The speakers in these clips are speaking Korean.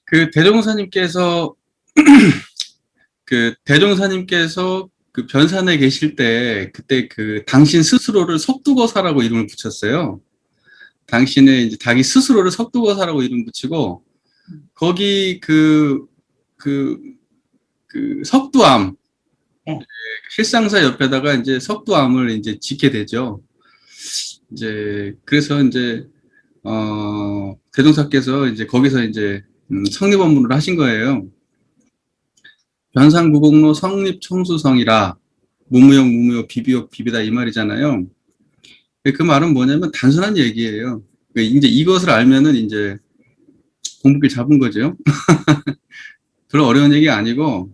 그 대종사님께서 그 변산에 계실 때 그때 그 당신 스스로를 석두거사라고 이름을 붙였어요. 당신의 이제 자기 스스로를 석두거사라고 이름 붙이고 거기 그 석두암 네. 실상사 옆에다가 이제 석두암을 이제 짓게 되죠. 이제 그래서 이제 대종사께서 이제 거기서 이제 성립 업무를 하신 거예요. 변산구공로 성립청수성이라 무무역 무무역 비비역 비비다 이 말이잖아요. 그 말은 뭐냐면 단순한 얘기예요. 이제 이것을 알면은 이제 공부길 잡은 거죠. 별로 어려운 얘기 아니고,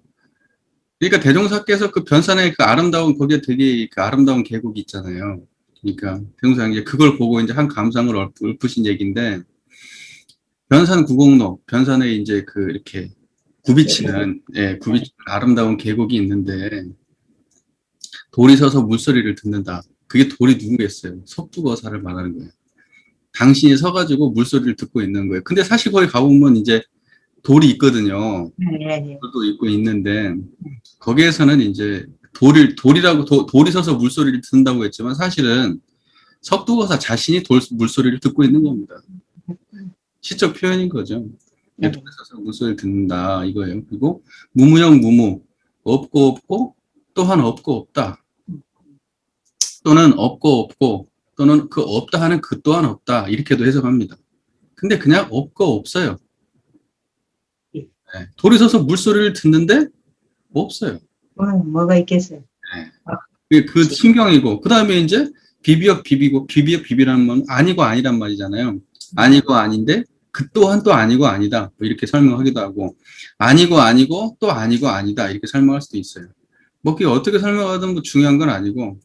그러니까 대종사께서 그 변산의 그 아름다운 거기에 되게 그 아름다운 계곡이 있잖아요. 그러니까 대종사 이제 그걸 보고 이제 한 감상을 읊으신 얘기인데, 변산 구공로, 변산에 이제 그 이렇게 굽이치는 아름다운 계곡이 있는데 돌이 서서 물소리를 듣는다. 그게 돌이 누구겠어요? 석두거사를 말하는 거예요. 당신이 서가지고 물소리를 듣고 있는 거예요. 근데 사실 거기 가보면 이제 돌이 있거든요. 돌도 있고 있는데 거기에서는 이제 돌이 서서 물소리를 듣는다고 했지만 사실은 석두거사 자신이 물소리를 듣고 있는 겁니다. 시적 표현인 거죠. 돌이 서서 물소리를 듣는다 이거예요. 그리고 무무형 무무, 없고 없고 또한 없고 없다. 또는 없고 없고 또는 그 없다 하는 그 또한 없다 이렇게도 해석합니다. 근데 그냥 없고 없어요. 네. 돌이 서서 물소리를 듣는데 없어요. 뭐가 있겠어요? 네. 그 신경이고 그 다음에 이제 비비역 비비고 비비역 비비라는 건 아니고 아니란 말이잖아요. 아니고 아닌데 그 또한 또 아니고 아니다 뭐 이렇게 설명하기도 하고 아니고 아니고 또 아니고 아니다 이렇게 설명할 수도 있어요. 뭐 그게 어떻게 설명하든 뭐 중요한 건 아니고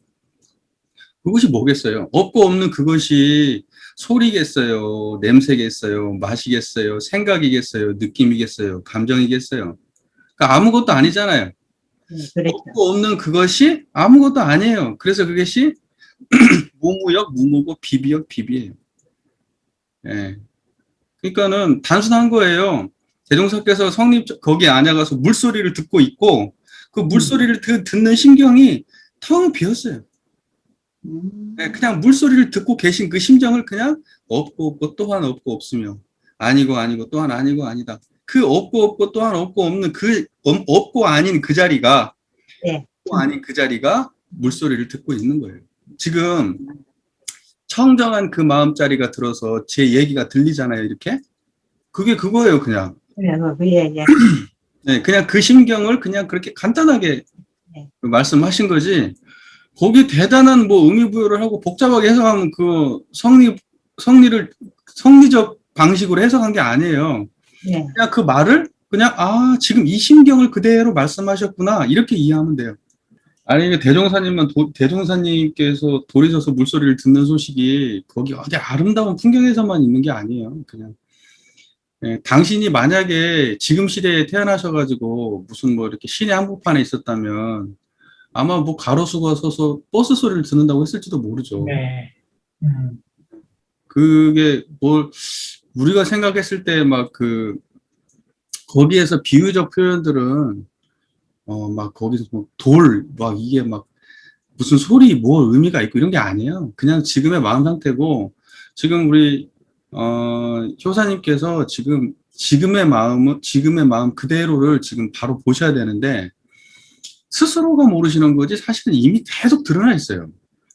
그것이 뭐겠어요? 없고 없는 그것이 소리겠어요? 냄새겠어요? 맛이겠어요? 생각이겠어요? 느낌이겠어요? 감정이겠어요? 그러니까 아무것도 아니잖아요. 그렇죠. 없고 없는 그것이 아무것도 아니에요. 그래서 그것이 무무역, 무무고 비비역, 비비예요. 예. 그러니까는 단순한 거예요. 대종사께서 거기 안에 가서 물소리를 듣고 있고 그 물소리를 듣는 신경이 텅 비었어요. 네, 그냥 물소리를 듣고 계신 그 심정을 그냥 없고 없고 또한 없고 없으며 아니고 아니고 또한 아니고 아니다. 그 없고 없고 또한 없고 없는 그 없고 아닌 그 자리가 없고 아닌 그 자리가 물소리를 듣고 있는 거예요. 지금 청정한 그 마음자리가 들어서 제 얘기가 들리잖아요. 이렇게 그게 그거예요. 그냥 네, 그냥 그 심경을 그냥 그렇게 간단하게 말씀하신 거지. 거기 대단한 뭐 의미부여를 하고 복잡하게 해석하면 그 성리적 방식으로 해석한 게 아니에요. 그냥 그 말을 그냥 지금 이 심경을 그대로 말씀하셨구나 이렇게 이해하면 돼요. 아니 대종사님께서 돌이 서서 물소리를 듣는 소식이 거기 어디 아름다운 풍경에서만 있는 게 아니에요. 그냥 당신이 만약에 지금 시대에 태어나셔가지고 무슨 뭐 이렇게 시내 한복판에 있었다면 아마 뭐 가로수가 서서 버스 소리를 듣는다고 했을지도 모르죠. 네. 그게 뭘 우리가 생각했을 때 막 거기에서 비유적 표현들은 막 거기서 뭐 막 이게 막 무슨 소리 뭐 의미가 있고 이런 게 아니에요. 그냥 지금의 마음 상태고 지금 우리 효사님께서 지금의 마음 그대로를 지금 바로 보셔야 되는데 스스로가 모르시는 거지 사실은 이미 계속 드러나 있어요.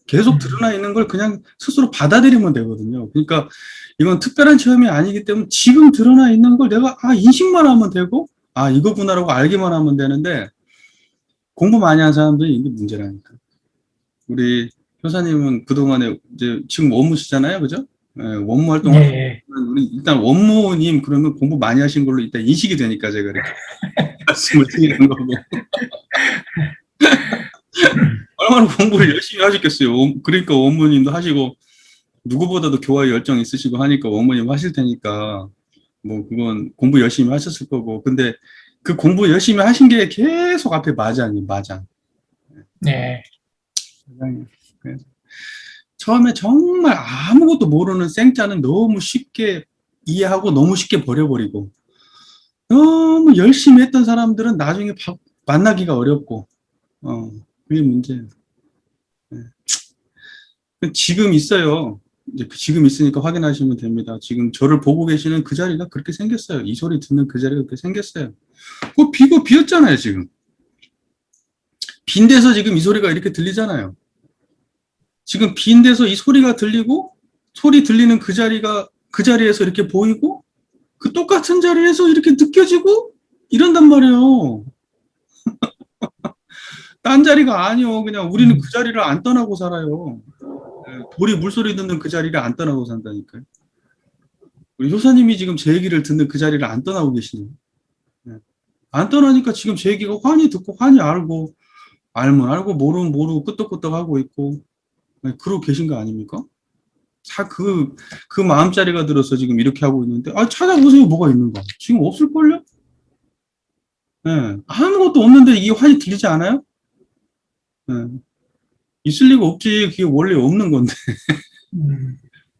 계속 드러나 있는 걸 그냥 스스로 받아들이면 되거든요. 그러니까 이건 특별한 체험이 아니기 때문에 지금 드러나 있는 걸 내가 인식만 하면 되고 이거구나라고 알기만 하면 되는데 공부 많이 한 사람들이 이게 문제라니까. 우리 효사님은 그동안에 이제 지금 원무시잖아요. 그죠? 원무 활동 우리 일단 원무님 그러면 공부 많이 하신 걸로 일단 인식이 되니까 제가 이렇게 말씀을 드리는 거고. 얼마나 공부를 열심히 하셨겠어요. 그러니까 원무님도 하시고 누구보다도 교화에 열정 있으시고 하니까 원무님 하실 테니까 뭐 그건 공부 열심히 하셨을 거고. 근데 그 공부 열심히 하신 게 계속 앞에 마장. 네. 그래서 처음에 정말 아무것도 모르는 생짜는 너무 쉽게 이해하고 너무 쉽게 버려버리고 너무 열심히 했던 사람들은 나중에 만나기가 어렵고, 그게 문제예요. 지금 있어요. 이제 지금 있으니까 확인하시면 됩니다. 지금 저를 보고 계시는 그 자리가 그렇게 생겼어요. 이 소리 듣는 그 자리가 그렇게 생겼어요. 그거 비고 비었잖아요, 지금. 빈 데서 지금 이 소리가 이렇게 들리잖아요. 지금 빈 데서 이 소리가 들리고, 소리 들리는 그 자리가 그 자리에서 이렇게 보이고, 그 똑같은 자리에서 이렇게 느껴지고, 이런단 말이에요. 딴 자리가 아니요. 그냥 우리는 그 자리를 안 떠나고 살아요. 돌이 물소리 듣는 그 자리를 안 떠나고 산다니까요. 우리 효사님이 지금 제 얘기를 듣는 그 자리를 안 떠나고 계시네요. 안 떠나니까 지금 제 얘기가 환히 듣고 환히 알고, 알면 알고 모르면 모르고 끄떡끄떡 하고 있고, 그러고 계신 거 아닙니까? 그 마음자리가 들어서 지금 이렇게 하고 있는데, 찾아보세요. 뭐가 있는가. 지금 없을걸요? 예. 아무것도 없는데 이게 환히 들리지 않아요? 예. 있을 리가 없지. 그게 원래 없는 건데.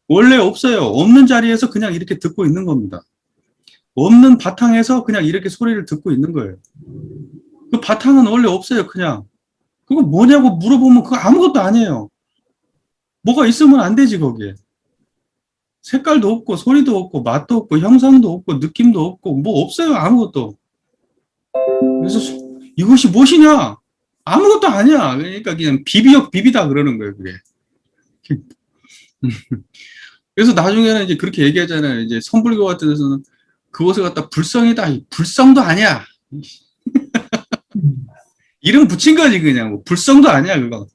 원래 없어요. 없는 자리에서 그냥 이렇게 듣고 있는 겁니다. 없는 바탕에서 그냥 이렇게 소리를 듣고 있는 거예요. 그 바탕은 원래 없어요. 그냥. 그거 뭐냐고 물어보면 그거 아무것도 아니에요. 뭐가 있으면 안 되지, 거기에. 색깔도 없고, 소리도 없고, 맛도 없고, 형상도 없고, 느낌도 없고, 뭐 없어요. 아무것도. 그래서 이것이 무엇이냐? 아무것도 아니야. 그러니까 그냥 비비다 그러는 거예요, 그게. 그래서 나중에는 이제 그렇게 얘기하잖아요. 이제 선불교 같은 데서는 그것을 갖다 불성이다. 불성도 아니야. 이름 붙인 거지, 그냥. 뭐 불성도 아니야, 그거.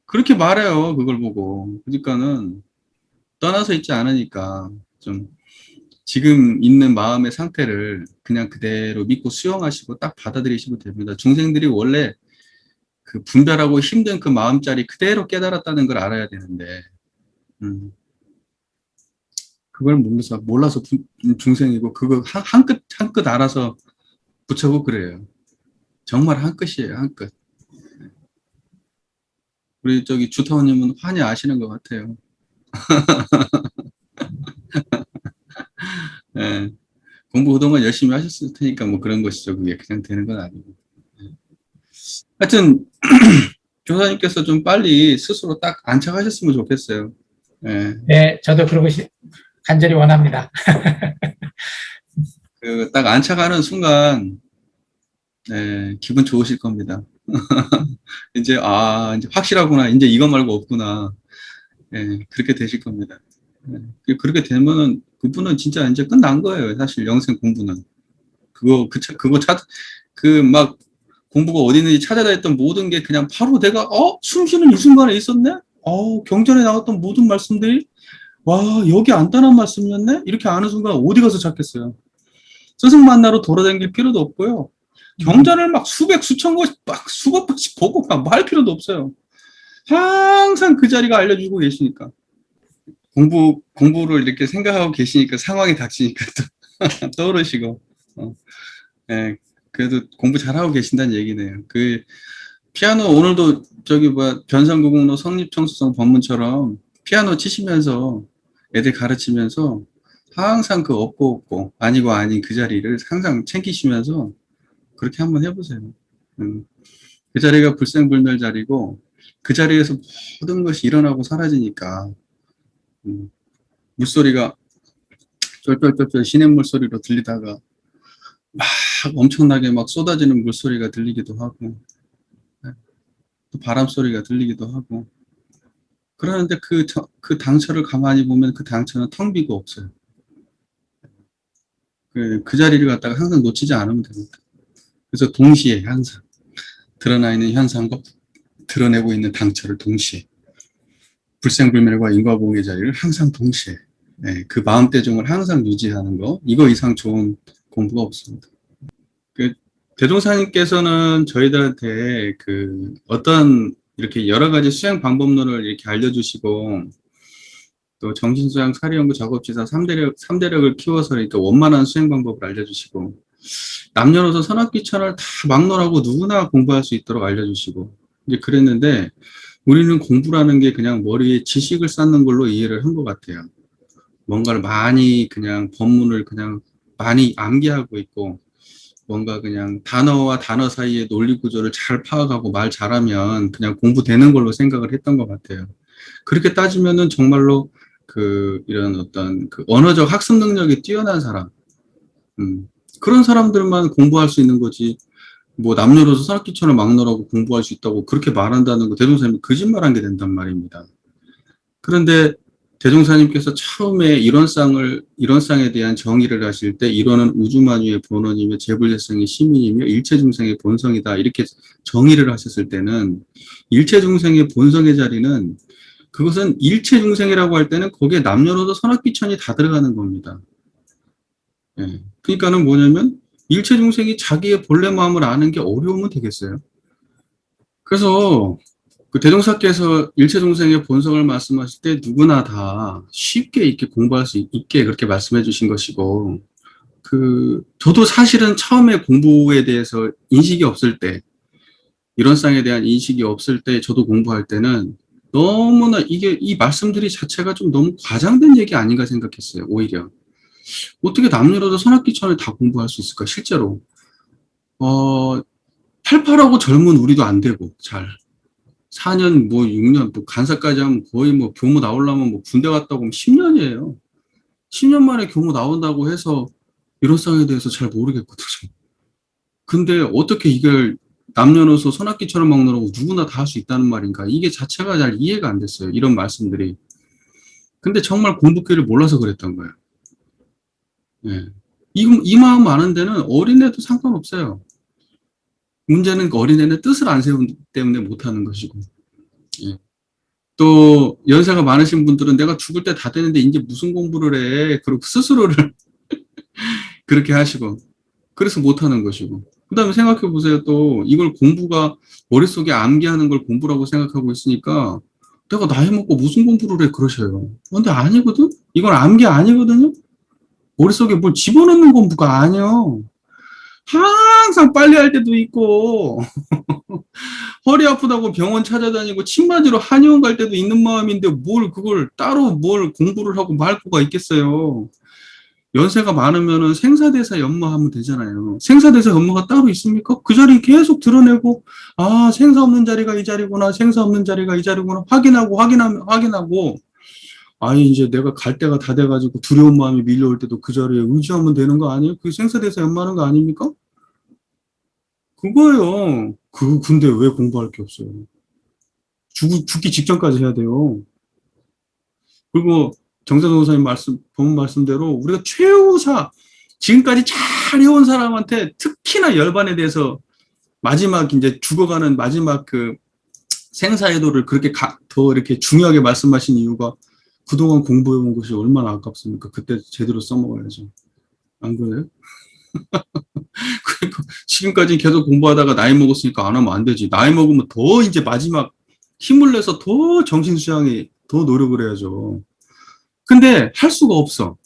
그렇게 말해요, 그걸 보고. 그러니까는 떠나서 있지 않으니까 좀 지금 있는 마음의 상태를 그냥 그대로 믿고 수용하시고 딱 받아들이시면 됩니다. 중생들이 원래 그 분별하고 힘든 그 마음자리 그대로 깨달았다는 걸 알아야 되는데, 그걸 몰라서 중생이고, 그거 한 끗 알아서 붙여고 그래요. 정말 한 끗이에요, 한 끗. 우리 저기 주타원님은 환히 아시는 것 같아요. 예. 공부 그동안 열심히 하셨을 테니까 뭐 그런 것이죠. 그게 그냥 되는 건 아니고. 하여튼 교사님께서 좀 빨리 스스로 딱 안착하셨으면 좋겠어요. 예. 네, 저도 그러고 간절히 원합니다. 그 딱 안착하는 순간, 기분 좋으실 겁니다. 이제 이제 확실하구나. 이제 이거 말고 없구나. 그렇게 되실 겁니다. 그렇게 되면은 그분은 진짜 이제 끝난 거예요. 사실 영생 공부는. 그거 막 공부가 어디 있는지 찾아다녔던 모든 게 그냥 바로 내가 숨 쉬는 이 순간에 있었네? 경전에 나왔던 모든 말씀들이 와, 여기 안 떠난 말씀이었네? 이렇게 아는 순간 어디 가서 찾겠어요. 스승 만나러 돌아다닐 필요도 없고요. 경전을 막 수천 권씩 막 수백 번씩 보고 막 할 필요도 없어요. 항상 그 자리가 알려주고 계시니까. 공부를 이렇게 생각하고 계시니까 상황이 닥치니까 또 떠오르시고, 그래도 공부 잘하고 계신다는 얘기네요. 피아노 오늘도 변산구공로 성립청수성 법문처럼 피아노 치시면서 애들 가르치면서 항상 그 없고 아니고 아닌 그 자리를 항상 챙기시면서 그렇게 한번 해보세요. 그 자리가 불생불멸 자리고 그 자리에서 모든 것이 일어나고 사라지니까 물소리가 쫄쫄쫄쫄 시냇물 소리로 들리다가 막 엄청나게 막 쏟아지는 물소리가 들리기도 하고 또 바람 소리가 들리기도 하고 그러는데 그 당처를 가만히 보면 그 당처는 텅 비고 없어요. 그 자리를 갖다가 항상 놓치지 않으면 됩니다. 그래서 동시에 항상 드러나 있는 현상과 드러내고 있는 당처를 동시에 불생불멸과 인과보응의 자리를 항상 동시에 그 마음대중을 항상 유지하는 거 이거 이상 좋은 공부가 없습니다. 대종사님께서는 저희들한테 어떤 이렇게 여러 가지 수행 방법론을 이렇게 알려주시고 또 정신수양 사리연구 작업지사 3대력을 키워서 이렇게 원만한 수행 방법을 알려주시고 남녀노소 선악귀천을 다 막론하고 누구나 공부할 수 있도록 알려주시고 이제 그랬는데 우리는 공부라는 게 그냥 머리에 지식을 쌓는 걸로 이해를 한 것 같아요. 뭔가를 많이 그냥 법문을 그냥 많이 암기하고 있고, 뭔가 그냥 단어와 단어 사이의 논리 구조를 잘 파악하고 말 잘하면 그냥 공부되는 걸로 생각을 했던 것 같아요. 그렇게 따지면은 정말로 이런 어떤 언어적 학습 능력이 뛰어난 사람, 그런 사람들만 공부할 수 있는 거지. 뭐 남녀노소 산업기천을 막론하고 공부할 수 있다고 그렇게 말한다는 거 대종사님이 거짓말한 게 된단 말입니다. 그런데 대종사님께서 처음에 이론상에 대한 정의를 하실 때 이론은 우주만유의 본원이며 재불재성의 시민이며 일체중생의 본성이다 이렇게 정의를 하셨을 때는 일체중생의 본성의 자리는 그것은 일체중생이라고 할 때는 거기에 남녀노소 선악비천이 다 들어가는 겁니다. 예. 그러니까는 뭐냐면 일체중생이 자기의 본래 마음을 아는 게 어려우면 되겠어요. 그래서 대종사께서 일체중생의 본성을 말씀하실 때 누구나 다 쉽게 이렇게 공부할 수 있게 그렇게 말씀해 주신 것이고, 저도 사실은 처음에 공부에 대해서 인식이 없을 때, 이론상에 대한 인식이 없을 때 저도 공부할 때는 너무나 이 말씀들이 자체가 좀 너무 과장된 얘기 아닌가 생각했어요, 오히려. 어떻게 남녀노소 선악기천을 다 공부할 수 있을까, 실제로. 팔팔하고 젊은 우리도 안 되고, 잘. 4년, 6년, 간사까지 하면 거의 교무 나오려면 군대 갔다 오면 10년이에요. 10년 만에 교무 나온다고 해서 일호상에 대해서 잘 모르겠거든요. 근데 어떻게 이걸 남녀노소 선악기처럼 먹느라고 누구나 다 할 수 있다는 말인가? 이게 자체가 잘 이해가 안 됐어요. 이런 말씀들이. 근데 정말 공부기를 몰라서 그랬던 거예요. 예. 이 마음 아는 데는 어린애도 상관없어요. 문제는 어린애는 뜻을 안 세우기 때문에 못하는 것이고. 예. 또 연세가 많으신 분들은 내가 죽을 때 다 되는데 이제 무슨 공부를 해. 그리고 스스로를 그렇게 하시고. 그래서 못하는 것이고. 그 다음에 생각해 보세요. 또 이걸 공부가 머릿속에 암기하는 걸 공부라고 생각하고 있으니까 내가 나이 먹고 무슨 공부를 해 그러셔요. 근데 아니거든? 이건 암기 아니거든요? 머릿속에 뭘 집어넣는 공부가 아니요. 항상 빨리 할 때도 있고 허리 아프다고 병원 찾아다니고 침 맞으러 한의원 갈 때도 있는 마음인데 그걸 따로 공부를 하고 말 거가 있겠어요. 연세가 많으면은 생사대사 연마하면 되잖아요. 생사대사 연마가 따로 있습니까? 그 자리 계속 드러내고, 아, 생사 없는 자리가 이 자리구나, 생사 없는 자리가 이 자리구나, 확인하고, 아니, 이제 내가 갈 때가 다 돼가지고 두려운 마음이 밀려올 때도 그 자리에 의지하면 되는 거 아니에요? 그게 생사대사 연마하는 거 아닙니까? 그거예요. 근데 왜 공부할 게 없어요? 죽기 직전까지 해야 돼요. 그리고 정세동 선생님 본 말씀대로 우리가 지금까지 잘 해온 사람한테 특히나 열반에 대해서 마지막 이제 죽어가는 마지막 생사애도를 그렇게 더 이렇게 중요하게 말씀하신 이유가 그동안 공부해온 것이 얼마나 아깝습니까? 그때 제대로 써먹어야죠. 안 그래요? 그러니까 지금까지 계속 공부하다가 나이 먹었으니까 안 하면 안 되지. 나이 먹으면 더 이제 마지막 힘을 내서 더 정신 수양에 더 노력을 해야죠. 근데 할 수가 없어.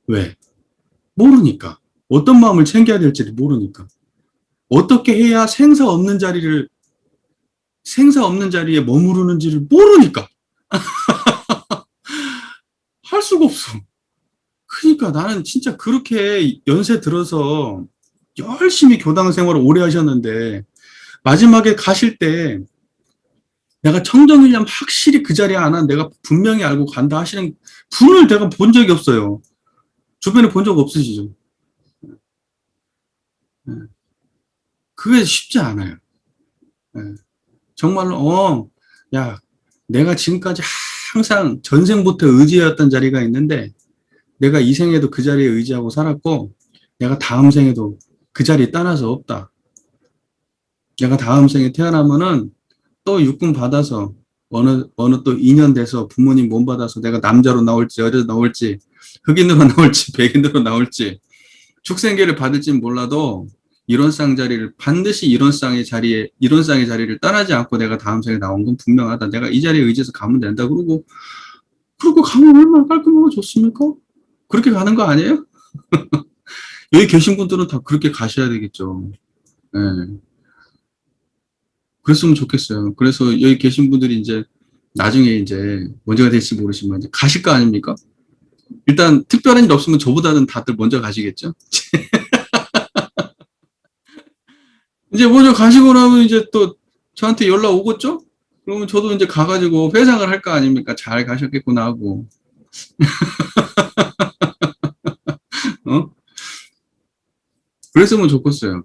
왜? 모르니까. 어떤 마음을 챙겨야 될지를 모르니까. 어떻게 해야 생사 없는 자리에 머무르는지를 모르니까. 할 수가 없어. 그러니까 나는 진짜 그렇게 연세 들어서 열심히 교당 생활을 오래 하셨는데 마지막에 가실 때 내가 청정일념 확실히 그 자리에 안 한 내가 분명히 알고 간다 하시는 분을 내가 본 적이 없어요. 주변에 본 적 없으시죠? 그게 쉽지 않아요. 정말로, 야, 내가 지금까지 항상 전생부터 의지해왔던 자리가 있는데, 내가 이 생에도 그 자리에 의지하고 살았고, 내가 다음 생에도 그 자리에 떠나서 없다. 내가 다음 생에 태어나면은 또 육군 받아서, 어느 또 인연 돼서 부모님 몸 받아서 내가 남자로 나올지, 여자로 나올지, 흑인으로 나올지, 백인으로 나올지, 축생계를 받을진 몰라도, 반드시 이론상의 자리를 떠나지 않고 내가 다음 생에 나온 건 분명하다. 내가 이 자리에 의지해서 가면 된다. 그러고 가면 얼마나 깔끔하고 좋습니까? 그렇게 가는 거 아니에요? 여기 계신 분들은 다 그렇게 가셔야 되겠죠. 네. 그랬으면 좋겠어요. 그래서 여기 계신 분들이 이제 나중에 이제 언제가 될지 모르지만 이제 가실 거 아닙니까? 일단 특별한 일 없으면 저보다는 다들 먼저 가시겠죠? 이제 먼저 가시고 나면 이제 또 저한테 연락 오겠죠? 그러면 저도 이제 가가지고 회상을 할 거 아닙니까? 잘 가셨겠구나 하고, 어? 그랬으면 좋겠어요.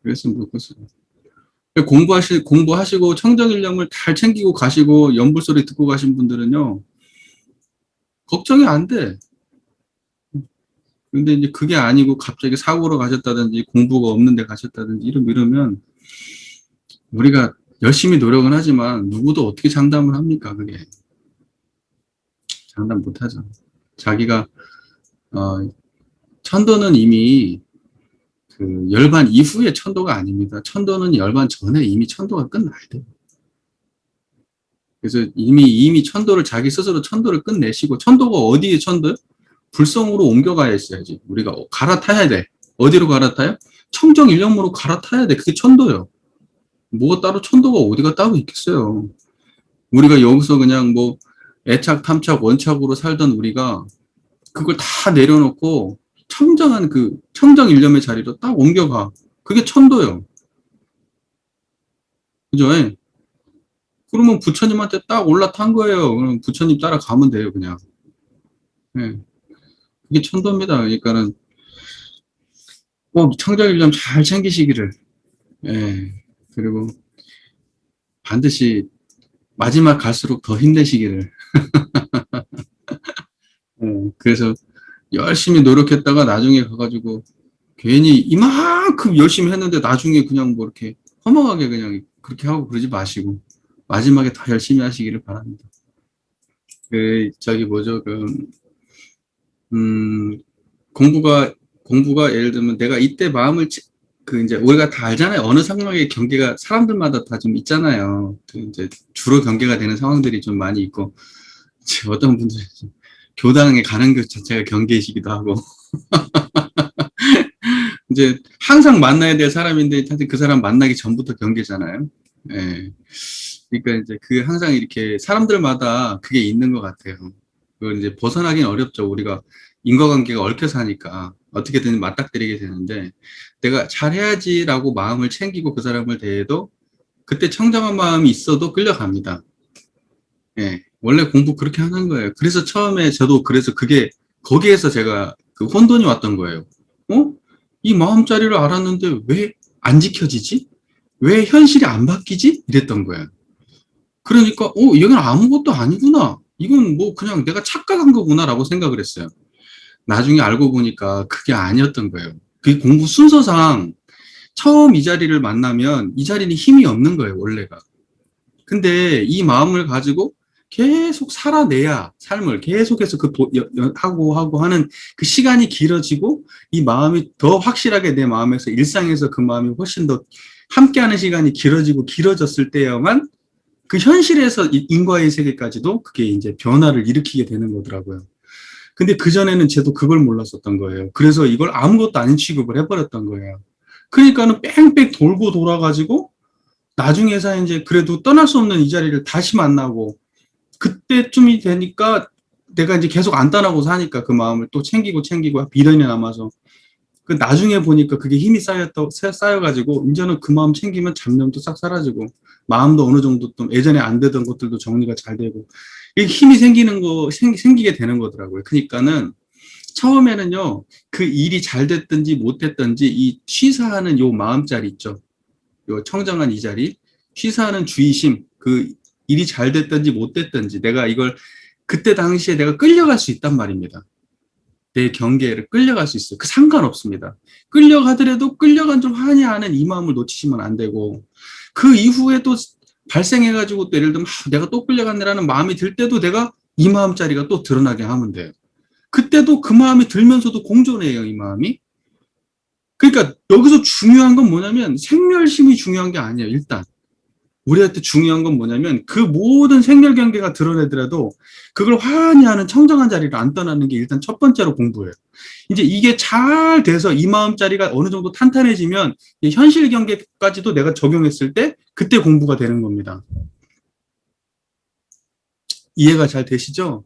그랬으면 좋겠어요. 공부하시고 청정일념을 잘 챙기고 가시고 연불소리 듣고 가신 분들은요, 걱정이 안 돼. 근데 이제 그게 아니고 갑자기 사고로 가셨다든지 공부가 없는데 가셨다든지 이러면 우리가 열심히 노력은 하지만 누구도 어떻게 장담을 합니까? 그게 장담 못 하죠. 자기가 천도는 이미 그 열반 이후의 천도가 아닙니다. 천도는 열반 전에 이미 천도가 끝나야 돼요. 그래서 이미 천도를 자기 스스로 천도를 끝내시고 천도가 어디에 천도요? 불성으로 옮겨가야 있어야지. 우리가 갈아타야 돼. 어디로 갈아타요? 청정일념으로 갈아타야 돼. 그게 천도요. 뭐가 따로 천도가 어디가 따로 있겠어요. 우리가 여기서 그냥 뭐 애착, 탐착, 원착으로 살던 우리가 그걸 다 내려놓고 청정한 그 청정일념의 자리로 딱 옮겨가. 그게 천도요. 그죠? 예. 그러면 부처님한테 딱 올라탄 거예요. 그럼 부처님 따라가면 돼요, 그냥. 예. 이게 천도입니다. 그러니까는 꼭 청정일념 잘 챙기시기를. 예. 그리고 반드시 마지막 갈수록 더 힘내시기를. 그래서 열심히 노력했다가 나중에 가가지고 괜히 이만큼 열심히 했는데 나중에 그냥 뭐 이렇게 허망하게 그냥 그렇게 하고 그러지 마시고 마지막에 더 열심히 하시기를 바랍니다. 저기 뭐죠, 공부가 예를 들면 내가 이때 마음을 이제 우리가 다 알잖아요. 어느 상황의 경계가 사람들마다 다 좀 있잖아요. 이제 주로 경계가 되는 상황들이 좀 많이 있고 어떤 분들은 교당에 가는 것 자체가 경계이시기도 하고 이제 항상 만나야 될 사람인데 사실 그 사람 만나기 전부터 경계잖아요. 예. 그러니까 이제 항상 이렇게 사람들마다 그게 있는 것 같아요. 그걸 이제 벗어나긴 어렵죠. 우리가 인과관계가 얽혀 사니까 어떻게든 맞닥뜨리게 되는데 내가 잘해야지라고 마음을 챙기고 그 사람을 대해도 그때 청정한 마음이 있어도 끌려갑니다. 예. 원래 공부 그렇게 하는 거예요. 그래서 처음에 저도 그래서 거기에서 제가 그 혼돈이 왔던 거예요. 이 마음자리를 알았는데 왜 안 지켜지지? 왜 현실이 안 바뀌지? 이랬던 거예요. 그러니까, 이건 아무것도 아니구나. 이건 뭐 그냥 내가 착각한 거구나라고 생각을 했어요. 나중에 알고 보니까 그게 아니었던 거예요. 그 공부 순서상 처음 이 자리를 만나면 이 자리는 힘이 없는 거예요, 원래가. 근데 이 마음을 가지고 계속 살아내야 삶을 계속해서 하고 하는 그 시간이 길어지고 이 마음이 더 확실하게 내 마음에서 일상에서 그 마음이 훨씬 더 함께하는 시간이 길어졌을 때야만 그 현실에서 인과의 세계까지도 그게 이제 변화를 일으키게 되는 거더라고요. 근데 그전에는 저도 그걸 몰랐었던 거예요. 그래서 이걸 아무것도 아닌 취급을 해버렸던 거예요. 그러니까는 뺑뺑 돌고 돌아가지고 나중에서 이제 그래도 떠날 수 없는 이 자리를 다시 만나고 그때쯤이 되니까 내가 이제 계속 안 떠나고 사니까 그 마음을 또 챙기고 비련이 남아서 그 나중에 보니까 그게 힘이 쌓여가지고 이제는 그 마음 챙기면 잡념도 싹 사라지고 마음도 어느 정도 또 예전에 안 되던 것들도 정리가 잘 되고 이게 힘이 생기게 되는 거더라고요. 그러니까는 처음에는요 그 일이 잘 됐든지 못 됐든지 이 취사하는 요 마음자리 있죠. 요 청정한 이 자리, 취사하는 주의심, 그 일이 잘 됐든지 못 됐든지 내가 이걸 그때 당시에 내가 끌려갈 수 있단 말입니다. 내 경계를 끌려갈 수 있어요. 그 상관없습니다. 끌려가더라도 끌려간 줄 하냐는 이 마음을 놓치시면 안 되고 그 이후에 또 발생해가지고 또 예를 들면 내가 또 끌려갔네라는 마음이 들 때도 내가 이 마음자리가 또 드러나게 하면 돼요. 그때도 그 마음이 들면서도 공존해요, 이 마음이. 그러니까 여기서 중요한 건 뭐냐면 생멸심이 중요한 게 아니에요. 일단 우리한테 중요한 건 뭐냐면 그 모든 생멸 경계가 드러내더라도 그걸 환히 하는 청정한 자리를 안 떠나는 게 일단 첫 번째로 공부예요. 이제 이게 잘 돼서 이 마음자리가 어느 정도 탄탄해지면 현실 경계까지도 내가 적용했을 때 그때 공부가 되는 겁니다. 이해가 잘 되시죠?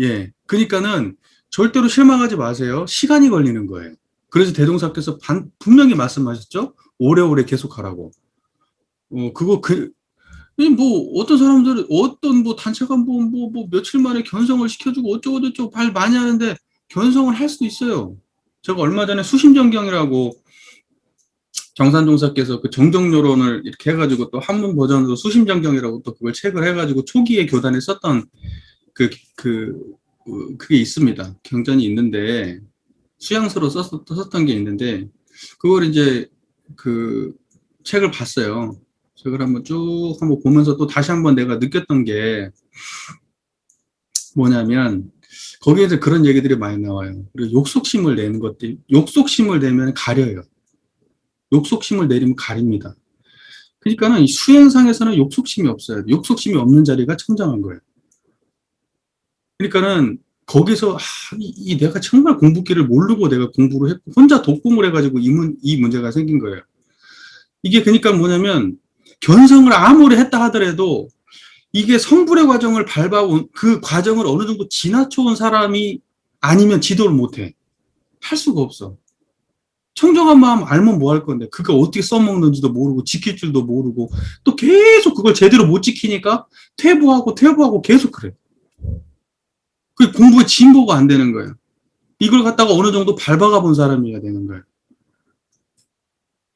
예. 그러니까는 절대로 실망하지 마세요. 시간이 걸리는 거예요. 그래서 대종사께서 분명히 말씀하셨죠. 오래오래 계속하라고. 그거 어떤 사람들은 어떤 단체가 며칠 만에 견성을 시켜주고 어쩌고저쩌고 발 많이 하는데 견성을 할 수도 있어요. 제가 얼마 전에 수심정경이라고 정산종사께서 그 정정요론을 이렇게 해가지고 또 한문 버전으로 수심정경이라고 또 그걸 책을 해가지고 초기에 교단에 썼던 그게 있습니다. 경전이 있는데 수양서로 썼던 게 있는데 그걸 이제 그 책을 봤어요. 책을 한번 보면서 또 다시 한번 내가 느꼈던 게 뭐냐면 거기에서 그런 얘기들이 많이 나와요. 그리고 욕속심을 내는 것들, 욕속심을 내면 가려요. 욕속심을 내리면 가립니다. 그러니까는 이 수행상에서는 욕속심이 없어요. 욕속심이 없는 자리가 청정한 거예요. 그러니까는 거기서 내가 정말 공부기를 모르고 내가 공부를 했고 혼자 독공을 해가지고 이 문제가 생긴 거예요. 이게 그러니까 뭐냐면 견성을 아무리 했다 하더라도 이게 성불의 과정을 밟아온 그 과정을 어느 정도 지나쳐온 사람이 아니면 지도를 못해. 할 수가 없어. 청정한 마음 알면 뭐 할 건데 그거 어떻게 써먹는지도 모르고 지킬 줄도 모르고 또 계속 그걸 제대로 못 지키니까 퇴보하고 계속 그래. 그 공부에 진보가 안 되는 거예요. 이걸 갖다가 어느 정도 밟아가 본 사람이어야 되는 거예요.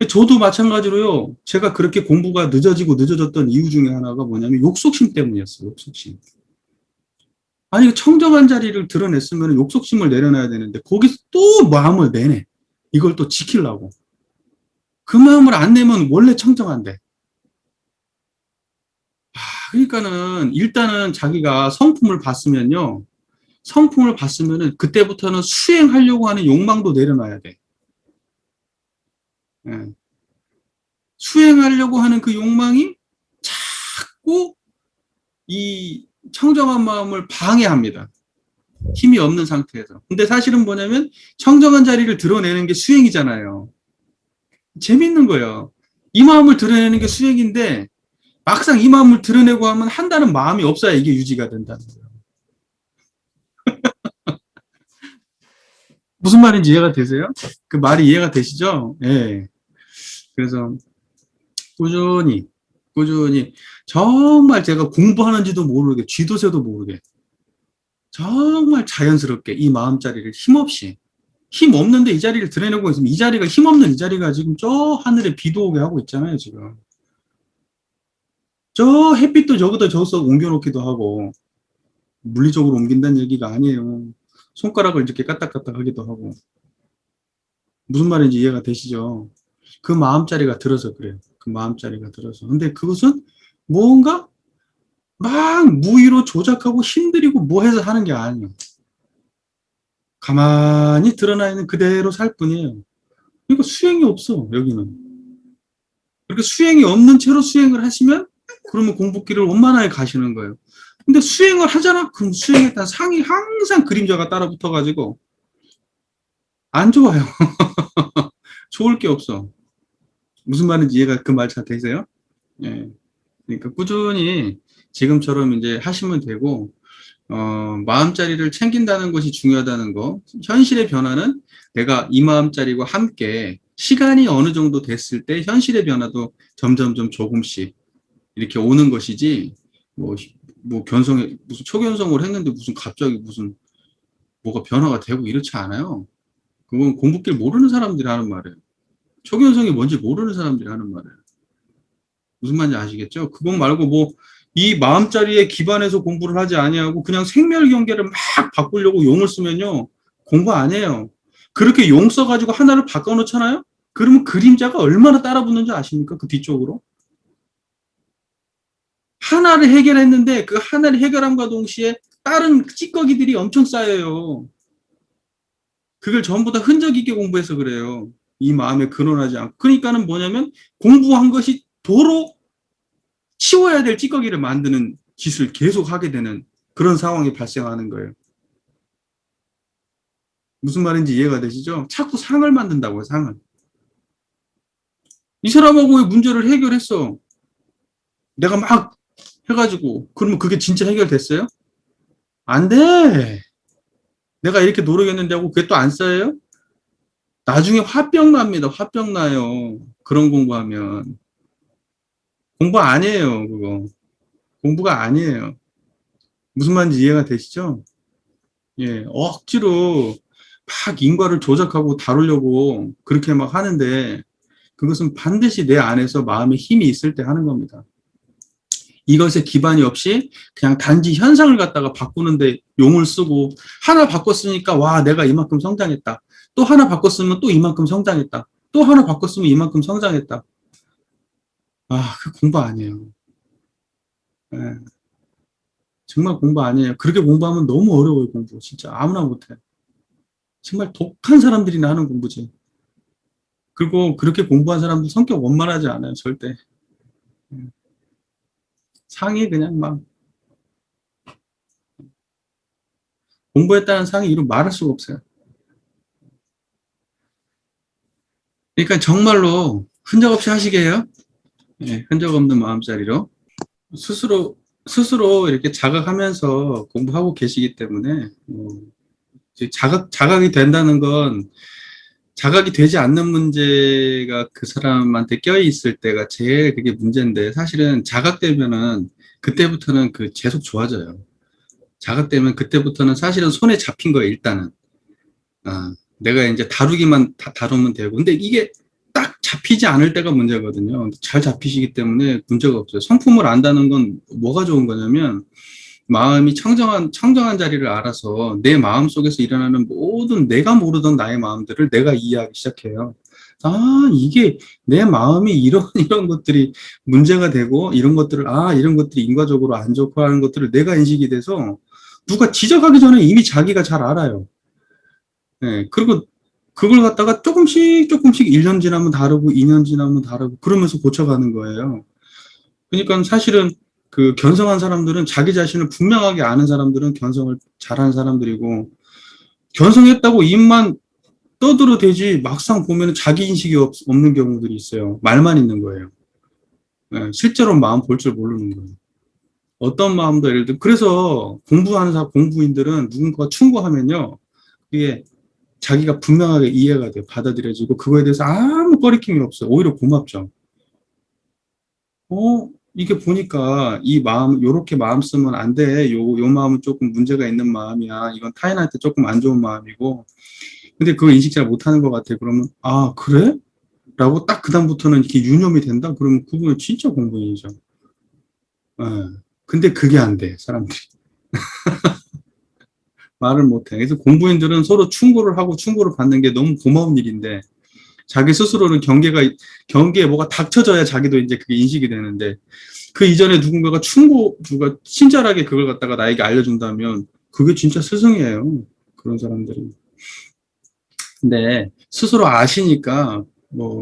저도 마찬가지로요. 제가 그렇게 공부가 늦어졌던 이유 중에 하나가 뭐냐면 욕속심 때문이었어요. 욕속심. 아니 청정한 자리를 드러냈으면 욕속심을 내려놔야 되는데 거기서 또 마음을 내내. 이걸 또 지키려고. 그 마음을 안 내면 원래 청정한데. 그러니까는 일단은 자기가 성품을 봤으면은 그때부터는 수행하려고 하는 욕망도 내려놔야 돼. 예. 수행하려고 하는 그 욕망이 자꾸 이 청정한 마음을 방해합니다. 힘이 없는 상태에서. 근데 사실은 뭐냐면 청정한 자리를 드러내는 게 수행이잖아요. 재밌는 거예요. 이 마음을 드러내는 게 수행인데 막상 이 마음을 드러내고 하면 한다는 마음이 없어야 이게 유지가 된다는 거예요. 무슨 말인지 이해가 되세요? 그 말이 이해가 되시죠? 예. 그래서 꾸준히 정말 제가 공부하는지도 모르게 쥐도새도 모르게 정말 자연스럽게 이 마음자리를 힘없이 힘 없는데 이 자리를 드러내고 있으면 이 자리가 힘없는 이 자리가 지금 저 하늘에 비도 오게 하고 있잖아요. 지금 저 햇빛도 저기서 옮겨놓기도 하고 물리적으로 옮긴다는 얘기가 아니에요. 손가락을 이렇게 까딱까딱 하기도 하고 무슨 말인지 이해가 되시죠? 그 마음자리가 들어서 그래요. 그 마음자리가 들어서. 근데 그것은 뭔가 막 무의로 조작하고 힘들이고 뭐 해서 하는 게 아니에요. 가만히 드러나 있는 그대로 살 뿐이에요. 그러니까 수행이 없어, 여기는. 그렇게 수행이 없는 채로 수행을 하시면 그러면 공부길을 원만하게 가시는 거예요. 근데 수행을 하잖아? 그럼 수행에 따라 상이 항상 그림자가 따라 붙어가지고 안 좋아요. 좋을 게 없어. 무슨 말인지 이해가 그 말 잘 되세요? 예. 그러니까 꾸준히 지금처럼 이제 하시면 되고, 마음자리를 챙긴다는 것이 중요하다는 거. 현실의 변화는 내가 이 마음자리와 함께 시간이 어느 정도 됐을 때 현실의 변화도 점점점 조금씩 이렇게 오는 것이지, 무슨 초견성을 했는데 무슨 갑자기 뭐가 변화가 되고 이렇지 않아요. 그건 공부길 모르는 사람들이 하는 말이에요. 초견성이 뭔지 모르는 사람들이 하는 말이에요. 무슨 말인지 아시겠죠? 그거 말고 이 마음자리에 기반해서 공부를 하지 아니하고 그냥 생멸경계를 막 바꾸려고 용을 쓰면요. 공부 안 해요. 그렇게 용 써가지고 하나를 바꿔놓잖아요? 그러면 그림자가 얼마나 따라붙는지 아십니까? 그 뒤쪽으로. 하나를 해결했는데 그 하나를 해결함과 동시에 다른 찌꺼기들이 엄청 쌓여요. 그걸 전부 다 흔적 있게 공부해서 그래요. 이 마음에 근원하지 않고. 그러니까는 뭐냐면 공부한 것이 도로 치워야 될 찌꺼기를 만드는 짓을 계속 하게 되는 그런 상황이 발생하는 거예요. 무슨 말인지 이해가 되시죠? 자꾸 상을 만든다고요, 상을. 이 사람하고의 문제를 해결했어. 내가 막 해가지고. 그러면 그게 진짜 해결됐어요? 안 돼. 내가 이렇게 노력했는데 하고 그게 또 안 쌓여요? 나중에 화병 납니다. 화병 나요. 그런 공부하면. 공부 아니에요, 그거. 공부가 아니에요. 무슨 말인지 이해가 되시죠? 예, 억지로 막 인과를 조작하고 다루려고 그렇게 막 하는데 그것은 반드시 내 안에서 마음에 힘이 있을 때 하는 겁니다. 이것에 기반이 없이 그냥 단지 현상을 갖다가 바꾸는데 용을 쓰고 하나 바꿨으니까 와 내가 이만큼 성장했다. 또 하나 바꿨으면 또 이만큼 성장했다. 또 하나 바꿨으면 이만큼 성장했다. 아, 그 공부 아니에요. 예, 정말 공부 아니에요. 그렇게 공부하면 너무 어려워요, 공부. 진짜 아무나 못해. 정말 독한 사람들이나 하는 공부지. 그리고 그렇게 공부한 사람들 성격 원만하지 않아요, 절대. 상이 그냥 막 공부했다는 상이 이루 말할 수가 없어요. 그러니까 정말로 흔적 없이 하시게 해요. 예, 흔적 없는 마음자리로 스스로 이렇게 자각하면서 공부하고 계시기 때문에 이제 자각이 된다는 건 자각이 되지 않는 문제가 그 사람한테 껴 있을 때가 제일 그게 문제인데 사실은 자각되면은 그때부터는 그 계속 좋아져요. 자각되면 그때부터는 사실은 손에 잡힌 거예요, 일단은. 아, 내가 이제 다루기만 다루면 되고. 근데 이게 딱 잡히지 않을 때가 문제거든요. 잘 잡히시기 때문에 문제가 없어요. 성품을 안다는 건 뭐가 좋은 거냐면, 마음이 청정한 자리를 알아서 내 마음 속에서 일어나는 모든 내가 모르던 나의 마음들을 내가 이해하기 시작해요. 아, 이게 내 마음이 이런 것들이 문제가 되고, 이런 것들이 인과적으로 안 좋고 하는 것들을 내가 인식이 돼서, 누가 지적하기 전에 이미 자기가 잘 알아요. 예, 그리고 그걸 갖다가 조금씩 1년 지나면 다르고 2년 지나면 다르고 그러면서 고쳐가는 거예요. 그러니까 사실은 그 견성한 사람들은 자기 자신을 분명하게 아는 사람들은 견성을 잘하는 사람들이고 견성했다고 입만 떠들어대지 막상 보면 자기 인식이 없는 경우들이 있어요. 말만 있는 거예요. 예, 실제로 마음 볼 줄 모르는 거예요. 어떤 마음도 예를 들어 그래서 공부인들은 누군가 충고하면요. 이게 자기가 분명하게 이해가 돼, 받아들여지고, 그거에 대해서 아무 꺼리낌이 없어요. 오히려 고맙죠. 이게 보니까 이 마음, 요렇게 마음 쓰면 안 돼. 요 마음은 조금 문제가 있는 마음이야. 이건 타인한테 조금 안 좋은 마음이고. 근데 그거 인식 잘 못하는 것 같아. 그러면, 아, 그래? 라고 딱 그다음부터는 이렇게 유념이 된다? 그러면 그분은 진짜 공부인이죠. 예. 근데 그게 안 돼, 사람들이. 말을 못 해. 그래서 공부인들은 서로 충고를 하고 충고를 받는 게 너무 고마운 일인데, 자기 스스로는 경계에 뭐가 닥쳐져야 자기도 이제 그게 인식이 되는데, 그 이전에 누군가가 누가 친절하게 그걸 갖다가 나에게 알려준다면, 그게 진짜 스승이에요. 그런 사람들이. 근데, 스스로 아시니까,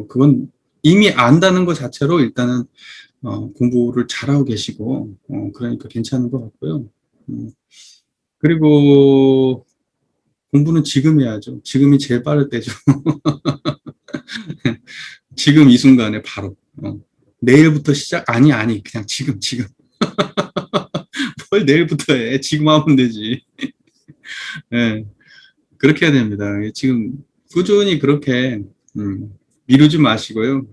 그건 이미 안다는 것 자체로 일단은, 공부를 잘하고 계시고, 그러니까 괜찮은 것 같고요. 그리고, 공부는 지금 해야죠. 지금이 제일 빠를 때죠. 지금 이 순간에 바로. 내일부터 시작? 아니, 그냥 지금. 뭘 내일부터 해? 지금 하면 되지. 예, 그렇게 해야 됩니다. 지금 꾸준히 그렇게, 미루지 마시고요.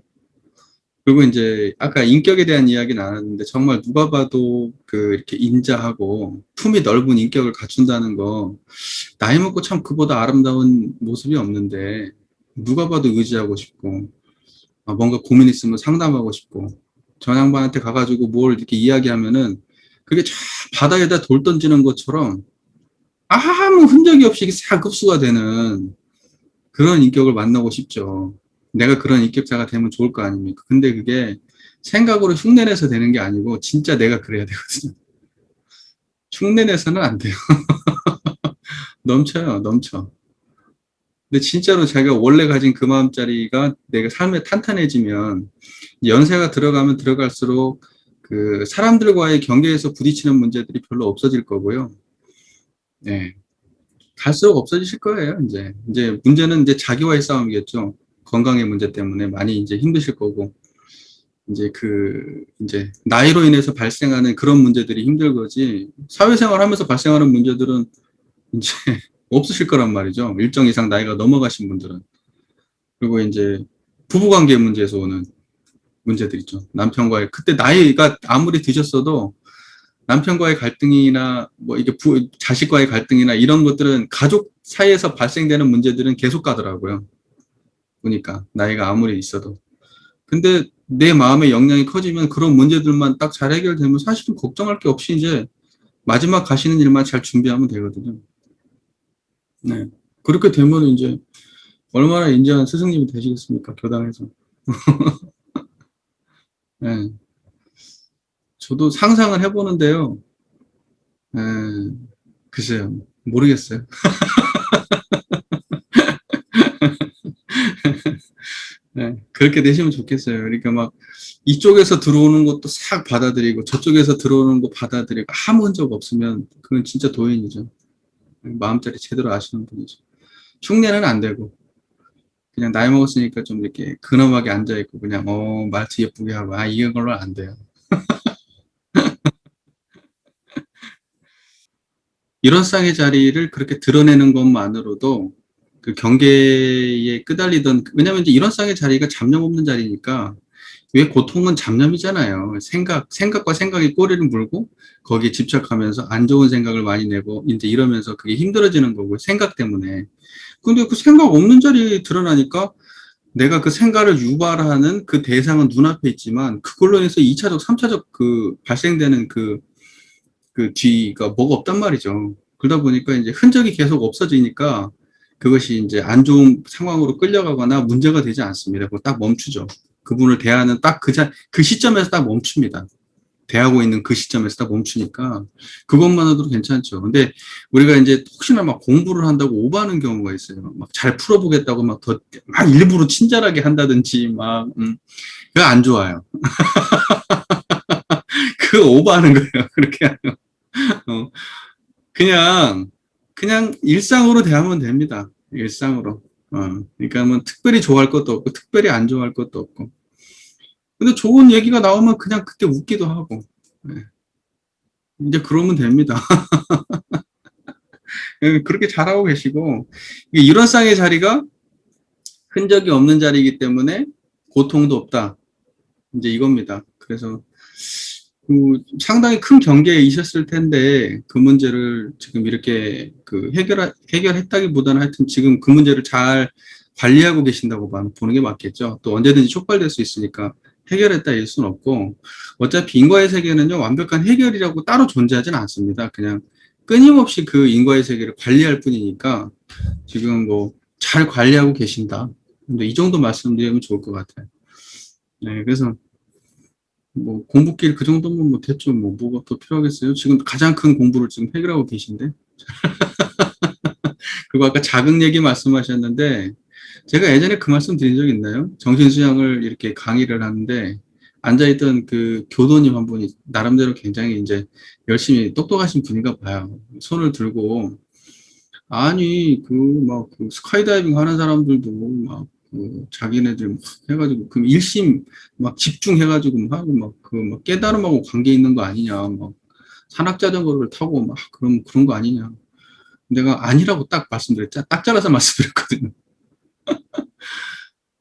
그리고 이제, 아까 인격에 대한 이야기 나눴는데, 정말 누가 봐도 이렇게 인자하고, 품이 넓은 인격을 갖춘다는 거, 나이 먹고 참 그보다 아름다운 모습이 없는데, 누가 봐도 의지하고 싶고, 뭔가 고민 있으면 상담하고 싶고, 저 양반한테 가가지고 뭘 이렇게 이야기하면은, 그게 쫙 바다에다 돌 던지는 것처럼 아무 흔적이 없이 싹 흡수가 되는 그런 인격을 만나고 싶죠. 내가 그런 인격자가 되면 좋을 거 아닙니까? 근데 그게 생각으로 흉내내서 되는 게 아니고, 진짜 내가 그래야 되거든요. 흉내내서는 안 돼요. 넘쳐요, 넘쳐. 근데 진짜로 자기가 원래 가진 그 마음자리가 내가 삶에 탄탄해지면 연세가 들어가면 들어갈수록 그 사람들과의 경계에서 부딪히는 문제들이 별로 없어질 거고요. 네. 갈수록 없어지실 거예요, 이제. 이제 문제는 이제 자기와의 싸움이겠죠. 건강의 문제 때문에 많이 이제 힘드실 거고. 이제 나이로 인해서 발생하는 그런 문제들이 힘들 거지. 사회생활 하면서 발생하는 문제들은 이제 없으실 거란 말이죠. 일정 이상 나이가 넘어가신 분들은. 그리고 이제 부부관계 문제에서 오는 문제들 있죠. 남편과의, 그때 나이가 아무리 드셨어도 남편과의 갈등이나 뭐 이게 자식과의 갈등이나 이런 것들은 가족 사이에서 발생되는 문제들은 계속 가더라고요. 보니까 나이가 아무리 있어도. 근데 내 마음의 역량이 커지면 그런 문제들만 딱 잘 해결되면 사실은 걱정할 게 없이 이제 마지막 가시는 일만 잘 준비하면 되거든요. 네. 그렇게 되면 이제 얼마나 인자한 스승님이 되시겠습니까? 교당에서. 네. 저도 상상을 해보는데요. 네. 글쎄요. 모르겠어요. 네. 그렇게 되시면 좋겠어요. 그러니까 막 이쪽에서 들어오는 것도 싹 받아들이고 저쪽에서 들어오는 거 받아들이고 아무 흔적 없으면 그건 진짜 도인이죠. 마음자리 제대로 아시는 분이죠. 흉내는 안 되고 그냥 나이 먹었으니까 좀 이렇게 근엄하게 앉아있고 그냥 말투 예쁘게 하고 이걸로 안 돼요. 이런 쌍의 자리를 그렇게 드러내는 것만으로도 그 경계에 끄달리던, 왜냐면 이제 이런 쌍의 자리가 잡념 없는 자리니까, 왜 고통은 잡념이잖아요. 생각과 생각이 꼬리를 물고 거기에 집착하면서 안 좋은 생각을 많이 내고 이제 이러면서 그게 힘들어지는 거고, 생각 때문에. 근데 그 생각 없는 자리에 드러나니까 내가 그 생각을 유발하는 그 대상은 눈앞에 있지만 그걸로 인해서 2차적, 3차적 그 발생되는 그 뒤가 뭐가 없단 말이죠. 그러다 보니까 이제 흔적이 계속 없어지니까 그것이 이제 안 좋은 상황으로 끌려가거나 문제가 되지 않습니다. 그거 딱 멈추죠. 그분을 대하는 딱 그 시점에서 딱 멈춥니다. 대하고 있는 그 시점에서 딱 멈추니까 그것만으로도 괜찮죠. 근데 우리가 이제 혹시나 막 공부를 한다고 오버하는 경우가 있어요. 막 잘 풀어보겠다고 막 일부러 친절하게 한다든지 그거 안 좋아요. 그거 오버하는 거예요. 그렇게 하면. 어, 그냥 일상으로 대하면 됩니다. 일상으로. 그러니까 뭐 특별히 좋아할 것도 없고, 특별히 안 좋아할 것도 없고. 근데 좋은 얘기가 나오면 그냥 그때 웃기도 하고. 네. 이제 그러면 됩니다. 그렇게 잘하고 계시고, 이런 쌍의 자리가 흔적이 없는 자리이기 때문에 고통도 없다. 이제 이겁니다. 그래서 상당히 큰 경계에 있었을 텐데 그 문제를 지금 이렇게 해결했다기보다는 하여튼 지금 그 문제를 잘 관리하고 계신다고 보는 게 맞겠죠. 또 언제든지 촉발될 수 있으니까 해결했다 일 수는 없고, 어차피 인과의 세계는요 완벽한 해결이라고 따로 존재하지는 않습니다. 그냥 끊임없이 그 인과의 세계를 관리할 뿐이니까 지금 뭐 잘 관리하고 계신다. 근데 이 정도 말씀드리면 좋을 것 같아요. 네, 그래서 뭐 공부길 그 정도면 뭐 됐죠. 뭐가 더 필요하겠어요? 지금 가장 큰 공부를 지금 해결하고 계신데. 그리고 아까 자극 얘기 말씀하셨는데 제가 예전에 그 말씀 드린 적 있나요? 정신수양을 이렇게 강의를 하는데 앉아있던 그 교도님 한 분이 나름대로 굉장히 이제 열심히 똑똑하신 분인가 봐요. 손을 들고 아니 그 스카이다이빙 하는 사람들도 막 자기네들 막 해가지고 그 일심 막 집중해가지고 막 하고 막 깨달음하고 관계 있는 거 아니냐, 막 산악자전거를 타고 막 그런 거 아니냐. 내가 아니라고 딱 말씀드렸죠. 딱 잘라서 말씀드렸거든요.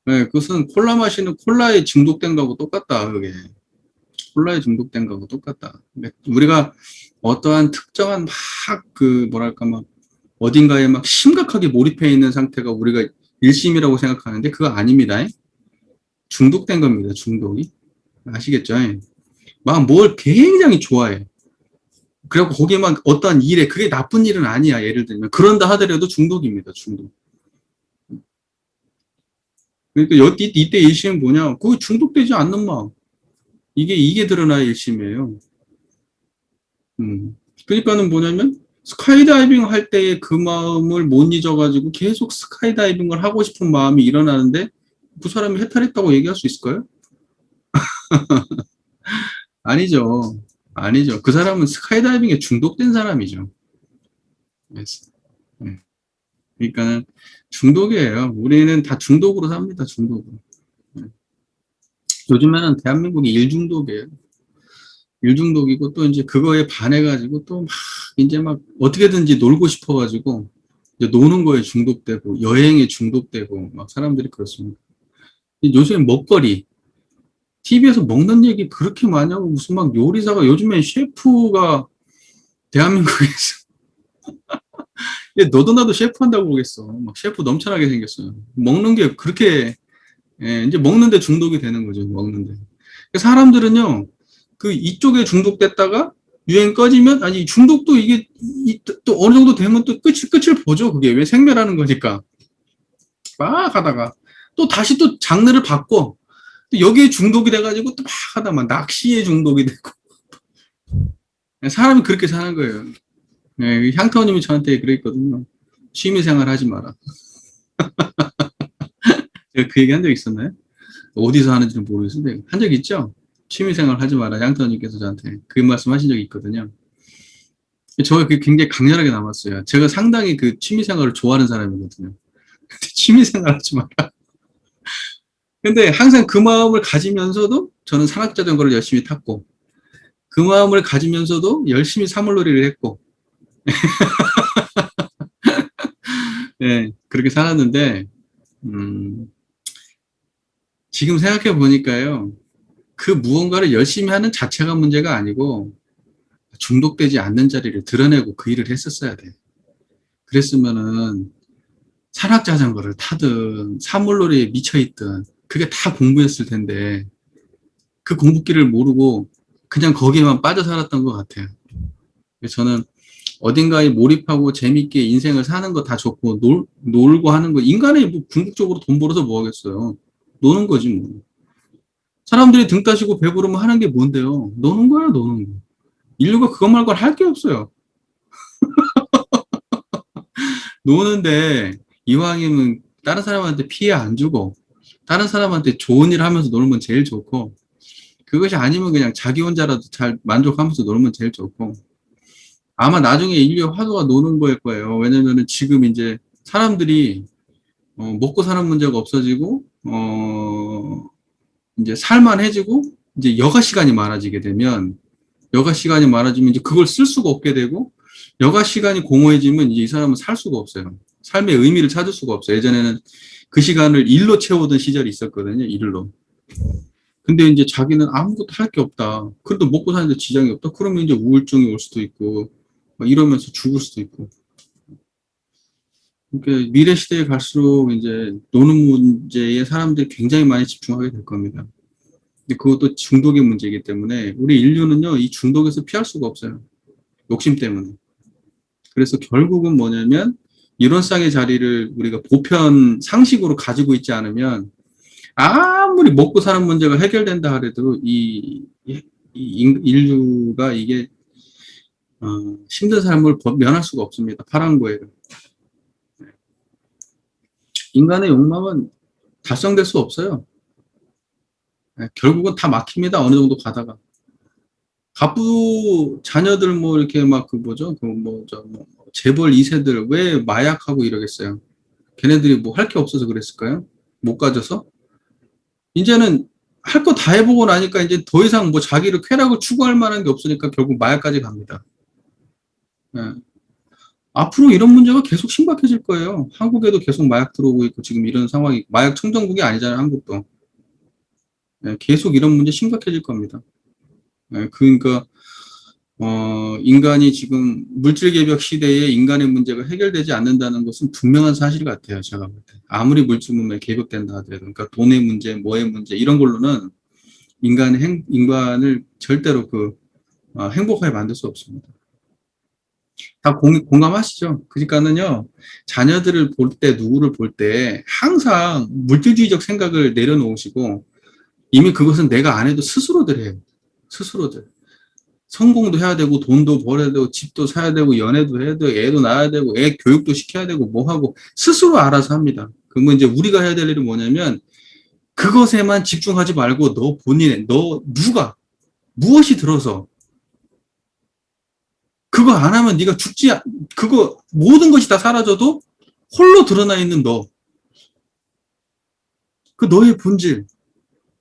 네, 그것은 콜라 마시는 콜라에 중독된 거하고 똑같다. 그게 콜라에 중독된 거하고 똑같다. 우리가 어떠한 특정한 뭐랄까 막 어딘가에 막 심각하게 몰입해 있는 상태가 우리가 일심이라고 생각하는데 그거 아닙니다. 중독된 겁니다. 중독이. 아시겠죠? 막 뭘 굉장히 좋아해. 그래갖고 거기에만 어떠한 일에 그게 나쁜 일은 아니야. 예를 들면 그런다 하더라도 중독입니다. 중독. 그러니까 이때 일심은 뭐냐? 그 중독되지 않는 마음. 이게 드러나야 일심이에요. 그러니까는 뭐냐면 스카이다이빙 할 때의 그 마음을 못 잊어가지고 계속 스카이다이빙을 하고 싶은 마음이 일어나는데 그 사람이 해탈했다고 얘기할 수 있을까요? 아니죠. 아니죠. 그 사람은 스카이다이빙에 중독된 사람이죠. 네. 그러니까는 중독이에요. 우리는 다 중독으로 삽니다. 중독으로. 네. 요즘에는 대한민국이 일중독이에요. 일중독이고 또 이제 그거에 반해가지고 또 막 이제 막 어떻게든지 놀고 싶어가지고 이제 노는 거에 중독되고 여행에 중독되고 막 사람들이 그렇습니다. 요즘에 먹거리 TV에서 먹는 얘기 그렇게 많이 하고 무슨 막 요리사가 요즘에 셰프가 대한민국에서 얘 너도 나도 셰프 한다고 그러겠어. 막 셰프 넘쳐나게 생겼어요. 먹는 게 그렇게 이제 먹는데 중독이 되는 거죠. 먹는데 사람들은요 그 이쪽에 중독됐다가 유행 꺼지면 아니 중독도 이게 또 어느 정도 되면 또 끝을 보죠. 그게 왜 생멸하는 거니까 막 하다가 또 다시 또 장르를 바꿔 또 여기에 중독이 돼가지고 또 막 하다 막 낚시에 중독이 되고 사람이 그렇게 사는 거예요. 네, 향타오님이 저한테 그랬거든요. 취미생활 하지 마라. 제가 그 얘기 한 적 있었나요? 어디서 하는지는 모르겠는데 한 적 있죠? 취미생활 하지 마라. 향타오님께서 저한테 그 말씀 하신 적이 있거든요. 저가 그게 굉장히 강렬하게 남았어요. 제가 상당히 그 취미생활을 좋아하는 사람이거든요. 근데 취미생활 하지 마라. 근데 항상 그 마음을 가지면서도 저는 산악자전거를 열심히 탔고 그 마음을 가지면서도 열심히 사물놀이를 했고 네, 그렇게 살았는데 지금 생각해 보니까요. 그 무언가를 열심히 하는 자체가 문제가 아니고 중독되지 않는 자리를 드러내고 그 일을 했었어야 돼. 그랬으면은 산악자전거를 타든 사물놀이에 미쳐있든 그게 다 공부였을 텐데 그 공부기를 모르고 그냥 거기에만 빠져 살았던 것 같아요. 그래서 저는 어딘가에 몰입하고 재밌게 인생을 사는 거 다 좋고 놀고 하는 거 인간이 뭐 궁극적으로 돈 벌어서 뭐 하겠어요. 노는 거지 뭐. 사람들이 등 따시고 배부르면 하는 게 뭔데요? 노는 거야 노는 거. 인류가 그것 말고 할 게 없어요. 노는데 이왕이면 다른 사람한테 피해 안 주고 다른 사람한테 좋은 일 하면서 놀면 제일 좋고 그것이 아니면 그냥 자기 혼자라도 잘 만족하면서 놀면 제일 좋고 아마 나중에 인류의 화두가 노는 거일 거예요. 왜냐면은 지금 이제 사람들이 먹고 사는 문제가 없어지고 이제 살만해지고 이제 여가 시간이 많아지게 되면 여가 시간이 많아지면 이제 그걸 쓸 수가 없게 되고 여가 시간이 공허해지면 이제 이 사람은 살 수가 없어요. 삶의 의미를 찾을 수가 없어요. 예전에는 그 시간을 일로 채우던 시절이 있었거든요. 일로. 근데 이제 자기는 아무것도 할 게 없다. 그래도 먹고 사는데 지장이 없다. 그러면 이제 우울증이 올 수도 있고 막 이러면서 죽을 수도 있고. 그러니까 미래 시대에 갈수록 이제 노는 문제에 사람들이 굉장히 많이 집중하게 될 겁니다. 근데 그것도 중독의 문제이기 때문에 우리 인류는요, 이 중독에서 피할 수가 없어요. 욕심 때문에. 그래서 결국은 뭐냐면 이론상의 자리를 우리가 보편 상식으로 가지고 있지 않으면 아무리 먹고 사는 문제가 해결된다 하더라도 인류가 이게 힘든 삶을 면할 수가 없습니다. 파랑고에를. 인간의 욕망은 달성될 수 없어요. 결국은 다 막힙니다. 어느 정도 가다가. 갑부 자녀들 뭐 이렇게 막 그 뭐죠? 재벌 2세들 왜 마약하고 이러겠어요? 걔네들이 뭐 할 게 없어서 그랬을까요? 못 가져서? 이제는 할 거 다 해보고 나니까 이제 더 이상 뭐 자기를 쾌락을 추구할 만한 게 없으니까 결국 마약까지 갑니다. 예. 앞으로 이런 문제가 계속 심각해질 거예요. 한국에도 계속 마약 들어오고 있고 지금 이런 상황이 마약 청정국이 아니잖아요. 한국도. 예, 계속 이런 문제 심각해질 겁니다. 예, 그러니까 인간이 지금 물질 개벽 시대에 인간의 문제가 해결되지 않는다는 것은 분명한 사실 같아요. 제가 볼 때. 아무리 물질 문명이 개벽된다 하더라도. 그러니까 돈의 문제, 뭐의 문제 이런 걸로는 인간을 절대로 행복하게 만들 수 없습니다. 다 공감하시죠? 그러니까는요, 자녀들을 볼 때, 누구를 볼 때 항상 물질주의적 생각을 내려놓으시고 이미 그것은 내가 안 해도 스스로들 해요. 스스로들. 성공도 해야 되고 돈도 벌어야 되고 집도 사야 되고 연애도 해야 되고 애도 낳아야 되고 애 교육도 시켜야 되고 뭐 하고 스스로 알아서 합니다. 그러면 이제 우리가 해야 될 일은 뭐냐면 그것에만 집중하지 말고 너 본인의 무엇이 들어서 그거 안 하면 네가 그거 모든 것이 다 사라져도 홀로 드러나 있는 그 너의 본질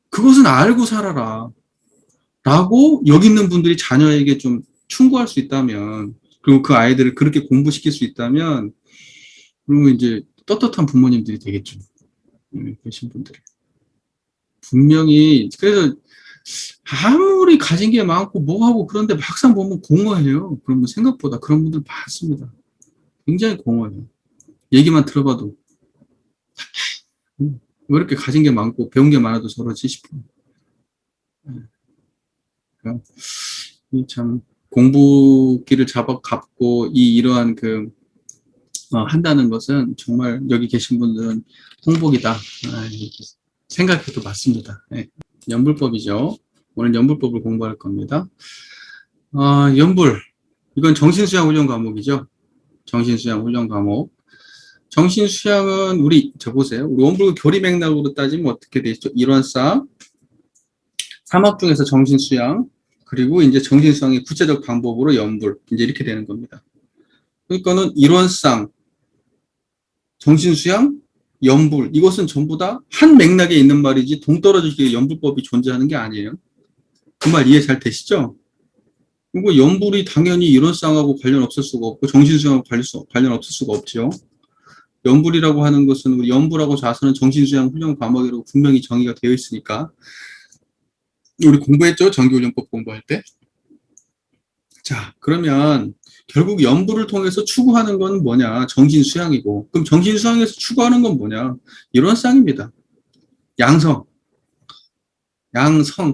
그것은 알고 살아라. 라고 여기 있는 분들이 자녀에게 좀 충고할 수 있다면, 그리고 그 아이들을 그렇게 공부시킬 수 있다면, 그러면 이제 떳떳한 부모님들이 되겠죠. 계신 분들이. 분명히, 그래서 아무리 가진 게 많고 뭐하고 그런데 막상 보면 공허해요. 그러면 생각보다 그런 분들 많습니다. 굉장히 공허해요. 얘기만 들어봐도. 왜 이렇게 가진 게 많고 배운 게 많아도 저러지 싶어. 그러니까 참 공부길을 잡고 이러한 한다는 것은 정말 여기 계신 분들은 행복이다. 이렇게 생각해도 맞습니다. 네. 연불법이죠. 오늘 연불법을 공부할 겁니다. 연불. 이건 정신수양 훈련 과목이죠. 정신수양 훈련 과목. 정신수양은 보세요. 우리 원불교 교리 맥락으로 따지면 어떻게 되죠? 일원상, 삼학 중에서 정신수양, 그리고 이제 정신수양의 구체적 방법으로 연불. 이제 이렇게 되는 겁니다. 그러니까는 일원상, 정신수양, 연불. 이것은 전부 다 한 맥락에 있는 말이지 동떨어지게 연불법이 존재하는 게 아니에요. 그 말 이해 잘 되시죠? 그리고 연불이 당연히 일원상하고 관련 없을 수가 없고 정신수양하고 관련 없을 수가 없죠. 연불이라고 하는 것은 우리 연불하고 자선은 정신수양 훈련 과목으로 분명히 정의가 되어 있으니까 우리 공부했죠? 정기훈련법 공부할 때. 자, 그러면 결국 연불을 통해서 추구하는 건 뭐냐? 정신수양이고, 그럼 정신수양에서 추구하는 건 뭐냐? 일원상입니다. 양성.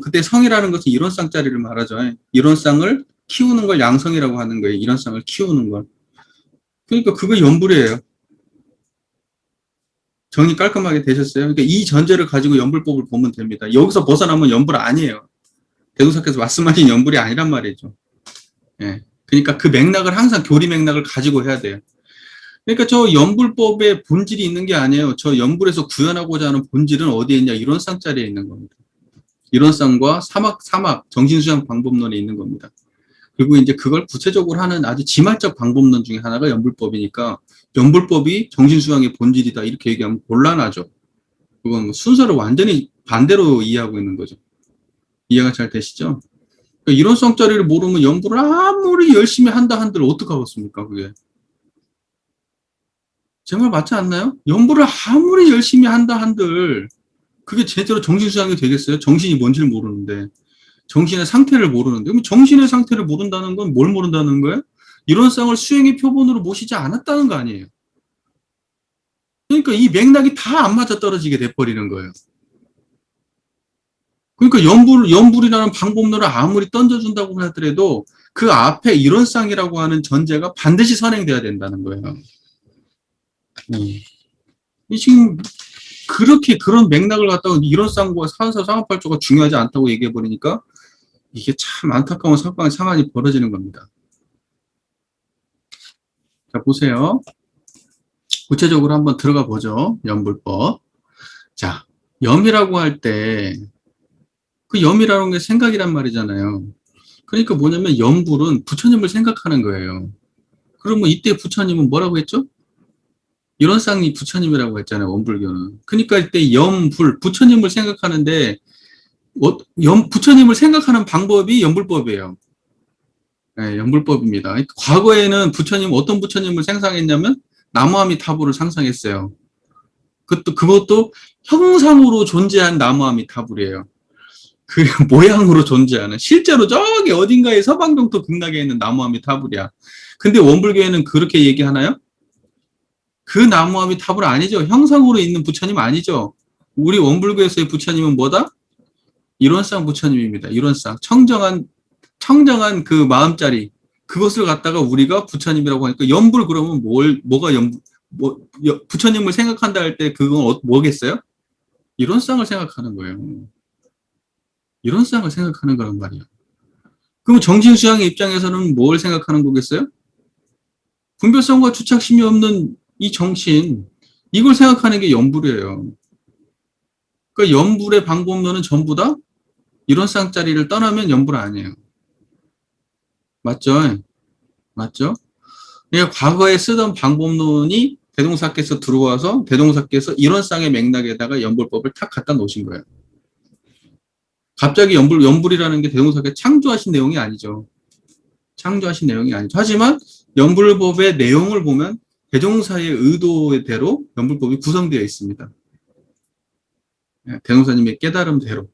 그때 성이라는 것은 일원상짜리를 말하죠. 일원상을 키우는 걸 양성이라고 하는 거예요. 일원상을 키우는 걸. 그러니까 그거 연불이에요. 정리 깔끔하게 되셨어요? 그러니까 이 전제를 가지고 연불법을 보면 됩니다. 여기서 벗어나면 연불 아니에요. 대동사께서 말씀하신 연불이 아니란 말이죠. 예. 그러니까 그 맥락을 항상 교리 맥락을 가지고 해야 돼요. 그러니까 저 연불법의 본질이 있는 게 아니에요. 저 연불에서 구현하고자 하는 본질은 어디에 있냐? 일원상짜리에 있는 겁니다. 일원상과 사막, 정신수양 방법론에 있는 겁니다. 그리고 이제 그걸 구체적으로 하는 아주 지말적 방법론 중에 하나가 연불법이니까 연불법이 정신수양의 본질이다 이렇게 얘기하면 곤란하죠. 그건 뭐 순서를 완전히 반대로 이해하고 있는 거죠. 이해가 잘 되시죠? 그러니까 일원성짜리를 모르면 연불을 아무리 열심히 한다 한들 어떡하겠습니까 그게. 제 말 맞지 않나요? 연불을 아무리 열심히 한다 한들 그게 제대로 정신수양이 되겠어요? 정신이 뭔지를 모르는데. 정신의 상태를 모르는데. 그럼 정신의 상태를 모른다는 건 뭘 모른다는 거예요? 일원상을 수행의 표본으로 모시지 않았다는 거 아니에요. 그러니까 이 맥락이 다 안 맞아 떨어지게 돼버리는 거예요. 그러니까 연불이라는 방법론을 아무리 던져준다고 하더라도 그 앞에 일원상이라고 하는 전제가 반드시 선행돼야 된다는 거예요. 지금 그렇게 그런 맥락을 갖다가 일원상과 상하팔조가 중요하지 않다고 얘기해버리니까 이게 참 안타까운 상황이 벌어지는 겁니다. 자, 보세요. 구체적으로 한번 들어가 보죠. 연불법. 자, 염이라고 할 때, 그 염이라는 게 생각이란 말이잖아요. 그러니까 뭐냐면 염불은 부처님을 생각하는 거예요. 그러면 이때 부처님은 뭐라고 했죠? 일원상이 부처님이라고 했잖아요. 원불교는. 그러니까 이때 염불, 부처님을 생각하는데 부처님을 생각하는 방법이 연불법이에요. 네, 연불법입니다. 과거에는 어떤 부처님을 상상했냐면 나무아미타불을 상상했어요. 그것도 형상으로 존재한 나무아미타불이에요. 그 모양으로 존재하는 실제로 저기 어딘가에 서방정토 극락에 있는 나무아미타불이야. 근데 원불교에는 그렇게 얘기하나요? 그 나무아미타불 아니죠. 형상으로 있는 부처님 아니죠. 우리 원불교에서의 부처님은 뭐다? 일원상 부처님입니다. 일원상. 청정한 그 마음자리. 그것을 갖다가 우리가 부처님이라고 하니까 연불 그러면 부처님을 생각한다 할 때 그건 뭐겠어요? 일원상을 생각하는 거예요. 일원상을 생각하는 거란 말이에요. 그럼 정신수양의 입장에서는 뭘 생각하는 거겠어요? 분별성과 주착심이 없는 이 정신, 이걸 생각하는 게 연불이에요. 그러니까 연불의 방법론은 전부 다 일원상짜리를 떠나면 연불 아니에요. 맞죠? 맞죠? 그러니까 과거에 쓰던 방법론이 대동사께서 들어와서 대동사께서 일원상의 맥락에다가 연불법을 탁 갖다 놓으신 거예요. 갑자기 연불이라는 게 대동사께서 창조하신 내용이 아니죠. 창조하신 내용이 아니죠. 하지만 연불법의 내용을 보면 대종사의 의도대로 연불법이 구성되어 있습니다. 대종사님의 깨달음대로.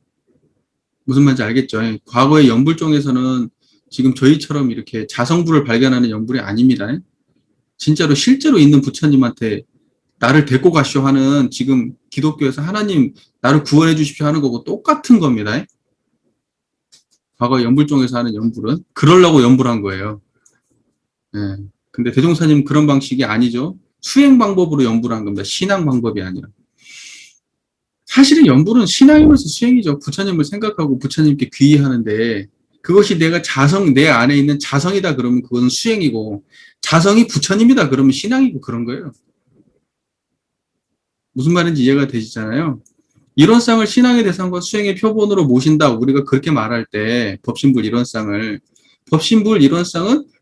무슨 말인지 알겠죠? 과거의 연불종에서는 지금 저희처럼 이렇게 자성불을 발견하는 연불이 아닙니다. 진짜로 실제로 있는 부처님한테 나를 데리고 가시오 하는, 지금 기독교에서 하나님 나를 구원해 주십시오 하는 거고 똑같은 겁니다. 과거 연불종에서 하는 연불은 그러려고 연불한 거예요. 근데 대종사님 그런 방식이 아니죠. 수행 방법으로 연불한 겁니다. 신앙 방법이 아니라. 사실은 연불은 신앙이면서 수행이죠. 부처님을 생각하고 부처님께 귀의하는데, 그것이 내가 내 안에 있는 자성이다 그러면 그것은 수행이고, 자성이 부처님이다 그러면 신앙이고, 그런 거예요. 무슨 말인지 이해가 되시잖아요. 이론상을 신앙의 대상과 수행의 표본으로 모신다, 우리가 그렇게 말할 때 법신불 이론상은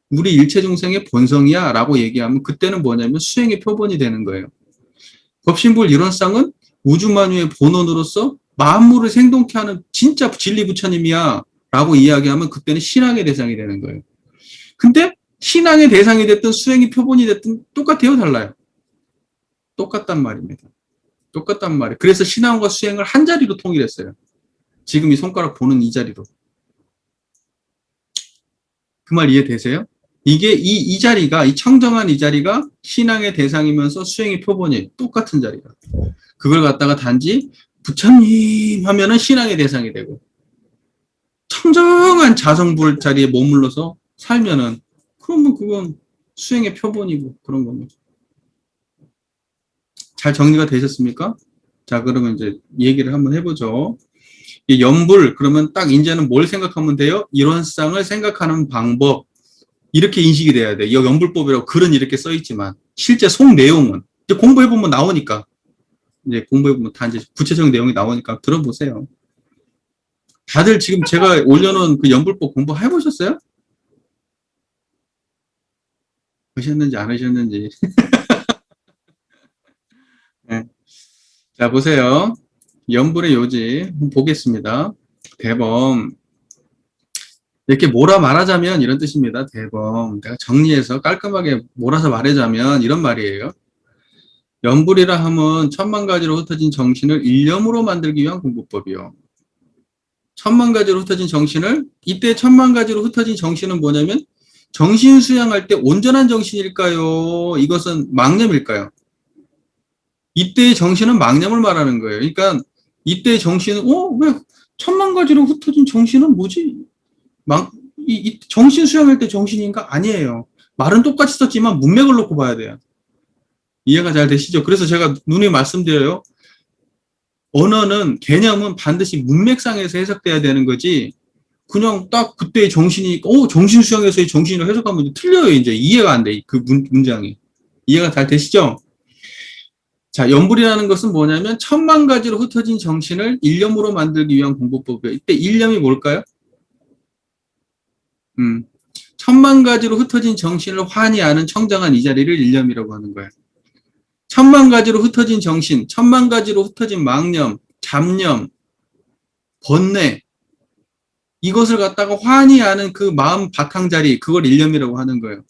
우리 일체 중생의 본성이야 라고 얘기하면, 그때는 뭐냐면 수행의 표본이 되는 거예요. 법신불 이론상은 우주만유의 본원으로서 만물을 생동케 하는 진짜 진리 부처님이야 라고 이야기하면 그때는 신앙의 대상이 되는 거예요. 근데 신앙의 대상이 됐든 수행의 표본이 됐든 똑같아요, 달라요? 똑같단 말입니다. 똑같단 말이에요. 그래서 신앙과 수행을 한 자리로 통일했어요. 지금 이 손가락 보는 이 자리로. 그 말 이해되세요? 이게 이 자리가, 이 청정한 이 자리가 신앙의 대상이면서 수행의 표본이에요. 똑같은 자리가. 그걸 갖다가 단지 부처님 하면은 신앙의 대상이 되고, 청정한 자성불 자리에 머물러서 살면은, 그러면 그건 수행의 표본이고 그런 겁니다. 잘 정리가 되셨습니까? 자, 그러면 이제 얘기를 한번 해보죠. 이 연불, 그러면 딱 이제는 뭘 생각하면 돼요? 이론상을 생각하는 방법. 이렇게 인식이 돼야 돼. 이 연불법이라고 글은 이렇게 써있지만, 실제 속 내용은, 이제 공부해보면 나오니까, 이제 공부해보면 다 이제 구체적인 내용이 나오니까 들어보세요. 다들 지금 제가 올려놓은 그 연불법 공부해보셨어요? 하셨는지 안 하셨는지. 네. 자, 보세요. 연불의 요지 보겠습니다. 대범. 이렇게 몰아 말하자면 이런 뜻입니다. 대범. 내가 정리해서 깔끔하게 몰아서 말하자면 이런 말이에요. 연불이라 함은 천만 가지로 흩어진 정신을 일념으로 만들기 위한 공부법이요. 천만 가지로 흩어진 정신을, 이때 천만 가지로 흩어진 정신은 뭐냐면 정신 수양할 때 온전한 정신일까요? 이것은 망념일까요? 이때의 정신은 망념을 말하는 거예요. 그러니까 이때의 정신은 왜 천만 가지로 흩어진 정신은 뭐지? 정신 수양할 때 정신인가? 아니에요. 말은 똑같이 썼지만 문맥을 놓고 봐야 돼요. 이해가 잘 되시죠? 그래서 제가 누누이 말씀드려요. 언어는, 개념은 반드시 문맥상에서 해석돼야 되는 거지, 그냥 딱 그때의 정신이니까 정신 수양에서의 정신을 해석하면 틀려요. 이제 이해가 안 돼. 그 문장이. 이해가 잘 되시죠? 자, 연불이라는 것은 뭐냐면 천만 가지로 흩어진 정신을 일념으로 만들기 위한 공부법이에요. 이때 일념이 뭘까요? 천만 가지로 흩어진 정신을 환히 아는 청정한 이 자리를 일념이라고 하는 거예요. 천만 가지로 흩어진 정신, 천만 가지로 흩어진 망념, 잡념, 번뇌, 이것을 갖다가 환히 아는 그 마음 바탕자리, 그걸 일념이라고 하는 거예요.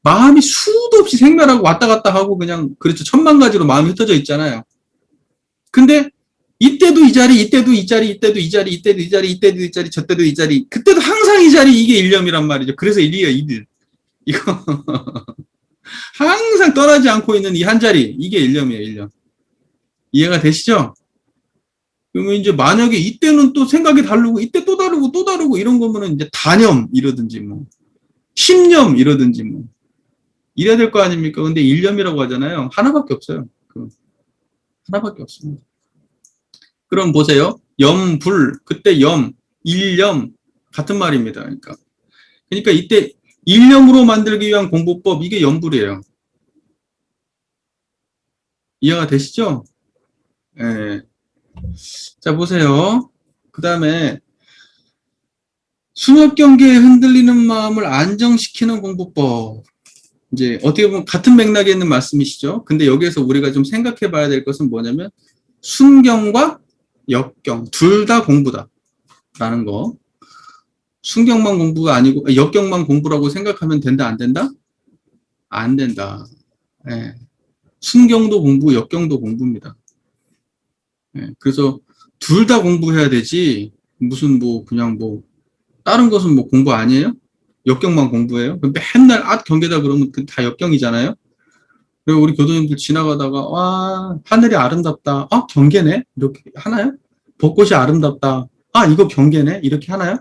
마음이 수도 없이 생멸하고 왔다 갔다 하고 그냥, 그렇죠. 천만 가지로 마음이 흩어져 있잖아요. 근데 이때도 이 자리, 이때도 이 자리, 이때도 이 자리, 이때도 이 자리, 이때도 이 자리, 저때도 이 자리, 그때도 항상 이 자리, 이게 일념이란 말이죠. 그래서 일이에요, 이거. 항상 떠나지 않고 있는 이 한 자리, 이게 일념이에요, 일념. 이해가 되시죠? 그러면 이제 만약에 이때는 또 생각이 다르고, 이때 또 다르고, 또 다르고, 이런 거면은 이제 단념, 이러든지 뭐, 심념, 이러든지 뭐, 이래야 될 거 아닙니까? 근데 일념이라고 하잖아요. 하나밖에 없어요. 하나밖에 없습니다. 그럼 보세요. 염, 불, 그때 염, 일념, 같은 말입니다. 그러니까 이때 일념으로 만들기 위한 공부법, 이게 염불이에요. 이해가 되시죠? 예. 자, 보세요. 그 다음에 순협 경계에 흔들리는 마음을 안정시키는 공부법. 이제 어떻게 보면 같은 맥락에 있는 말씀이시죠. 근데 여기에서 우리가 좀 생각해 봐야 될 것은 뭐냐면 순경과 역경 둘 다 공부다 라는 거. 순경만 공부가 아니고 역경만 공부라고 생각하면 된다, 안 된다? 안 된다. 예. 순경도 공부, 역경도 공부입니다. 예. 그래서 둘 다 공부해야 되지, 무슨 뭐, 그냥 뭐, 다른 것은 뭐 공부 아니에요? 역경만 공부해요? 맨날 경계다 그러면 다 역경이잖아요? 그리고 우리 교도님들 지나가다가, 와, 하늘이 아름답다. 경계네? 이렇게 하나요? 벚꽃이 아름답다. 이거 경계네? 이렇게 하나요?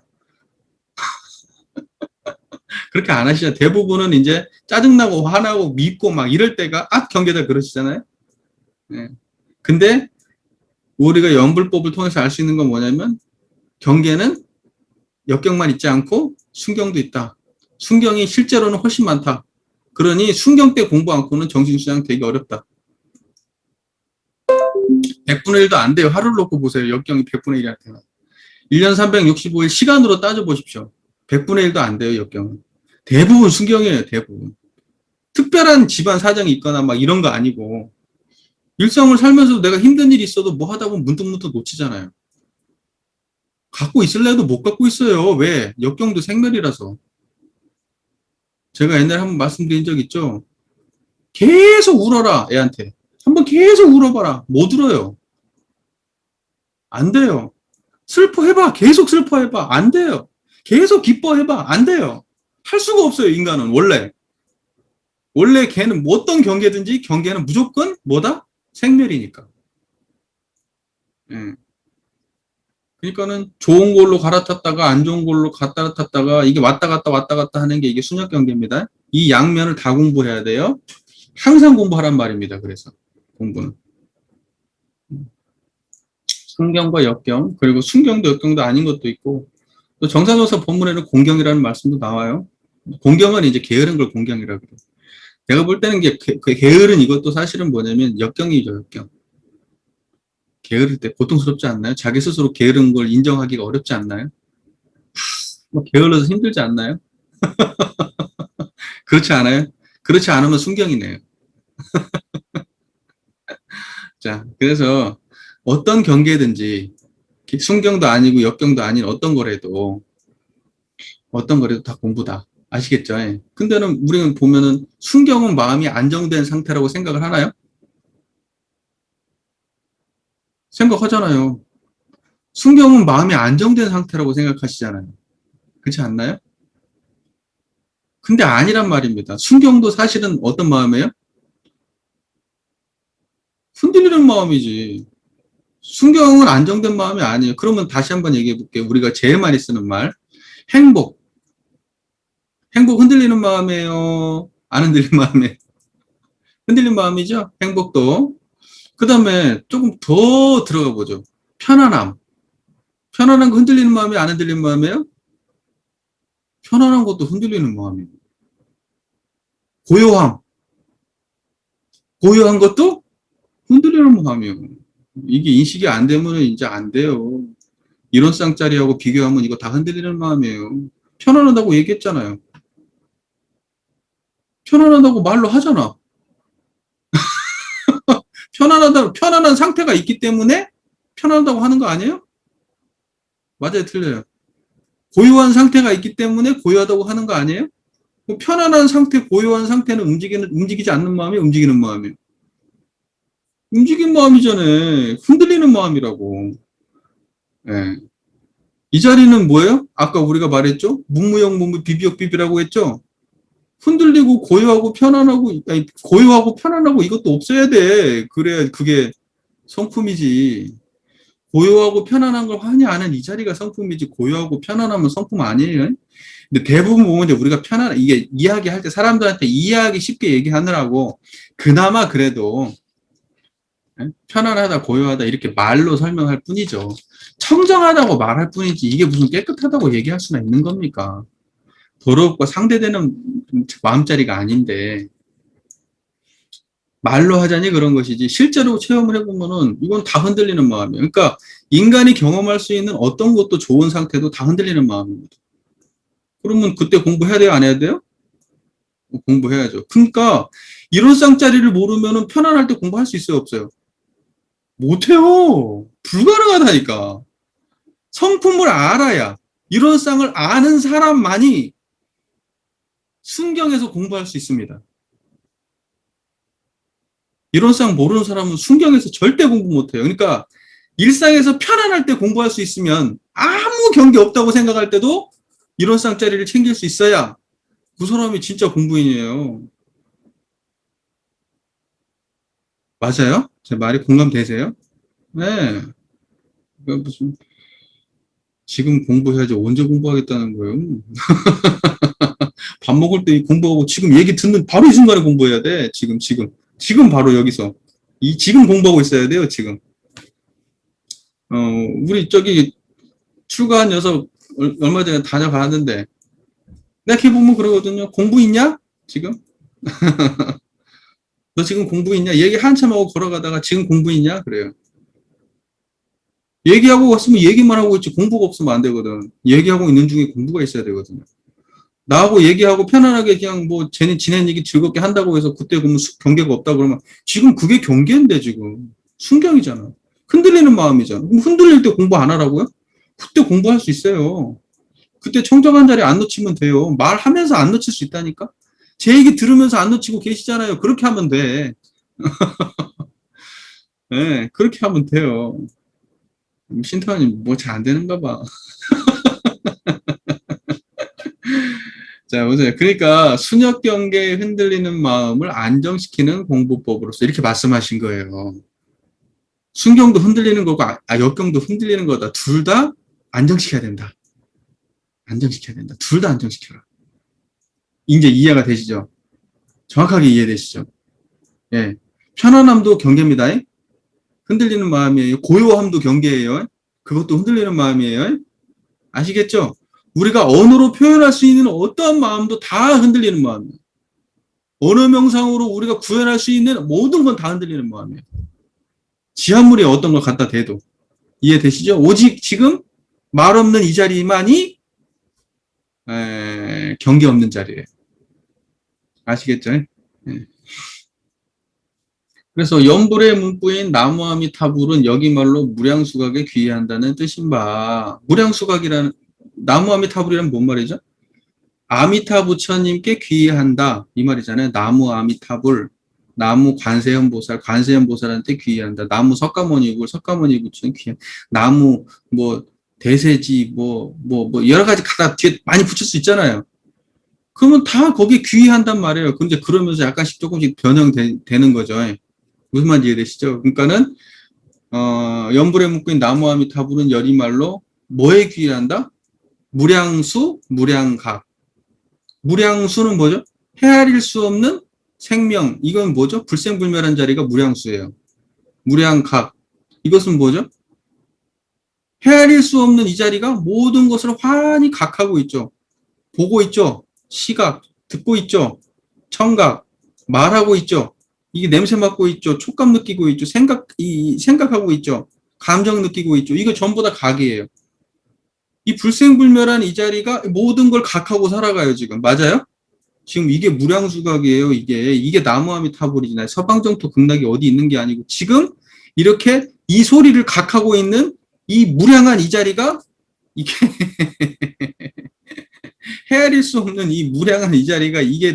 그렇게 안 하시죠. 대부분은 이제 짜증나고 화나고 밉고 막 이럴 때가, 경계다 그러시잖아요? 네. 근데 우리가 연불법을 통해서 알 수 있는 건 뭐냐면, 경계는 역경만 있지 않고 순경도 있다. 순경이 실제로는 훨씬 많다. 그러니 순경 때 공부 않고는 정신수양 되기 어렵다. 100분의 1도 안 돼요. 하루를 놓고 보세요. 역경이 100분의 1한테는. 1년 365일 시간으로 따져보십시오. 100분의 1도 안 돼요. 역경은. 대부분 순경이에요. 대부분. 특별한 집안 사정이 있거나 막 이런 거 아니고, 일상을 살면서 내가 힘든 일이 있어도 뭐 하다 보면 문득문득 놓치잖아요. 갖고 있을래도 못 갖고 있어요. 왜? 역경도 생멸이라서. 제가 옛날에 한번 말씀드린 적 있죠? 계속 울어라, 애한테. 한번 계속 울어봐라. 못 울어요. 안 돼요. 슬퍼해봐. 계속 슬퍼해봐. 안 돼요. 계속 기뻐해봐. 안 돼요. 할 수가 없어요, 인간은, 원래. 원래 걔는 어떤 경계든지 경계는 무조건 뭐다? 생멸이니까. 예. 그러니까는 좋은 걸로 갈아탔다가 안 좋은 걸로 갔다 탔다가 이게 왔다 갔다 하는 게 이게 순역 경계입니다. 이 양면을 다 공부해야 돼요. 항상 공부하란 말입니다. 그래서 공부는. 순경과 역경, 그리고 순경도 역경도 아닌 것도 있고, 또 정사조사 본문에는 공경이라는 말씀도 나와요. 공경은 이제 게으른 걸 공경이라고 그래요. 내가 볼 때는 게으른 이것도 사실은 뭐냐면 역경이죠, 역경. 게으를 때 고통스럽지 않나요? 자기 스스로 게으른 걸 인정하기가 어렵지 않나요? 뭐 게을러서 힘들지 않나요? 그렇지 않아요? 그렇지 않으면 순경이네요. 자, 그래서 어떤 경계든지 순경도 아니고 역경도 아닌 어떤 거라도 다 공부다. 아시겠죠? 예. 근데는 우리는 보면은 순경은 마음이 안정된 상태라고 생각을 하나요? 생각하잖아요. 순경은 마음이 안정된 상태라고 생각하시잖아요. 그렇지 않나요? 근데 아니란 말입니다. 순경도 사실은 어떤 마음이에요? 흔들리는 마음이지. 순경은 안정된 마음이 아니에요. 그러면 다시 한번 얘기해 볼게요. 우리가 제일 많이 쓰는 말. 행복. 행복 흔들리는 마음이에요? 안 흔들리는 마음이에요? 흔들리는 마음이죠? 행복도. 그 다음에 조금 더 들어가 보죠. 편안함. 편안한 거 흔들리는 마음이 안 흔들리는 마음이에요? 편안한 것도 흔들리는 마음이에요. 고요함. 고요한 것도 흔들리는 마음이에요. 이게 인식이 안 되면 이제 안 돼요. 이론쌍짜리하고 비교하면 이거 다 흔들리는 마음이에요. 편안하다고 얘기했잖아요. 편안하다고 말로 하잖아. 편안한 상태가 있기 때문에 편안하다고 하는 거 아니에요? 맞아요, 틀려요. 고요한 상태가 있기 때문에 고요하다고 하는 거 아니에요? 편안한 상태, 고요한 상태는 움직이지 않는 마음이 움직이는 마음이에요. 움직인 마음이잖아요. 흔들리는 마음이라고. 예. 이 자리는 뭐예요? 아까 우리가 말했죠? 문무역, 비비역, 비비라고 했죠? 흔들리고 고요하고 편안하고, 아니, 고요하고 편안하고 이것도 없어야 돼. 그래야 그게 성품이지. 고요하고 편안한 걸 환히 아는 이 자리가 성품이지, 고요하고 편안하면 성품 아니에요. 근데 대부분 보면 이제 우리가 이게 이야기할 때 사람들한테 이해하기 쉽게 얘기하느라고 그나마 그래도 편안하다, 고요하다 이렇게 말로 설명할 뿐이죠. 청정하다고 말할 뿐이지 이게 무슨 깨끗하다고 얘기할 수나 있는 겁니까? 더럽고 상대되는 마음자리가 아닌데 말로 하자니 그런 것이지 실제로 체험을 해보면은 이건 다 흔들리는 마음이에요. 그러니까 인간이 경험할 수 있는 어떤 것도 좋은 상태도 다 흔들리는 마음입니다. 그러면 그때 공부해야 돼요? 안 해야 돼요? 공부해야죠. 그러니까 이론상짜리를 모르면은 편안할 때 공부할 수 있어요? 없어요? 못해요. 불가능하다니까. 성품을 알아야 이론상을 아는 사람만이 순경에서 공부할 수 있습니다. 이론상 모르는 사람은 순경에서 절대 공부 못해요. 그러니까 일상에서 편안할 때 공부할 수 있으면 아무 경계 없다고 생각할 때도 이론상 자리를 챙길 수 있어야 그 사람이 진짜 공부인이에요. 맞아요? 제 말이 공감되세요? 네. 무슨 지금 공부해야지 언제 공부하겠다는 거예요? 밥 먹을 때 공부하고 지금 얘기 듣는 바로 이 순간에 공부해야 돼. 지금 바로 여기서 지금 공부하고 있어야 돼요. 지금. 우리 저기 출가한 녀석 얼마 전에 다녀봤는데 내가 걔 보면 그러거든요. 공부 있냐? 지금? 너 지금 공부 있냐? 얘기 한참 하고 걸어가다가 지금 공부 있냐? 그래요. 얘기하고 왔으면 얘기만 하고 있지 공부가 없으면 안 되거든. 얘기하고 있는 중에 공부가 있어야 되거든요. 나하고 얘기하고 편안하게 그냥 뭐 지낸 얘기 즐겁게 한다고 해서 그때 그러면 경계가 없다 그러면 지금 그게 경계인데 지금 순경이잖아. 흔들리는 마음이잖아. 그럼 흔들릴 때 공부 안 하라고요? 그때 공부할 수 있어요. 그때 청정한 자리에 안 놓치면 돼요. 말하면서 안 놓칠 수 있다니까? 제 얘기 들으면서 안 놓치고 계시잖아요. 그렇게 하면 돼. 네, 그렇게 하면 돼요. 신터님 뭐 잘 안 되는가 봐. 자, 보세요. 그러니까 순역 경계에 흔들리는 마음을 안정시키는 공부법으로서 이렇게 말씀하신 거예요. 순경도 흔들리는 거고 역경도 흔들리는 거다. 둘 다 안정시켜야 된다. 안정시켜야 된다. 둘 다 안정시켜라. 이제 이해가 되시죠? 정확하게 이해되시죠? 예. 편안함도 경계입니다. 흔들리는 마음이에요. 고요함도 경계예요. 그것도 흔들리는 마음이에요. 아시겠죠? 우리가 언어로 표현할 수 있는 어떠한 마음도 다 흔들리는 마음이에요. 언어 명상으로 우리가 구현할 수 있는 모든 건 다 흔들리는 마음이에요. 지한물에 어떤 걸 갖다 대도. 이해되시죠? 오직 지금 말 없는 이 자리만이 경계 없는 자리예요. 아시겠죠? 예. 그래서 염불의 문구인 나무아미타불은 여기 말로 무량수각에 귀의한다는 뜻인 바. 무량수각이라는 나무아미타불이란 뭔 말이죠? 아미타 부처님께 귀의한다 이 말이잖아요. 나무 아미타불, 나무 관세음보살한테 귀의한다. 나무 석가모니 부처님 귀의. 나무 뭐 대세지 뭐 여러 가지 갖다 뒤에 많이 붙일 수 있잖아요. 그러면 다 거기에 귀의한단 말이에요. 근데 그러면서 약간씩 조금씩 변형되는 거죠. 무슨 말인지 이해되시죠? 그러니까는 염불의 문구인 나무아미타불은 여리말로 뭐에 귀의한다? 무량수, 무량각. 무량수는 뭐죠? 헤아릴 수 없는 생명. 이건 뭐죠? 불생불멸한 자리가 무량수예요. 무량각. 이것은 뭐죠? 헤아릴 수 없는 이 자리가 모든 것을 환히 각하고 있죠. 보고 있죠. 시각, 듣고 있죠. 청각, 말하고 있죠. 이게 냄새 맡고 있죠. 촉감 느끼고 있죠. 생각하고 있죠. 감정 느끼고 있죠. 이거 전부 다 각이에요. 이 불생불멸한 이 자리가 모든 걸 각하고 살아가요, 지금. 맞아요? 지금 이게 무량수각이에요, 이게 나무아미타불이잖아요. 서방정토 극락이 어디 있는 게 아니고, 지금 이렇게 이 소리를 각하고 있는 이 무량한 이 자리가, 이게, 헤아릴 수 없는 이 무량한 이 자리가 이게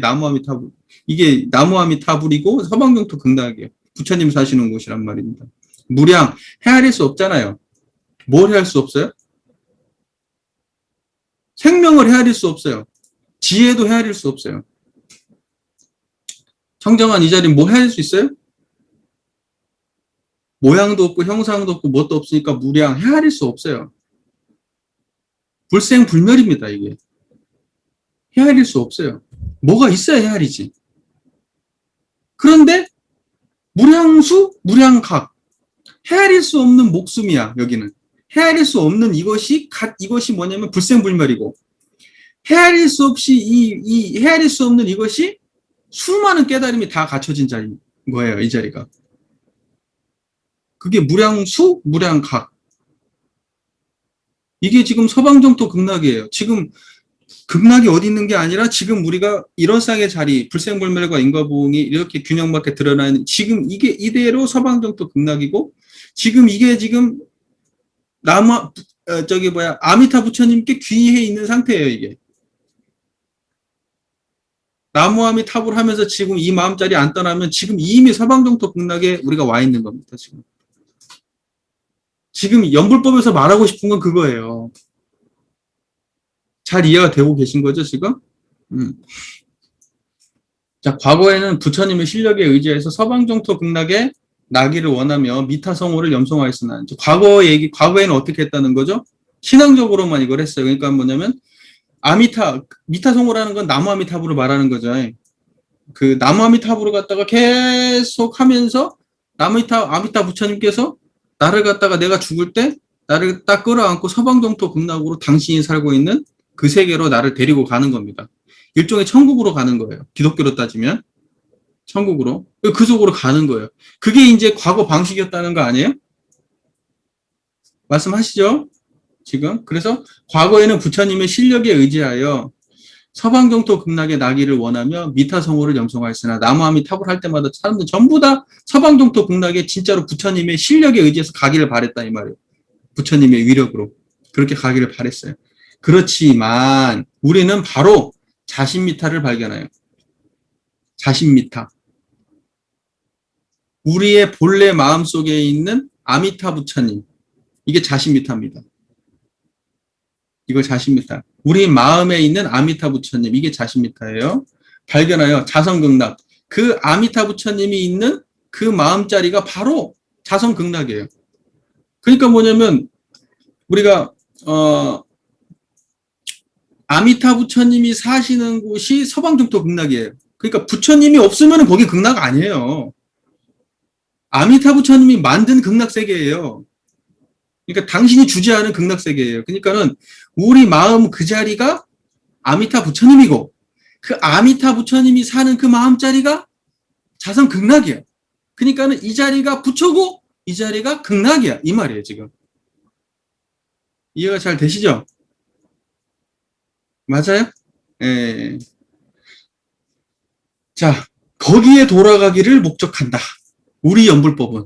나무아미타불이고 서방정토 극락이에요. 부처님 사시는 곳이란 말입니다. 무량, 헤아릴 수 없잖아요. 뭘 헤아릴 수 없어요? 생명을 헤아릴 수 없어요. 지혜도 헤아릴 수 없어요. 청정한 이 자리 뭐 헤아릴 수 있어요? 모양도 없고 형상도 없고 뭣도 없으니까 무량 헤아릴 수 없어요. 불생불멸입니다, 이게. 헤아릴 수 없어요. 뭐가 있어야 헤아리지. 그런데 무량수, 무량각. 헤아릴 수 없는 목숨이야, 여기는. 헤아릴 수 없는 이것이 뭐냐면 불생불멸이고, 헤아릴 수 없는 이것이 수많은 깨달음이 다 갖춰진 자리인 거예요, 이 자리가. 그게 무량수, 무량각. 이게 지금 서방정토 극락이에요. 지금 극락이 어디 있는 게 아니라 지금 우리가 일원상의 자리, 불생불멸과 인과보응이 이렇게 균형맞게 드러나는 지금 이게 이대로 서방정토 극락이고, 지금 이게 지금 아미타 부처님께 귀의해 있는 상태예요, 이게. 나무아미타불 하면서 지금 이 마음자리 안 떠나면 지금 이미 서방정토 극락에 우리가 와 있는 겁니다. 지금 연불법에서 말하고 싶은 건 그거예요. 잘 이해가 되고 계신 거죠, 지금? 자, 과거에는 부처님의 실력에 의지해서 서방정토 극락에 나기를 원하며 미타성호를 염송하였으나, 과거에는 어떻게 했다는 거죠? 신앙적으로만 이걸 했어요. 그러니까 뭐냐면, 미타성호라는 건 나무아미타불을 말하는 거죠. 그 나무아미타불을 갖다가 계속 하면서, 아미타 부처님께서 나를 갖다가 내가 죽을 때, 나를 딱 끌어안고 서방정토 극락으로 당신이 살고 있는 그 세계로 나를 데리고 가는 겁니다. 일종의 천국으로 가는 거예요. 기독교로 따지면. 천국으로. 그 속으로 가는 거예요. 그게 이제 과거 방식이었다는 거 아니에요? 말씀하시죠? 지금. 그래서 과거에는 부처님의 실력에 의지하여 서방정토 극락에 나기를 원하며 미타성호를 염송하였으나 나무아미타불 할 때마다 사람들 전부 다 서방정토 극락에 진짜로 부처님의 실력에 의지해서 가기를 바랬다 이 말이에요. 부처님의 위력으로. 그렇게 가기를 바랬어요. 그렇지만 우리는 바로 자신미타를 발견해요. 자신미타. 우리의 본래 마음속에 있는 아미타 부처님. 이게 자신미타입니다. 이거 자신미타. 우리 마음에 있는 아미타 부처님. 이게 자신미타예요. 발견하여 자성극락. 그 아미타 부처님이 있는 그 마음자리가 바로 자성극락이에요. 그러니까 뭐냐면 우리가 아미타 부처님이 사시는 곳이 서방정토 극락이에요. 그러니까 부처님이 없으면 거기 극락 아니에요. 아미타 부처님이 만든 극락세계예요. 그러니까 당신이 주재하는 극락세계예요. 그러니까는 우리 마음 그 자리가 아미타 부처님이고 그 아미타 부처님이 사는 그 마음자리가 자성 극락이에요. 그러니까는 이 자리가 부처고 이 자리가 극락이야. 이 말이에요, 지금. 이해가 잘 되시죠? 맞아요? 예. 자, 거기에 돌아가기를 목적한다. 우리 연불법은.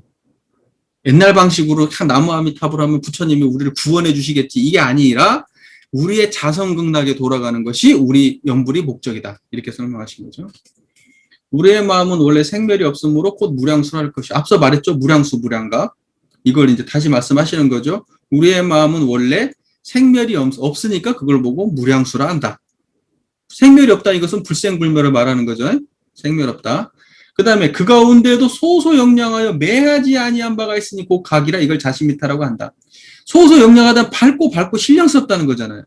옛날 방식으로 나무아미타불 하면 부처님이 우리를 구원해 주시겠지. 이게 아니라 우리의 자성극락에 돌아가는 것이 우리 연불이 목적이다. 이렇게 설명하신 거죠. 우리의 마음은 원래 생멸이 없으므로 곧 무량수할 것이. 앞서 말했죠. 무량수, 무량각. 이걸 이제 다시 말씀하시는 거죠. 우리의 마음은 원래 생멸이 없으니까 그걸 보고 무량수라 한다. 생멸이 없다. 이것은 불생불멸을 말하는 거죠. 생멸 없다. 그 다음에 그 가운데도 소소영량하여 매하지 아니한 바가 있으니 곧 각이라 이걸 자신미타라고 한다. 소소영량하다 밝고 신령스럽다는 거잖아요.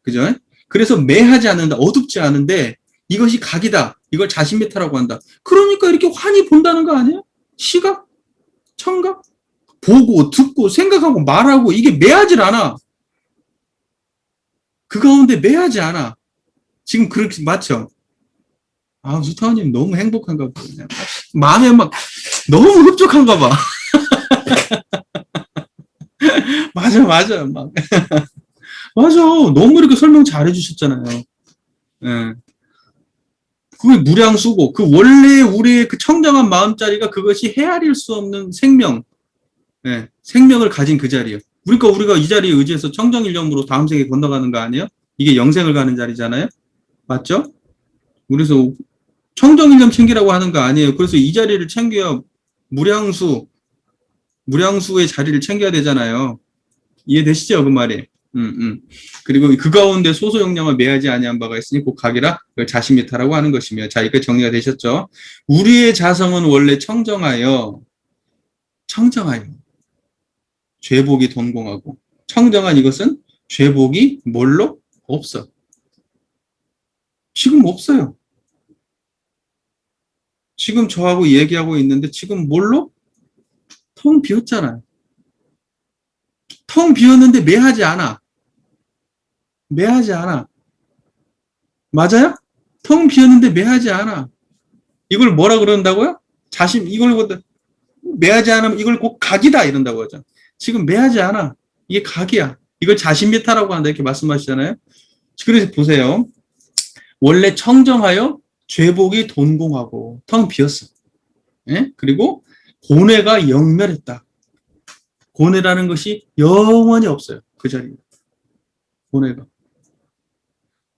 그죠? 그래서 매하지 않는다. 어둡지 않은데 이것이 각이다. 이걸 자신미타라고 한다. 그러니까 이렇게 환히 본다는 거 아니에요? 시각? 청각? 보고 듣고 생각하고 말하고 이게 매하질 않아. 그 가운데 매하지 않아. 지금 그렇게 맞죠? 아, 수타원님 너무 행복한가 봐. 마음에 막 너무 흡족한가 봐. 맞아. 막. 맞아. 너무 이렇게 설명 잘 해주셨잖아요. 예. 그게 무량수고, 그 원래 우리의 그 청정한 마음자리가 그것이 헤아릴 수 없는 생명, 예. 생명을 가진 그 자리예요. 그러니까 우리가 이 자리에 의지해서 청정일념으로 다음 세계 건너가는 거 아니에요? 이게 영생을 가는 자리잖아요? 맞죠? 그래서 청정일념 챙기라고 하는 거 아니에요. 그래서 이 자리를 챙겨야 무량수의 자리를 챙겨야 되잖아요. 이해되시죠? 그 말이. 그리고 그 가운데 소소영량을 매하지 아니한 바가 있으니 곧 각이라 그걸 자신미타라고 하는 것이며. 자, 이렇게 정리가 되셨죠? 우리의 자성은 원래 청정하여 죄복이 돈공하고 청정한 이것은 죄복이 뭘로? 없어. 지금 없어요. 지금 저하고 얘기하고 있는데 지금 뭘로? 텅 비었잖아요. 텅 비었는데 매하지 않아. 맞아요? 텅 비었는데 매하지 않아. 이걸 뭐라 그런다고요? 이걸 매하지 않으면 이걸 곧 각이다 이런다고 하죠. 지금 매하지 않아. 이게 각이야. 이걸 자신미타라고 한다 이렇게 말씀하시잖아요. 그래서 보세요. 원래 청정하여 죄복이 돈공하고 텅 비었어. 예? 그리고 고뇌가 영멸했다. 고뇌라는 것이 영원히 없어요. 그 자리에. 고뇌가.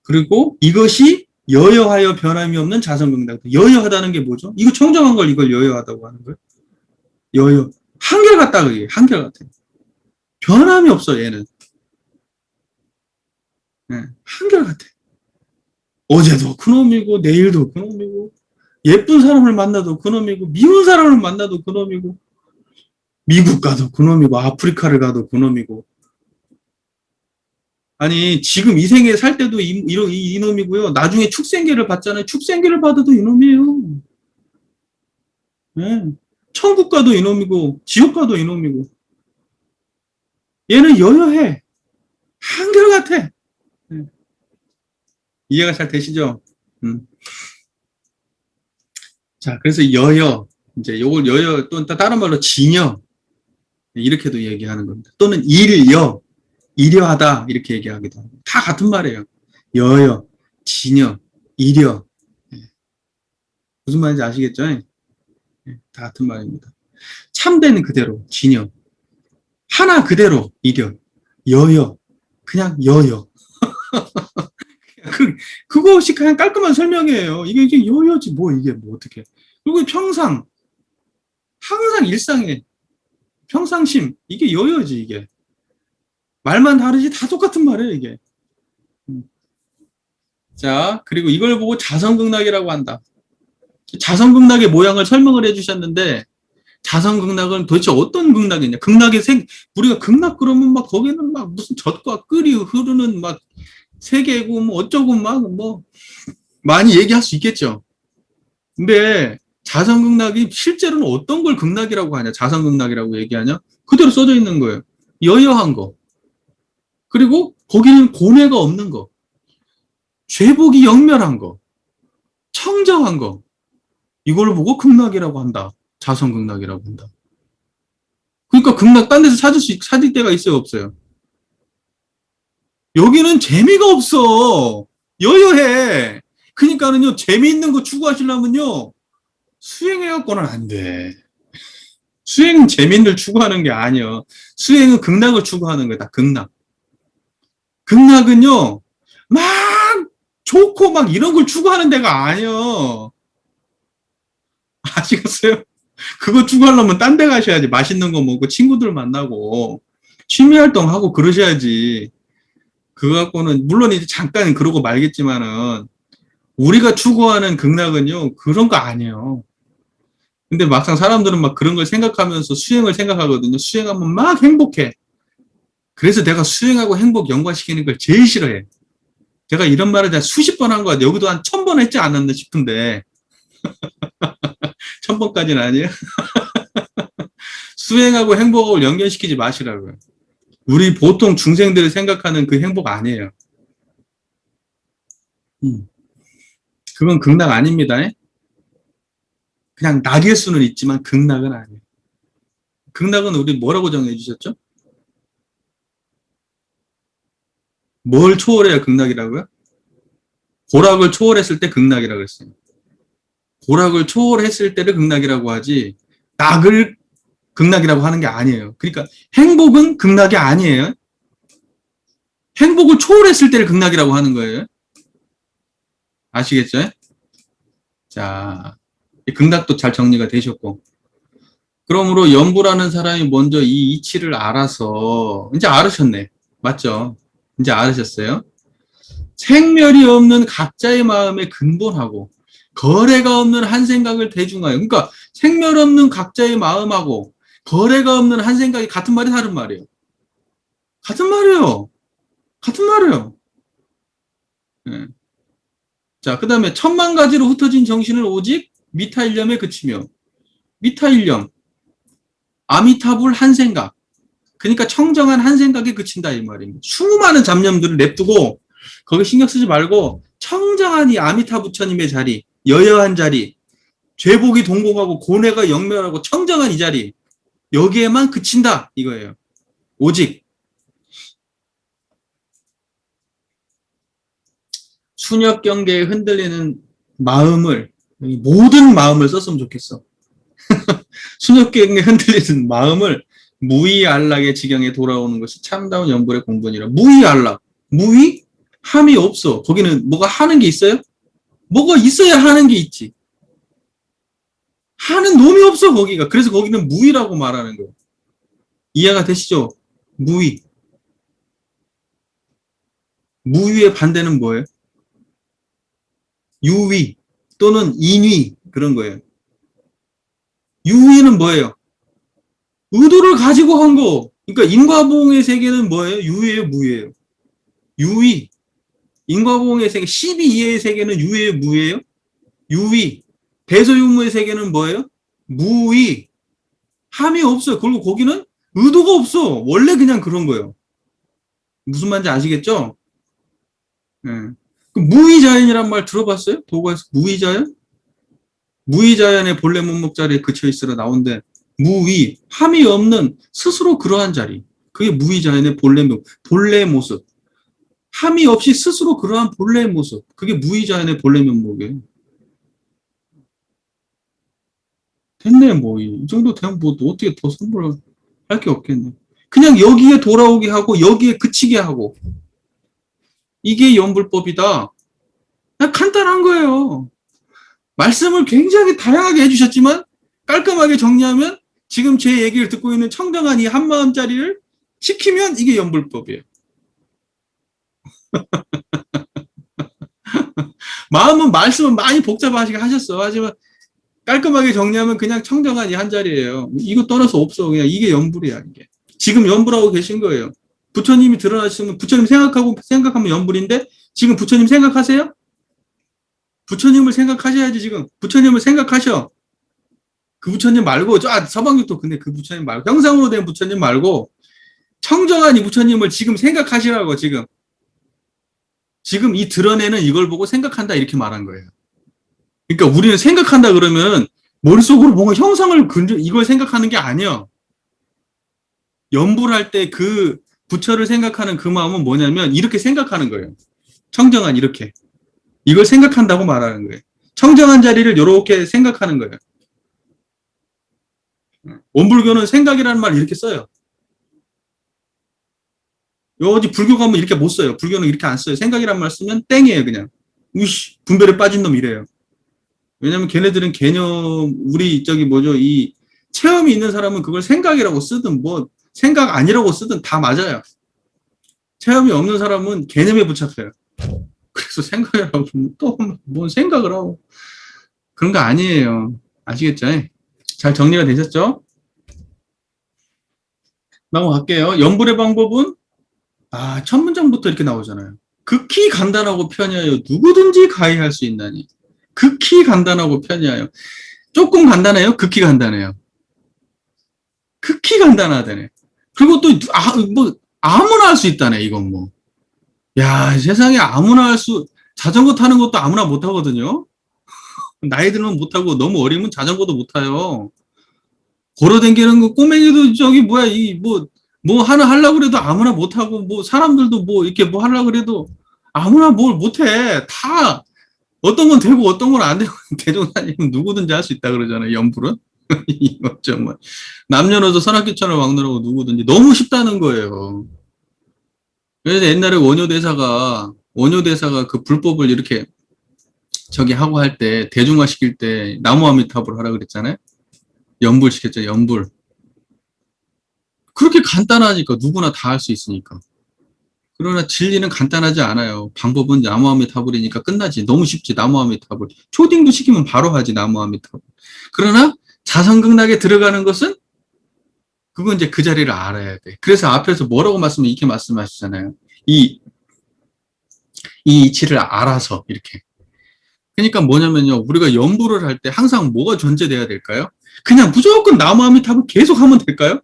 그리고 이것이 여여하여 변함이 없는 자성극락. 여여하다는 게 뭐죠? 이거 청정한 걸 이걸 여여하다고 하는 거예요. 여여. 한결같다 그게. 한결같아. 변함이 없어 얘는. 네, 한결같아. 어제도 그놈이고 내일도 그놈이고 예쁜 사람을 만나도 그놈이고 미운 사람을 만나도 그놈이고 미국 가도 그놈이고 아프리카를 가도 그놈이고 아니 지금 이 생에 살 때도 이놈이고요. 나중에 축생계를 받잖아요. 축생계를 받아도 이놈이에요. 네. 천국 가도 이놈이고 지옥 가도 이놈이고 얘는 여여해. 한결같아. 네. 이해가 잘 되시죠? 자, 그래서 여여, 이제 요걸 여여, 또 다른 말로 진여, 이렇게도 얘기하는 겁니다. 또는 일여, 일여하다, 이렇게 얘기하기도 합니다. 다 같은 말이에요. 여여, 진여, 일여. 무슨 말인지 아시겠죠? 다 같은 말입니다. 참된 그대로, 진여. 하나 그대로, 일여. 여여, 그냥 여여. 그것이 그냥 깔끔한 설명이에요. 이게 여여지, 이게 어떻게. 그리고 항상 일상에, 평상심, 이게 여여지, 이게. 말만 다르지 다 똑같은 말이에요, 이게. 자, 그리고 이걸 보고 자성극락이라고 한다. 자성극락의 모양을 설명을 해주셨는데, 자성극락은 도대체 어떤 극락이냐. 우리가 극락 그러면 막 거기는 막 무슨 젖과 끓이 흐르는 막 세계고 어쩌고 막 많이 얘기할 수 있겠죠. 근데 자성극락이 실제로는 어떤 걸 극락이라고 하냐, 자성극락이라고 얘기하냐, 그대로 써져 있는 거예요. 여여한 거. 그리고 거기는 고뇌가 없는 거. 죄복이 영멸한 거. 청정한 거. 이걸 보고 극락이라고 한다. 자성극락이라고 한다. 그러니까 극락 딴 데서 찾을 때가 있어요, 없어요? 여기는 재미가 없어. 여여해. 그러니까는요, 재미있는 거 추구하시려면요, 수행해갖고는 안 돼. 수행은 재미있는 걸 추구하는 게 아니야. 수행은 극락을 추구하는 거다, 극락. 극락은요, 막 좋고 막 이런 걸 추구하는 데가 아니야. 아시겠어요? 그거 추구하려면 딴 데 가셔야지. 맛있는 거 먹고 친구들 만나고 취미활동하고 그러셔야지. 그거 갖고는 물론 이제 잠깐 그러고 말겠지만은 우리가 추구하는 극락은요, 그런 거 아니에요. 근데 막상 사람들은 막 그런 걸 생각하면서 수행을 생각하거든요. 수행하면 막 행복해. 그래서 내가 수행하고 행복 연관시키는 걸 제일 싫어해. 제가 이런 말을 제가 수십 번 한 거 같아요. 여기도 한 1000번 했지 않았나 싶은데 1000번까지는 아니에요. 수행하고 행복을 연결시키지 마시라고요. 우리 보통 중생들이 생각하는 그 행복 아니에요. 그건 극락 아닙니다. 그냥 낙일 수는 있지만 극락은 아니에요. 극락은 우리 뭐라고 정해 주셨죠? 뭘 초월해야 극락이라고요? 고락을 초월했을 때 극락이라고 그랬어요. 고락을 초월했을 때를 극락이라고 하지 낙을 극락이라고 하는 게 아니에요. 그러니까 행복은 극락이 아니에요. 행복을 초월했을 때를 극락이라고 하는 거예요. 아시겠죠? 자, 극락도 잘 정리가 되셨고, 그러므로 연부라는 사람이 먼저 이 이치를 알아서 이제 알으셨네. 맞죠? 이제 알으셨어요? 생멸이 없는 각자의 마음에 근본하고 거래가 없는 한 생각을 대중하여, 그러니까 생멸 없는 각자의 마음하고 거래가 없는 한 생각이 같은 말이 다른 말이에요. 같은 말이에요. 같은 말이에요. 네. 자, 그 다음에 천만 가지로 흩어진 정신을 오직 미타일념에 그치며, 미타일념, 아미타불 한 생각, 그러니까 청정한 한 생각에 그친다 이 말입니다. 수많은 잡념들을 냅두고 거기 신경 쓰지 말고 청정한 이 아미타 부처님의 자리, 여여한 자리, 죄복이 동공하고 고뇌가 영멸하고 청정한 이 자리, 여기에만 그친다 이거예요. 오직 순협 경계에 흔들리는 마음을, 모든 마음을 썼으면 좋겠어. 순협 경계에 흔들리는 마음을 무의안락의 지경에 돌아오는 것이 참다운 연불의 공분이라. 무의안락, 무의? 함이 없어. 거기는 뭐가 하는 게 있어요? 뭐가 있어야 하는 게 있지. 하는 놈이 없어, 거기가. 그래서 거기는 무위라고 말하는 거예요. 이해가 되시죠? 무위. 무위의 반대는 뭐예요? 유위 또는 인위 그런 거예요. 유위는 뭐예요? 의도를 가지고 한 거. 그러니까 인과보응의 세계는 뭐예요? 유위예요, 무위예요? 유위. 인과보응의 세계 12이해의 세계는 유위예요, 무위예요? 유위. 대소유무의 세계는 뭐예요? 무위. 함이 없어요. 그리고 거기는 의도가 없어. 원래 그냥 그런 거예요. 무슨 말인지 아시겠죠? 예. 그 무의자연이란 말 들어봤어요? 도가에서 무의자연? 무의자연의 본래 문목 자리에 그쳐 있으라 나온데 무의, 함이 없는 스스로 그러한 자리. 그게 무의자연의 본래 모습. 함이 없이 스스로 그러한 본래의 모습. 그게 무의자연의 본래 면목이에요. 됐네, 뭐. 이 정도 되면 뭐 어떻게 더 선물을 할 게 없겠네. 그냥 여기에 돌아오게 하고 여기에 그치게 하고. 이게 연불법이다. 그냥 간단한 거예요. 말씀을 굉장히 다양하게 해주셨지만 깔끔하게 정리하면 지금 제 얘기를 듣고 있는 청정한 이 한마음짜리를 시키면 이게 연불법이에요. 마음은 말씀은 많이 복잡하시게 하셨어. 하지만 깔끔하게 정리하면 그냥 청정한 이 한 자리예요. 이거 떠나서 없어. 그냥 이게 연불이야. 이게. 지금 연불하고 계신 거예요. 부처님이 드러나시면 부처님 생각하면 연불인데 지금 부처님 생각하세요? 부처님을 생각하셔야지 지금. 부처님을 생각하셔. 그 부처님 말고 서방육도 근데 그 부처님 말고 형상으로 된 부처님 말고 청정한 이 부처님을 지금 생각하시라고 지금. 지금 이 드러내는 이걸 보고 생각한다 이렇게 말한 거예요. 그러니까 우리는 생각한다 그러면 머릿속으로 뭔가 형상을 이걸 생각하는 게 아니야. 연불할 때 그 부처를 생각하는 그 마음은 뭐냐면 이렇게 생각하는 거예요. 청정한 이렇게. 이걸 생각한다고 말하는 거예요. 청정한 자리를 이렇게 생각하는 거예요. 원불교는 생각이라는 말을 이렇게 써요. 어디 불교 가면 이렇게 못 써요. 불교는 이렇게 안 써요. 생각이라는 말 쓰면 땡이에요, 그냥. 우씨, 분별에 빠진 놈 이래요. 왜냐면 걔네들은 개념, 이 체험이 있는 사람은 그걸 생각이라고 쓰든 생각 아니라고 쓰든 다 맞아요. 체험이 없는 사람은 개념에 붙잡혀요. 그래서 생각이라고 또 뭔 생각을 하고 그런 거 아니에요. 아시겠죠? 잘 정리가 되셨죠? 넘어갈게요. 연불의 방법은 첫 문장부터 이렇게 나오잖아요. 극히 간단하고 편이하여 누구든지 가해할 수 있나니. 극히 간단하고 편이하여. 조금 간단해요? 극히 간단해요. 극히 간단하다네. 그리고 또 아무나 할 수 있다네. 이건 뭐. 야, 세상에 아무나 자전거 타는 것도 아무나 못 하거든요. 나이 들면 못 하고 너무 어리면 자전거도 못 타요. 걸어다니는 거 꼬맹이도 하나 하려고 그래도 아무나 못 하고 사람들도 이렇게 하려고 그래도 아무나 뭘 못 해. 다 어떤 건 되고 어떤 건 안 되고 대종사님은 누구든지 할 수 있다 그러잖아요. 연불은. 이거 정말 남녀노소 선악귀천을 막느라고 누구든지 너무 쉽다는 거예요. 그래서 옛날에 원효대사가 그 불법을 이렇게 하고 할 때 대중화 시킬 때 나무아미타불 하라 그랬잖아요. 연불 시켰죠. 연불. 그렇게 간단하니까 누구나 다 할 수 있으니까. 그러나 진리는 간단하지 않아요. 방법은 나무아미타불이니까 끝나지. 너무 쉽지. 나무아미타불. 초딩도 시키면 바로 하지. 나무아미타불. 그러나 자성극락에 들어가는 것은 그건 이제 그 자리를 알아야 돼. 그래서 앞에서 뭐라고 이렇게 말씀하시잖아요. 이 이치를 알아서 이렇게. 그러니까 뭐냐면요. 우리가 연불을 할 때 항상 뭐가 존재돼야 될까요? 그냥 무조건 나무아미타불 계속 하면 될까요?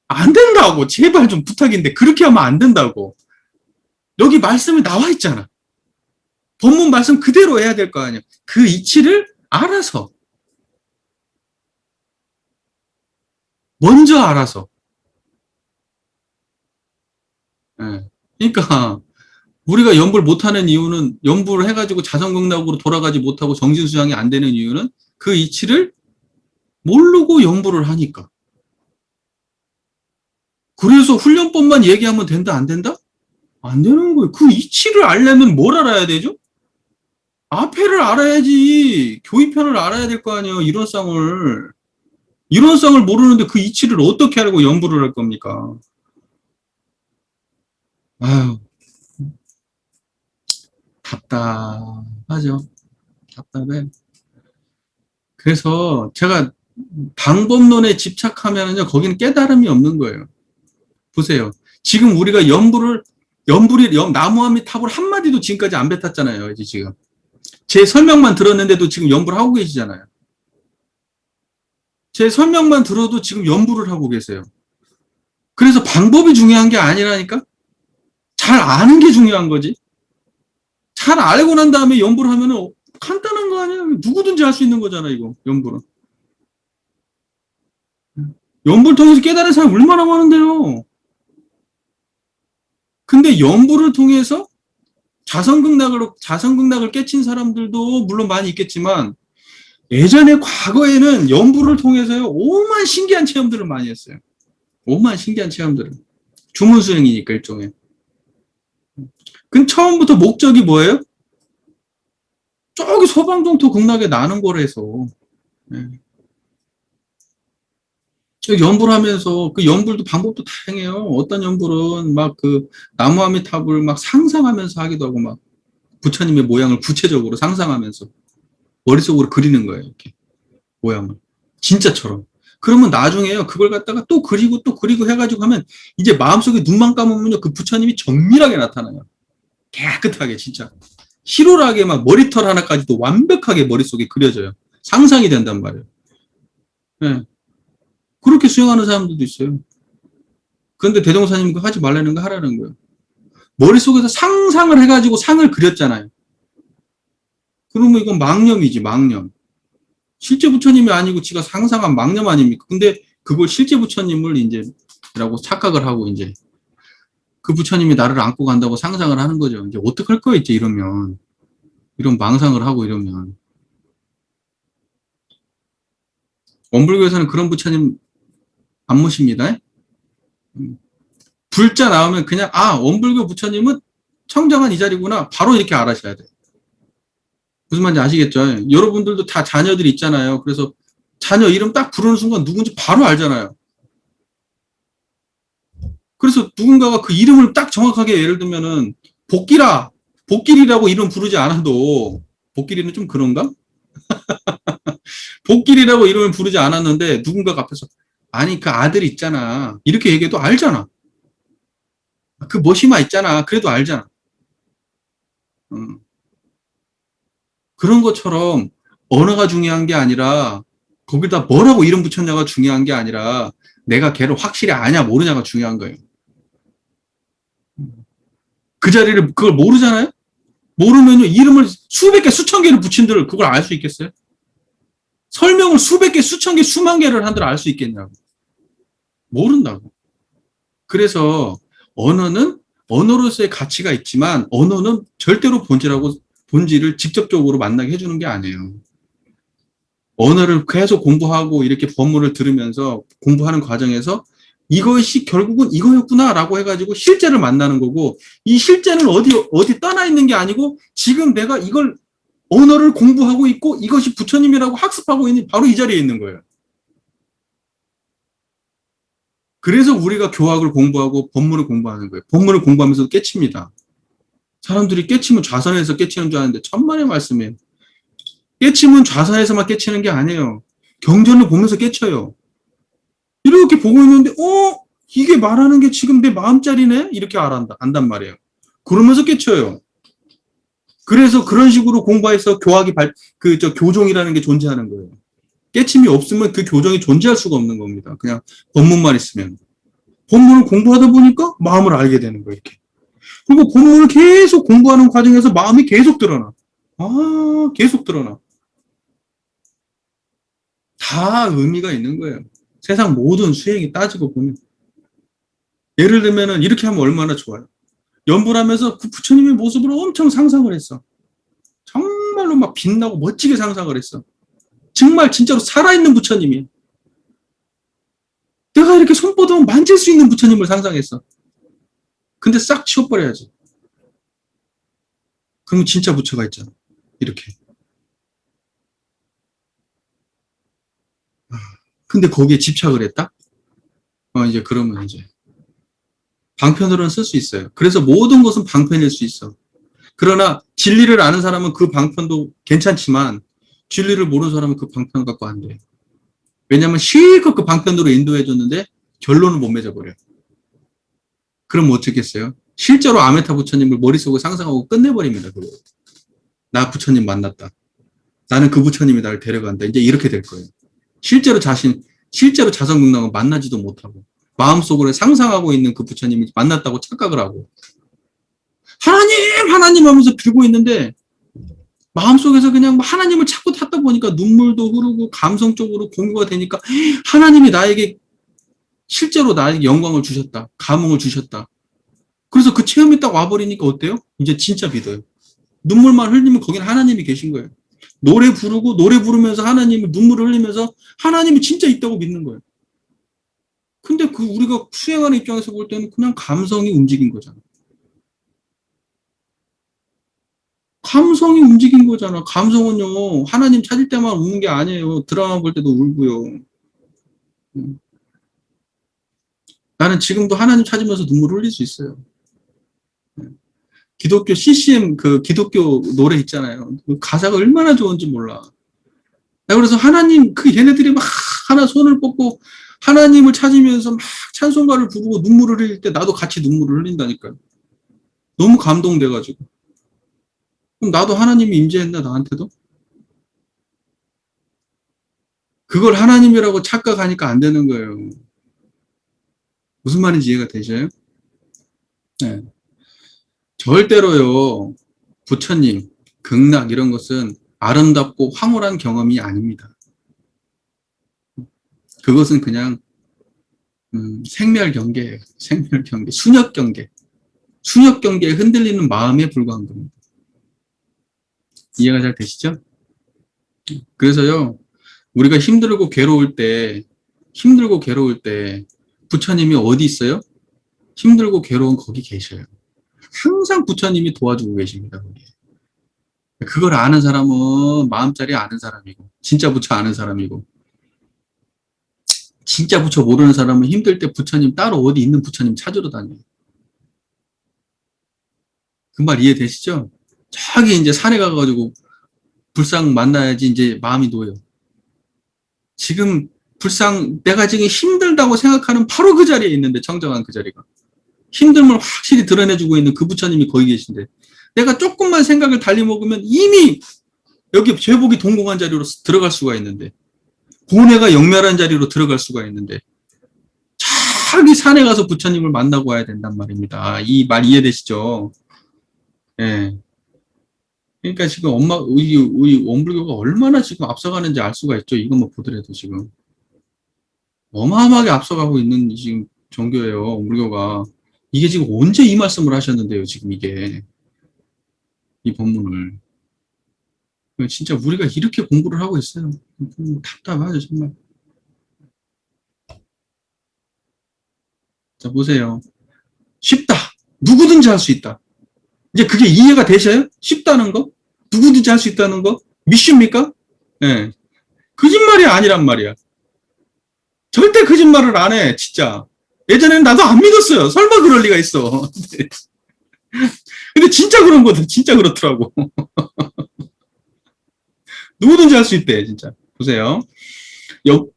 안 된다고. 제발 좀 부탁인데 그렇게 하면 안 된다고. 여기 말씀이 나와 있잖아. 본문 말씀 그대로 해야 될 거 아니야. 그 이치를 알아서. 먼저 알아서. 예. 그러니까 우리가 연불 못하는 이유는 연불을 해가지고 자성극락으로 돌아가지 못하고 정진수양이 안 되는 이유는 그 이치를 모르고 연불을 하니까. 그래서 훈련법만 얘기하면 된다 안 된다? 안 되는 거예요. 그 이치를 알려면 뭘 알아야 되죠? 앞에를 알아야지. 교의편을 알아야 될 거 아니에요. 이론성을. 이론성을 모르는데 그 이치를 어떻게 알고 연부를 할 겁니까? 아유, 답답하죠. 답답해. 그래서 제가 방법론에 집착하면은요, 거기는 깨달음이 없는 거예요. 보세요. 지금 우리가 나무아미 탑을 한마디도 지금까지 안 뱉었잖아요. 이제 지금. 제 설명만 들었는데도 지금 연부를 하고 계시잖아요. 제 설명만 들어도 지금 연부를 하고 계세요. 그래서 방법이 중요한 게 아니라니까? 잘 아는 게 중요한 거지. 잘 알고 난 다음에 연부를 하면은 간단한 거 아니야? 누구든지 할 수 있는 거잖아, 이거. 연부는. 연부를 통해서 깨달은 사람 얼마나 많은데요. 근데 연부를 통해서 자성극락을 깨친 사람들도 물론 많이 있겠지만, 예전에 과거에는 연부를 통해서요, 오만 신기한 체험들을 많이 했어요. 오만 신기한 체험들을. 주문수행이니까, 일종의. 그럼 처음부터 목적이 뭐예요? 저기 소방정토 극락에 나는 거라서. 네. 연불 하면서 그 연불도 방법도 다양해요. 어떤 연불은 막 그 나무아미탑을 막 상상하면서 하기도 하고 막 부처님의 모양을 구체적으로 상상하면서 머릿속으로 그리는 거예요. 이렇게 모양을. 진짜처럼. 그러면 나중에요. 그걸 갖다가 또 그리고 또 그리고 해가지고 하면 이제 마음속에 눈만 감으면요. 그 부처님이 정밀하게 나타나요. 깨끗하게 진짜. 희로하게 막 머리털 하나까지도 완벽하게 머릿속에 그려져요. 상상이 된단 말이에요. 네. 그렇게 수행하는 사람들도 있어요. 그런데 대종사님 하지 말라는 거 하라는 거예요. 머릿속에서 상상을 해가지고 상을 그렸잖아요. 그러면 이건 망념이지, 망념. 실제 부처님이 아니고 지가 상상한 망념 아닙니까? 근데 그걸 실제 부처님을 이제, 라고 착각을 하고 이제, 그 부처님이 나를 안고 간다고 상상을 하는 거죠. 이제 어떡할 거야, 이제 이러면. 이런 망상을 하고 이러면. 원불교에서는 그런 부처님 안 모십니다. 불자 나오면 그냥 원불교 부처님은 청정한 이 자리구나 바로 이렇게 알아셔야 돼요. 무슨 말인지 아시겠죠? 여러분들도 다 자녀들이 있잖아요. 그래서 자녀 이름 딱 부르는 순간 누군지 바로 알잖아요. 그래서 누군가가 그 이름을 딱 정확하게 예를 들면은 복길이라고 이름 부르지 않아도 복길이는 좀 그런가? 복길이라고 이름을 부르지 않았는데 누군가가 앞에서 아니 그 아들 있잖아 이렇게 얘기해도 알잖아. 그 머시마 있잖아 그래도 알잖아. 그런 것처럼 언어가 중요한 게 아니라 거기다 뭐라고 이름 붙였냐가 중요한 게 아니라 내가 걔를 확실히 아냐 모르냐가 중요한 거예요. 그 자리를 그걸 모르잖아요. 모르면요 이름을 수백 개 수천 개를 붙인들 그걸 알 수 있겠어요? 설명을 수백 개 수천 개 수만 개를 한들 알 수 있겠냐고. 모른다고. 그래서 언어는 언어로서의 가치가 있지만 언어는 절대로 본질을 직접적으로 만나게 해주는 게 아니에요. 언어를 계속 공부하고 이렇게 법문을 들으면서 공부하는 과정에서 이것이 결국은 이거였구나라고 해가지고 실제를 만나는 거고 이 실제는 어디 떠나 있는 게 아니고 지금 내가 이걸 언어를 공부하고 있고 이것이 부처님이라고 학습하고 있는 바로 이 자리에 있는 거예요. 그래서 우리가 교학을 공부하고 법문을 공부하는 거예요. 법문을 공부하면서 깨칩니다. 사람들이 깨치면 좌선에서 깨치는 줄 아는데 천만의 말씀이에요. 깨치면 좌선에서만 깨치는 게 아니에요. 경전을 보면서 깨쳐요. 이렇게 보고 있는데 이게 말하는 게 지금 내 마음자리네? 이렇게 안단 말이에요. 그러면서 깨쳐요. 그래서 그런 식으로 공부해서 교종이라는 게 존재하는 거예요. 깨침이 없으면 그 교정이 존재할 수가 없는 겁니다. 그냥 법문만 있으면. 법문을 공부하다 보니까 마음을 알게 되는 거예요. 이렇게. 그리고 법문을 계속 공부하는 과정에서 마음이 계속 드러나. 계속 드러나. 다 의미가 있는 거예요. 세상 모든 수행이 따지고 보면. 예를 들면은 이렇게 하면 얼마나 좋아요. 연불하면서 그 부처님의 모습을 엄청 상상을 했어. 정말로 막 빛나고 멋지게 상상을 했어. 정말 진짜로 살아있는 부처님이에요. 내가 이렇게 손 뻗으면 만질 수 있는 부처님을 상상했어. 근데 싹 치워버려야지. 그럼 진짜 부처가 있잖아. 이렇게. 근데 거기에 집착을 했다? 이제 그러면 이제 방편으로는 쓸 수 있어요. 그래서 모든 것은 방편일 수 있어. 그러나 진리를 아는 사람은 그 방편도 괜찮지만 진리를 모르는 사람은 그 방편 갖고 안 돼. 왜냐면 실컷 그 방편으로 인도해 줬는데 결론을 못 맺어버려. 그럼 뭐 어쩌겠어요? 실제로 아메타 부처님을 머릿속에 상상하고 끝내버립니다. 그거. 나 부처님 만났다. 나는 그 부처님이 나를 데려간다. 이제 이렇게 될 거예요. 실제로 자성등락은 만나지도 못하고 마음속으로 상상하고 있는 그 부처님이 만났다고 착각을 하고 하나님 하면서 빌고 있는데 마음속에서 그냥 하나님을 찾고 찾다 보니까 눈물도 흐르고 감성적으로 공유가 되니까 하나님이 나에게 실제로 나에게 영광을 주셨다. 감흥을 주셨다. 그래서 그 체험이 딱 와버리니까 어때요? 이제 진짜 믿어요. 눈물만 흘리면 거기는 하나님이 계신 거예요. 노래 부르면서 하나님을 눈물을 흘리면서 하나님이 진짜 있다고 믿는 거예요. 근데 그 우리가 수행하는 입장에서 볼 때는 그냥 감성이 움직인 거잖아. 감성이 움직인 거잖아. 감성은요, 하나님 찾을 때만 우는 게 아니에요. 드라마 볼 때도 울고요. 나는 지금도 하나님 찾으면서 눈물 흘릴 수 있어요. 기독교 CCM, 그 기독교 노래 있잖아요. 그 가사가 얼마나 좋은지 몰라. 그래서 하나님, 얘네들이 막 하나 손을 뻗고 하나님을 찾으면서 막 찬송가를 부르고 눈물을 흘릴 때 나도 같이 눈물을 흘린다니까요. 너무 감동돼가지고. 그럼 나도 하나님이 임재했나, 나한테도? 그걸 하나님이라고 착각하니까 안 되는 거예요. 무슨 말인지 이해가 되셔요? 네. 절대로요, 부처님, 극락 이런 것은 아름답고 황홀한 경험이 아닙니다. 그것은 그냥 생멸경계예요. 생멸경계, 순역경계. 순역경계에 흔들리는 마음에 불과한 겁니다. 이해가 잘 되시죠? 그래서요, 우리가 힘들고 괴로울 때 부처님이 어디 있어요? 힘들고 괴로운 거기 계셔요. 항상 부처님이 도와주고 계십니다. 거기. 그걸 아는 사람은 마음자리 아는 사람이고 진짜 부처 아는 사람이고 진짜 부처 모르는 사람은 힘들 때 부처님 따로 어디 있는 부처님 찾으러 다녀요. 그 말 이해되시죠? 저기 이제 산에 가가지고 불상 만나야지 이제 마음이 놓여요. 지금 내가 지금 힘들다고 생각하는 바로 그 자리에 있는데 청정한 그 자리가. 힘듦을 확실히 드러내주고 있는 그 부처님이 거기 계신데 내가 조금만 생각을 달리 먹으면 이미 여기 죄복이 동공한 자리로 들어갈 수가 있는데 고뇌가 영멸한 자리로 들어갈 수가 있는데 저기 산에 가서 부처님을 만나고 와야 된단 말입니다. 이 말 이해되시죠? 예. 그러니까 지금 우리 원불교가 얼마나 지금 앞서가는지 알 수가 있죠. 이것만 보더라도 지금. 어마어마하게 앞서가고 있는 지금 종교예요. 원불교가. 이게 지금 언제 이 말씀을 하셨는데요. 지금 이 법문을. 진짜 우리가 이렇게 공부를 하고 있어요. 답답하죠, 정말. 자, 보세요. 쉽다. 누구든지 할 수 있다. 이제 그게 이해가 되셔요? 쉽다는 거? 누구든지 할 수 있다는 거? 믿습니까? 네. 거짓말이 아니란 말이야. 절대 거짓말을 안 해, 진짜. 예전에는 나도 안 믿었어요. 설마 그럴 리가 있어. 근데 진짜 그런 거든, 진짜 그렇더라고. 누구든지 할 수 있대, 진짜. 보세요.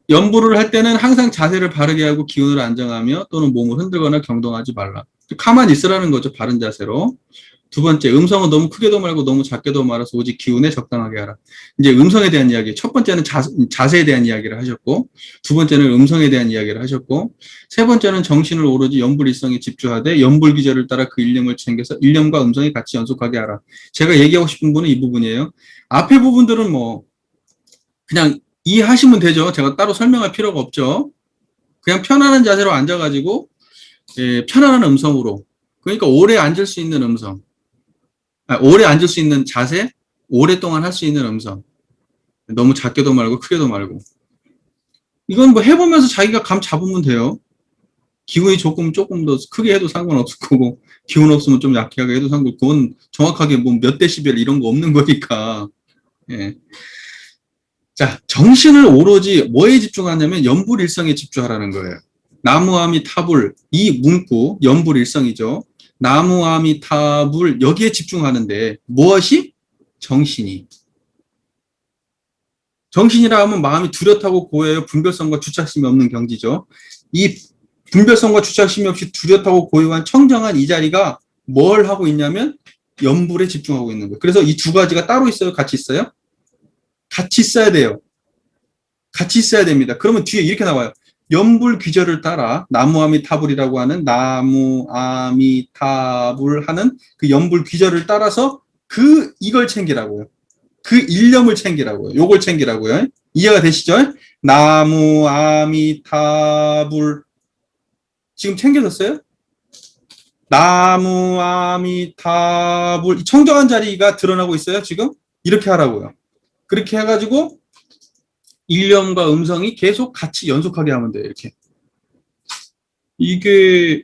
연부를 할 때는 항상 자세를 바르게 하고 기운을 안정하며 또는 몸을 흔들거나 경동하지 말라. 가만히 있으라는 거죠, 바른 자세로. 두 번째, 음성은 너무 크게도 말고 너무 작게도 말아서 오직 기운에 적당하게 하라. 이제 음성에 대한 이야기, 첫 번째는 자세에 대한 이야기를 하셨고, 두 번째는 음성에 대한 이야기를 하셨고, 세 번째는 정신을 오로지 연불일성에 집중하되 연불기절을 따라 그 일념을 챙겨서 일념과 음성이 같이 연속하게 하라. 제가 얘기하고 싶은 부분은 이 부분이에요. 앞에 부분들은 뭐 그냥 이해하시면 되죠. 제가 따로 설명할 필요가 없죠. 그냥 편안한 자세로 앉아가지고 편안한 음성으로, 그러니까 오래 앉을 수 있는 음성, 오래 앉을 수 있는 자세, 오랫동안 할 수 있는 음성. 너무 작게도 말고 크게도 말고. 이건 뭐 해보면서 자기가 감 잡으면 돼요. 기운이 조금 더 크게 해도 상관없을 거고, 기운 없으면 좀 약하게 해도 상관없고, 그건 정확하게 뭐 몇 데시벨 이런 거 없는 거니까. 예. 자, 정신을 오로지 뭐에 집중하냐면 연불일성에 집중하라는 거예요. 나무아미타불, 이 문구, 연불일성이죠. 나무아미타불, 여기에 집중하는데, 무엇이? 정신이. 정신이라 하면 마음이 뚜렷하고 고요해요. 분별성과 주착심이 없는 경지죠. 이 분별성과 주착심이 없이 뚜렷하고 고요한 청정한 이 자리가 뭘 하고 있냐면 연불에 집중하고 있는 거예요. 그래서 이 두 가지가 따로 있어요? 같이 있어요? 같이 있어야 돼요. 같이 있어야 됩니다. 그러면 뒤에 이렇게 나와요. 연불 귀절을 따라 나무아미타불이라고 하는 나무아미타불 하는 그 연불 귀절을 따라서 이걸 챙기라고요. 그 일념을 챙기라고요. 요걸 챙기라고요. 이해가 되시죠? 나무아미타불 지금 챙겨졌어요? 나무아미타불 청정한 자리가 드러나고 있어요. 지금 이렇게 하라고요. 그렇게 해가지고 일념과 음성이 계속 같이 연속하게 하면 돼요. 이렇게. 이게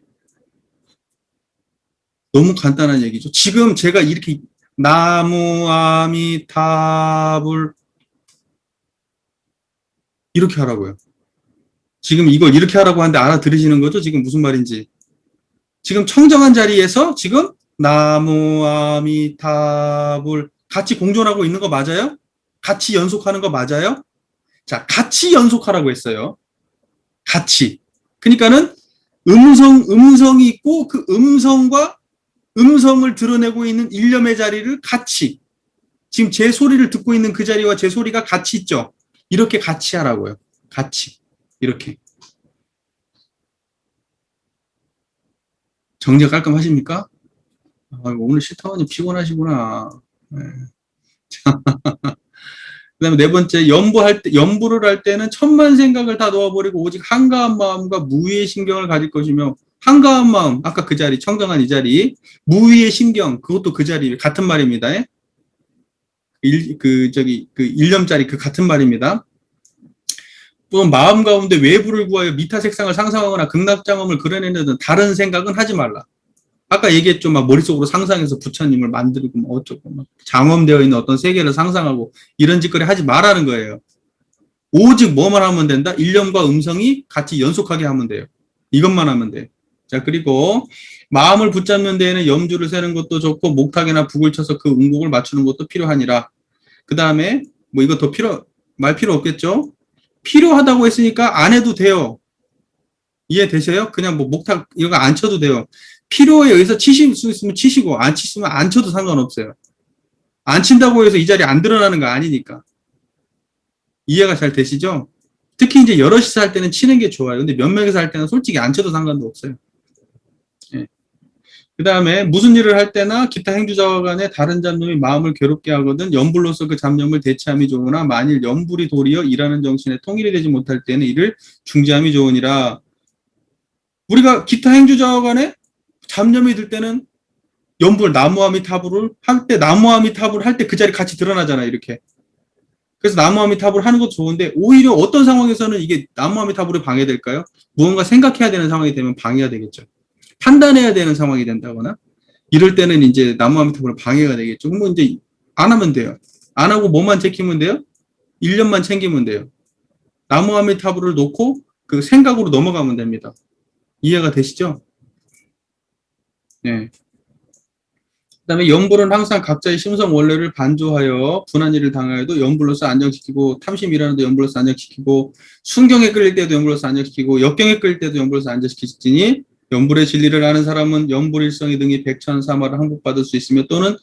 너무 간단한 얘기죠. 지금 제가 이렇게 나무아미타불 이렇게 하라고요. 지금 이걸 이렇게 하라고 하는데 알아들으시는 거죠? 지금 무슨 말인지. 지금 청정한 자리에서 지금 나무아미타불 같이 공존하고 있는 거 맞아요? 같이 연속하는 거 맞아요? 자, 같이 연속하라고 했어요. 같이. 그러니까는 음성이 있고 그 음성과 음성을 드러내고 있는 일념의 자리를 같이 지금 제 소리를 듣고 있는 그 자리와 제 소리가 같이 있죠. 이렇게 같이 하라고요. 같이. 이렇게. 정리가 깔끔하십니까? 오늘 시타원이 피곤하시구나. 네. 그 다음에 네 번째, 연부를 할 때는 천만 생각을 다 놓아버리고 오직 한가한 마음과 무위의 신경을 가질 것이며, 한가한 마음, 아까 그 자리, 청정한 이 자리, 무위의 신경, 그것도 그 자리, 같은 말입니다. 일념자리, 그 같은 말입니다. 또는 마음 가운데 외부를 구하여 미타 색상을 상상하거나 극락장엄을 그려내는 등 다른 생각은 하지 말라. 아까 얘기했죠. 막 머릿속으로 상상해서 부처님을 만들고 뭐 어쩌고 막 장엄되어 있는 어떤 세계를 상상하고 이런 짓거리 하지 말라는 거예요. 오직 뭐만 하면 된다? 일념과 음성이 같이 연속하게 하면 돼요. 이것만 하면 돼요. 자, 그리고 마음을 붙잡는 데에는 염주를 세는 것도 좋고 목탁이나 북을 쳐서 그 음곡을 맞추는 것도 필요하니라. 그 다음에 뭐 이거 더 말 필요 없겠죠? 필요하다고 했으니까 안 해도 돼요. 이해되세요? 그냥 뭐 목탁 이런 거 안 쳐도 돼요. 필요에 의해서 치실 수 있으면 치시고 안 치시면 안 쳐도 상관없어요. 안 친다고 해서 이 자리에 안 드러나는 거 아니니까. 이해가 잘 되시죠? 특히 이제 여럿이서 할 때는 치는 게 좋아요. 근데 몇 명이서 할 때는 솔직히 안 쳐도 상관도 없어요. 예. 그 다음에 무슨 일을 할 때나 기타 행주자와 간에 다른 잡념이 마음을 괴롭게 하거든 염불로서 그 잡념을 대체함이 좋으나 만일 염불이 도리어 일하는 정신에 통일이 되지 못할 때는 이를 중지함이 좋으니라. 우리가 기타 행주자와 간에 잡념이 들 때는 염불, 나무아미타불을 할 때, 나무아미타불을 할 때 그 자리 같이 드러나잖아요, 이렇게. 그래서 나무아미타불을 하는 것도 좋은데, 오히려 어떤 상황에서는 이게 나무아미타불이 방해될까요? 무언가 생각해야 되는 상황이 되면 방해가 되겠죠. 판단해야 되는 상황이 된다거나, 이럴 때는 이제 나무아미타불 방해가 되겠죠. 그럼 이제 안 하면 돼요. 안 하고 뭐만 지키면 돼요? 1년만 챙기면 돼요. 나무아미타불을 놓고 그 생각으로 넘어가면 됩니다. 이해가 되시죠? 네. 그 다음에 염불은 항상 각자의 심성 원래를 반조하여 분한 일을 당하여도 염불로서 안정시키고 탐심이라는데 염불로서 안정시키고 순경에 끌릴 때도 염불로서 안정시키고 역경에 끌릴 때도 염불로서 안정시키시니 염불의 진리를 아는 사람은 염불일성이 등이 백천사마를 항복받을 수 있으며 또는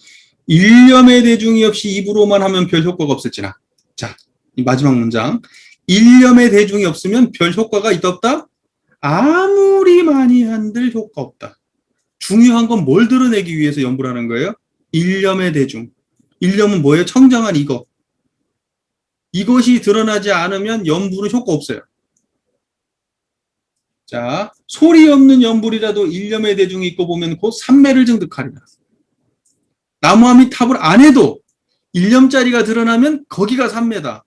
일념의 대중이 없이 입으로만 하면 별 효과가 없을지나. 자, 이 마지막 문장. 일념의 대중이 없으면 별 효과가 있다 없다? 아무리 많이 한들 효과 없다. 중요한 건 뭘 드러내기 위해서 염불하는 거예요? 일념의 대중. 일념은 뭐예요? 청정한 이거. 이것이 드러나지 않으면 염불은 효과 없어요. 자, 소리 없는 염불이라도 일념의 대중이 있고 보면 곧 삼매를 증득하리라. 나무아미타불 안 해도 일념자리가 드러나면 거기가 삼매다.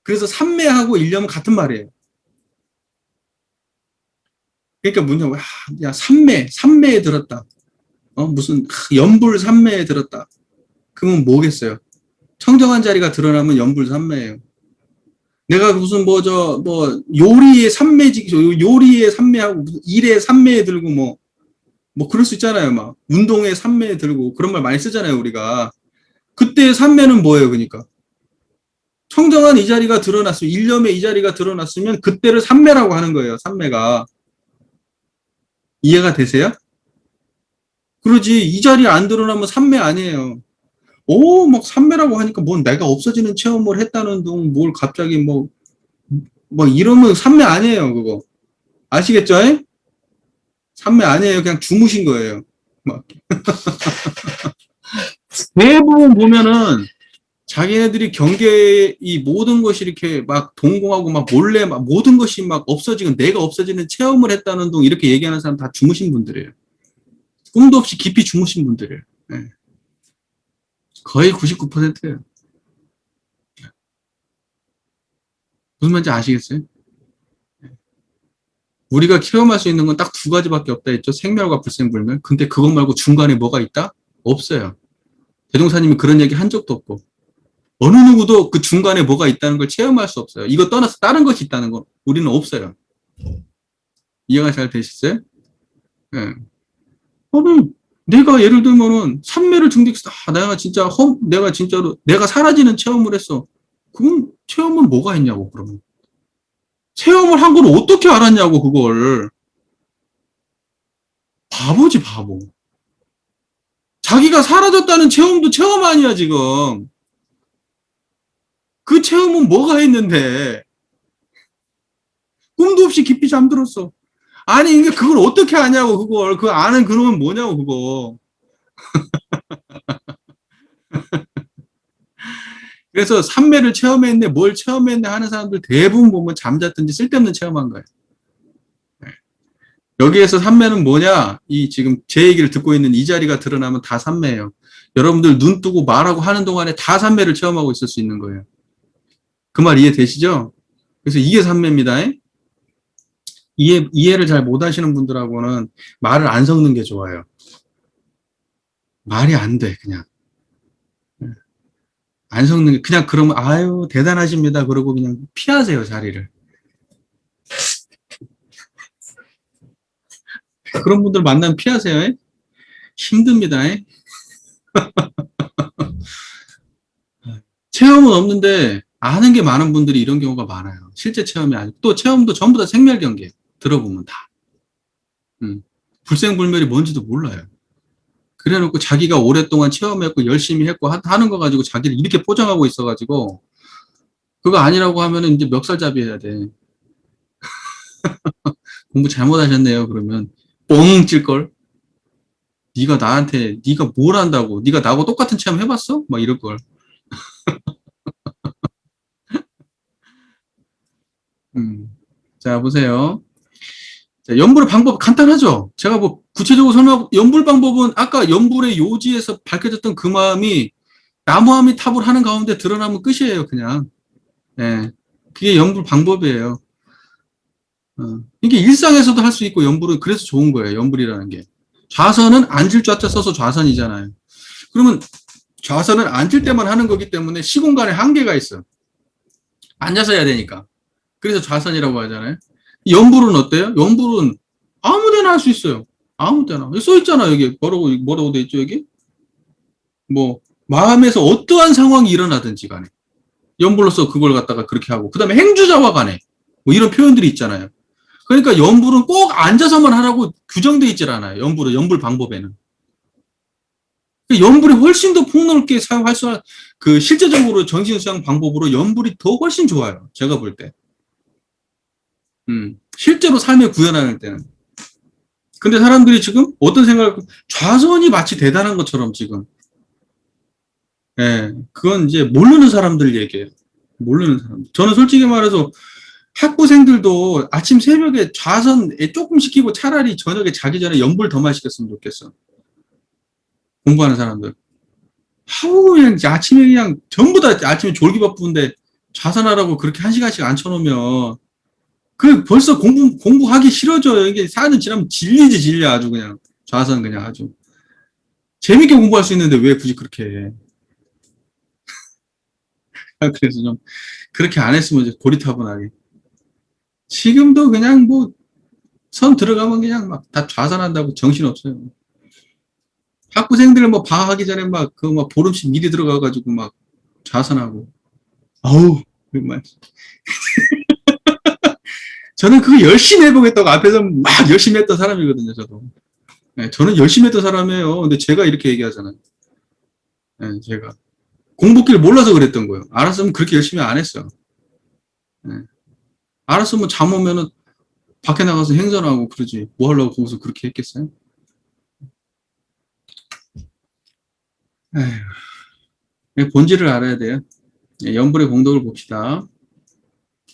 그래서 삼매하고 일념은 같은 말이에요. 그러니까 뭐냐, 야, 삼매에 들었다. 무슨, 연불 삼매에 들었다. 그러면 뭐겠어요? 청정한 자리가 드러나면 연불 삼매예요. 내가 무슨 요리의 요리의 삼매하고 무슨 일의 삼매에 들고 그럴 수 있잖아요. 막 운동의 삼매에 들고 그런 말 많이 쓰잖아요, 우리가. 그때의 삼매는 뭐예요, 그러니까? 청정한 이 자리가 드러났으면, 일념의 이 자리가 드러났으면 그때를 삼매라고 하는 거예요, 삼매가. 이해가 되세요? 그러지, 이 자리에 안 드러나면 삼매 아니에요. 막 삼매라고 하니까 내가 없어지는 체험을 했다는 둥, 갑자기 이러면 삼매 아니에요, 그거. 아시겠죠? 삼매 아니에요. 그냥 주무신 거예요. 막. 대부분 보면은, 자기네들이 경계에 이 모든 것이 이렇게 막 동공하고 막 몰래 막 모든 것이 막 없어지고 내가 없어지는 체험을 했다는 둥 이렇게 얘기하는 사람 다 주무신 분들이에요. 꿈도 없이 깊이 주무신 분들이에요. 네. 거의 99%예요. 무슨 말인지 아시겠어요? 우리가 체험할 수 있는 건 딱 두 가지밖에 없다 했죠. 생멸과 불생불멸. 근데 그것 말고 중간에 뭐가 있다? 없어요. 대종사님이 그런 얘기 한 적도 없고. 어느 누구도 그 중간에 뭐가 있다는 걸 체험할 수 없어요. 이거 떠나서 다른 것이 있다는 건 우리는 없어요. 이해가 잘 되시죠? 네. 아니, 내가 예를 들면은 삼매를 증득했어. 내가 진짜로 내가 사라지는 체험을 했어. 그건 체험은 뭐가 있냐고, 그러면. 체험을 한 걸 어떻게 알았냐고, 그걸. 바보지, 바보. 자기가 사라졌다는 체험도 체험 아니야, 지금. 그 체험은 뭐가 있는데. 꿈도 없이 깊이 잠들었어. 아니, 이게 그걸 어떻게 아냐고, 그걸. 그 아는 그놈은 뭐냐고, 그거. 그래서 삼매를 체험했네, 뭘 체험했네 하는 사람들 대부분 보면 잠잤든지 쓸데없는 체험한 거예요. 여기에서 삼매는 뭐냐? 지금 제 얘기를 듣고 있는 이 자리가 드러나면 다 삼매예요. 여러분들 눈 뜨고 말하고 하는 동안에 다 삼매를 체험하고 있을 수 있는 거예요. 그 말 이해되시죠? 그래서 이게 삼매입니다. 이해를 잘 못하시는 분들하고는 말을 안 섞는 게 좋아요. 말이 안 돼, 그냥. 안 섞는 게, 그냥 그러면, 아유, 대단하십니다. 그러고 그냥 피하세요, 자리를. 그런 분들 만나면 피하세요. 힘듭니다. 체험은 없는데 아는 게 많은 분들이 이런 경우가 많아요. 실제 체험이 아니고 또 체험도 전부 다 생멸경계 들어보면 다. 불생불멸이 뭔지도 몰라요. 그래놓고 자기가 오랫동안 체험했고 열심히 했고 하는 거 가지고 자기를 이렇게 포장하고 있어가지고 그거 아니라고 하면은 이제 멱살잡이 해야 돼. 공부 잘못하셨네요. 그러면 뻥 찔걸. 네가 뭘 안다고? 네가 나하고 똑같은 체험 해봤어? 막 이럴 걸. 자, 보세요. 자, 연불의 방법 간단하죠? 제가 구체적으로 설명하고, 연불 방법은 아까 연불의 요지에서 밝혀졌던 그 마음이 나무아미 탑을 하는 가운데 드러나면 끝이에요, 그냥. 예. 그게 연불 방법이에요. 이게 일상에서도 할 수 있고, 연불은 그래서 좋은 거예요, 연불이라는 게. 좌선은 앉을 좌자 써서 좌선이잖아요. 그러면 좌선은 앉을 때만 하는 거기 때문에 시공간에 한계가 있어요. 앉아서 해야 되니까. 그래서 좌선이라고 하잖아요. 연불은 어때요? 연불은 아무 데나 할 수 있어요. 아무 데나. 여기 써 있잖아, 여기. 뭐라고 돼 있죠, 여기? 마음에서 어떠한 상황이 일어나든지 간에. 연불로서 그걸 갖다가 그렇게 하고. 그 다음에 행주자와 간에. 이런 표현들이 있잖아요. 그러니까 연불은 꼭 앉아서만 하라고 규정돼 있질 않아요. 연불 방법에는. 연불이 훨씬 더 폭넓게 사용할 실제적으로 정신수양 방법으로 연불이 더 훨씬 좋아요. 제가 볼 때. 실제로 삶에 구현하는 때는. 근데 사람들이 지금 어떤 좌선이 마치 대단한 것처럼 지금. 예, 그건 이제 모르는 사람들 얘기예요. 모르는 사람들. 저는 솔직히 말해서 학부생들도 아침 새벽에 좌선에 조금 시키고 차라리 저녁에 자기 전에 연불 더 많이 시켰으면 좋겠어. 공부하는 사람들. 그냥 아침에 그냥 전부 다 아침에 졸기 바쁜데 좌선하라고 그렇게 1시간씩 앉혀놓으면 벌써 공부하기 싫어져요. 이게 4년 지나면 질려, 아주 그냥. 좌선 그냥 아주. 재밌게 공부할 수 있는데 왜 굳이 그렇게 해. 그래서 좀, 그렇게 안 했으면 이제 고리타분하게. 지금도 그냥 뭐, 선 들어가면 그냥 막 다 좌선한다고 정신없어요. 학부생들 뭐 방학하기 전에 막, 보름씩 미리 들어가가지고 막 좌선하고. 아우, 정말. 저는 그거 열심히 해보겠다고 앞에서 막 열심히 했던 사람이거든요, 저도. 네, 저는 열심히 했던 사람이에요. 근데 제가 이렇게 얘기하잖아요. 네, 제가. 공부길 몰라서 그랬던 거예요. 알았으면 그렇게 열심히 안 했어요. 네. 알았으면 잠 오면은 밖에 나가서 행선하고 그러지. 뭐 하려고 거기서 그렇게 했겠어요? 에휴. 본질을 알아야 돼요. 네, 연불의 공덕을 봅시다.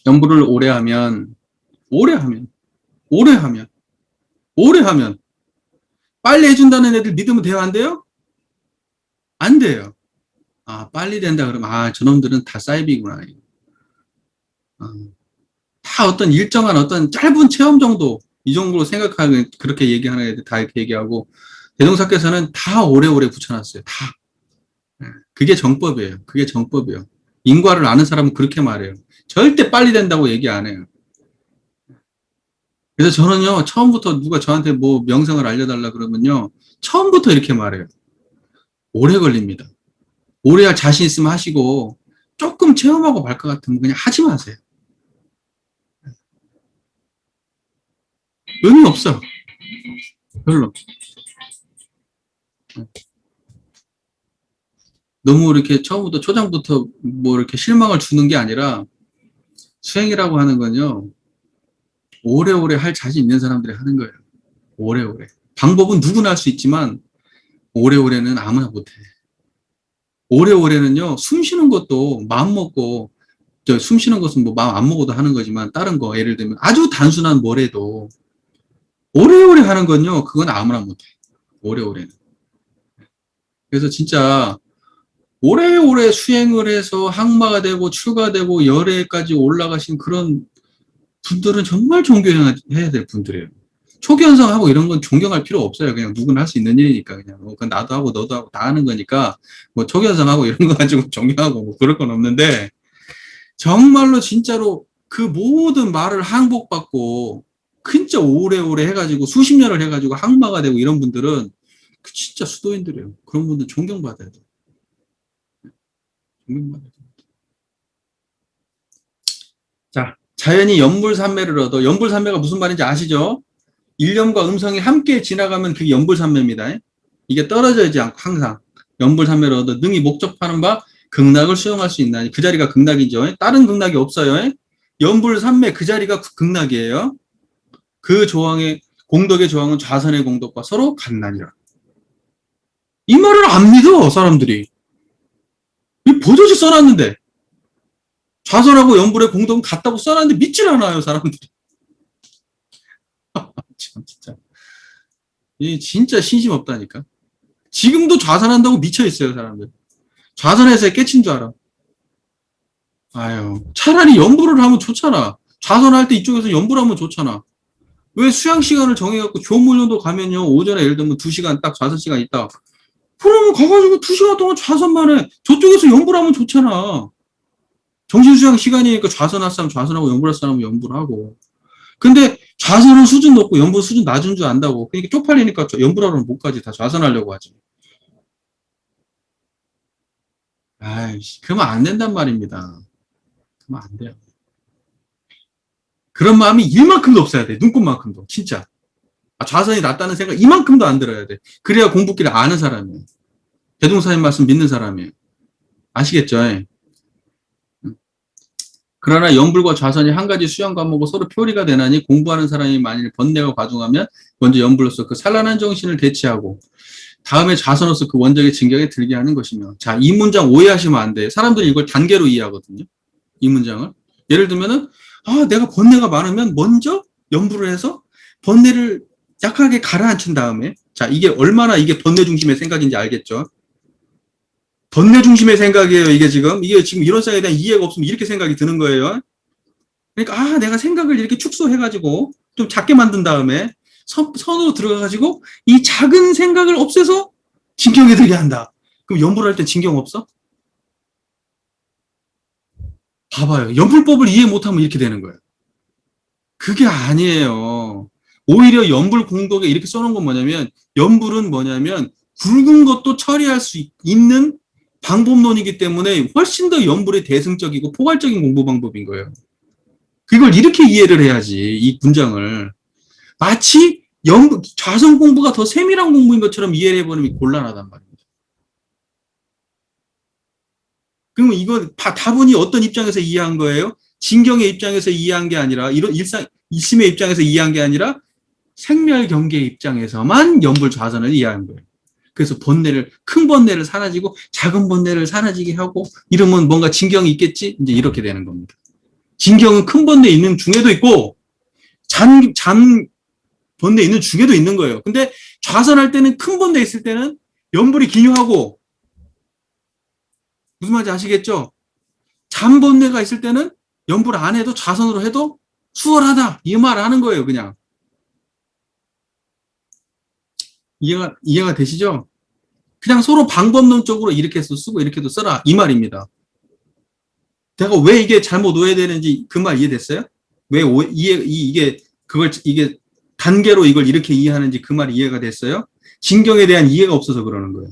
연불을 오래 하면, 오래 하면, 오래 하면, 오래 하면, 빨리 해준다는 애들 믿으면 돼요? 안 돼요? 안 돼요. 아, 빨리 된다 그러면, 아, 저놈들은 다 사이비구나. 다 어떤 일정한 어떤 짧은 체험 정도, 이 정도로 생각하는, 그렇게 얘기하는 애들 다 이렇게 얘기하고, 대종사께서는 다 오래오래 붙여놨어요. 다. 그게 정법이에요. 그게 정법이에요. 인과를 아는 사람은 그렇게 말해요. 절대 빨리 된다고 얘기 안 해요. 그래서 저는요, 처음부터 누가 저한테 뭐 명성을 알려달라 그러면요, 처음부터 이렇게 말해요. 오래 걸립니다. 오래 할 자신 있으면 하시고, 조금 체험하고 말 것 같으면 그냥 하지 마세요. 의미 없어. 별로. 너무 이렇게 처음부터, 초장부터 뭐 이렇게 실망을 주는 게 아니라, 수행이라고 하는 건요, 오래오래 할 자신 있는 사람들이 하는 거예요. 오래오래. 방법은 누구나 할 수 있지만, 오래오래는 아무나 못해. 오래오래는요, 숨 쉬는 것도 마음 먹고, 숨 쉬는 것은 뭐 마음 안 먹어도 하는 거지만, 다른 거, 예를 들면 아주 단순한 뭐래도, 오래오래 하는 건요, 그건 아무나 못해. 오래오래는. 그래서 진짜, 오래오래 수행을 해서 항마가 되고, 출가되고, 열애까지 올라가신 그런 분들은 정말 존경해야 될 분들이에요. 초기현상하고 이런 건 존경할 필요 없어요. 그냥 누구나 할 수 있는 일이니까. 그냥 그건 나도 하고 너도 하고 다 하는 거니까 뭐 초기현상하고 이런 거 가지고 존경하고 뭐 그럴 건 없는데, 정말로 진짜로 그 모든 말을 항복받고 진짜 오래오래 해가지고 수십 년을 해가지고 항마가 되고 이런 분들은 그 진짜 수도인들이에요. 그런 분들 존경받아야 돼요. 존경받아야 돼요. 자, 자연히 연불산매를 얻어. 연불산매가 무슨 말인지 아시죠? 일념과 음성이 함께 지나가면 그게 연불산매입니다. 이게 떨어져야지 않고 항상 연불산매를 얻어 능히 목적하는 바 극락을 수용할 수 있나니. 그 자리가 극락이죠. 다른 극락이 없어요. 연불산매 그 자리가 극락이에요. 그 조항의 공덕의 조항은 좌선의 공덕과 서로 같나니라. 이 말을 안 믿어 사람들이. 이 보조지 써놨는데 좌선하고 연불의 공덕은 같다고 써놨는데 믿질 않아요 사람들이. 참 진짜. 이 진짜 신심 없다니까. 지금도 좌선한다고 미쳐 있어요 사람들. 좌선해서 깨친 줄 알아. 아유, 차라리 연불을 하면 좋잖아. 좌선할 때 이쪽에서 연불하면 좋잖아. 왜 수양 시간을 정해갖고 교문련도 가면요, 오전에 예를 들면 2시간 딱 좌선 시간 있다. 그러면 가가지고 2시간 동안 좌선만 해. 저쪽에서 연불하면 좋잖아. 정신수양 시간이니까 좌선할 사람 좌선하고 연불할 사람은 연불하고. 근데 좌선은 수준 높고 연불 수준 낮은 줄 안다고. 그러니까 쪽팔리니까 연불하러는 못 가지. 다 좌선하려고 하지. 아이씨, 그러면 안 된단 말입니다. 그러면 안 돼요. 그런 마음이 이만큼도 없어야 돼. 눈꽃만큼도. 진짜. 좌선이 낫다는 생각 이만큼도 안 들어야 돼. 그래야 공부길을 아는 사람이에요. 대종사님 말씀 믿는 사람이에요. 아시겠죠? 그러나 연불과 좌선이 한 가지 수양 과목으로 서로 표리가 되나니 공부하는 사람이 만일 번뇌가 과중하면 먼저 연불로서 그 산란한 정신을 대치하고 다음에 좌선으로서 그 원적의 진격에 들게 하는 것이며. 자, 이 문장 오해하시면 안 돼요. 사람들이 이걸 단계로 이해하거든요. 이 문장을. 예를 들면은, 내가 번뇌가 많으면 먼저 연불을 해서 번뇌를 약하게 가라앉힌 다음에, 자, 이게 얼마나 이게 번뇌 중심의 생각인지 알겠죠? 번뇌 중심의 생각이에요, 이게 지금. 이게 지금 이런 생각에 대한 이해가 없으면 이렇게 생각이 드는 거예요. 그러니까 내가 생각을 이렇게 축소해가지고 좀 작게 만든 다음에 선으로 들어가가지고 이 작은 생각을 없애서 진경에 들게 한다. 그럼 연불할 때 진경 없어? 봐봐요. 연불법을 이해 못하면 이렇게 되는 거예요. 그게 아니에요. 오히려 연불 공덕에 이렇게 써놓은 건 뭐냐면, 연불은 뭐냐면 굵은 것도 처리할 수 있는 방법론이기 때문에 훨씬 더 연불이 대승적이고 포괄적인 공부 방법인 거예요. 그걸 이렇게 이해를 해야지, 이 문장을. 마치 좌선 공부가 더 세밀한 공부인 것처럼 이해를 해버리면 곤란하단 말입니다. 그러면 이거 다분히 어떤 입장에서 이해한 거예요? 진경의 입장에서 이해한 게 아니라, 이런 일심의 입장에서 이해한 게 아니라 생멸경계의 입장에서만 연불 좌선을 이해한 거예요. 그래서 큰 번뇌를 사라지고 작은 번뇌를 사라지게 하고, 이러면 뭔가 진경이 있겠지? 이제 이렇게 되는 겁니다. 진경은 큰 번뇌 있는 중에도 있고, 잔 번뇌 있는 중에도 있는 거예요. 근데 좌선할 때는 큰 번뇌 있을 때는 연불이 기묘하고, 무슨 말인지 아시겠죠? 잔 번뇌가 있을 때는 연불 안 해도 좌선으로 해도 수월하다. 이 말 하는 거예요, 그냥. 이해가 되시죠? 그냥 서로 방법론적으로 이렇게 쓰고 이렇게도 써라. 이 말입니다. 내가 왜 이게 잘못 오해되는지 그 말 이해됐어요? 왜 이게 단계로 이걸 이렇게 이해하는지 그 말이 이해가 됐어요? 진경에 대한 이해가 없어서 그러는 거예요.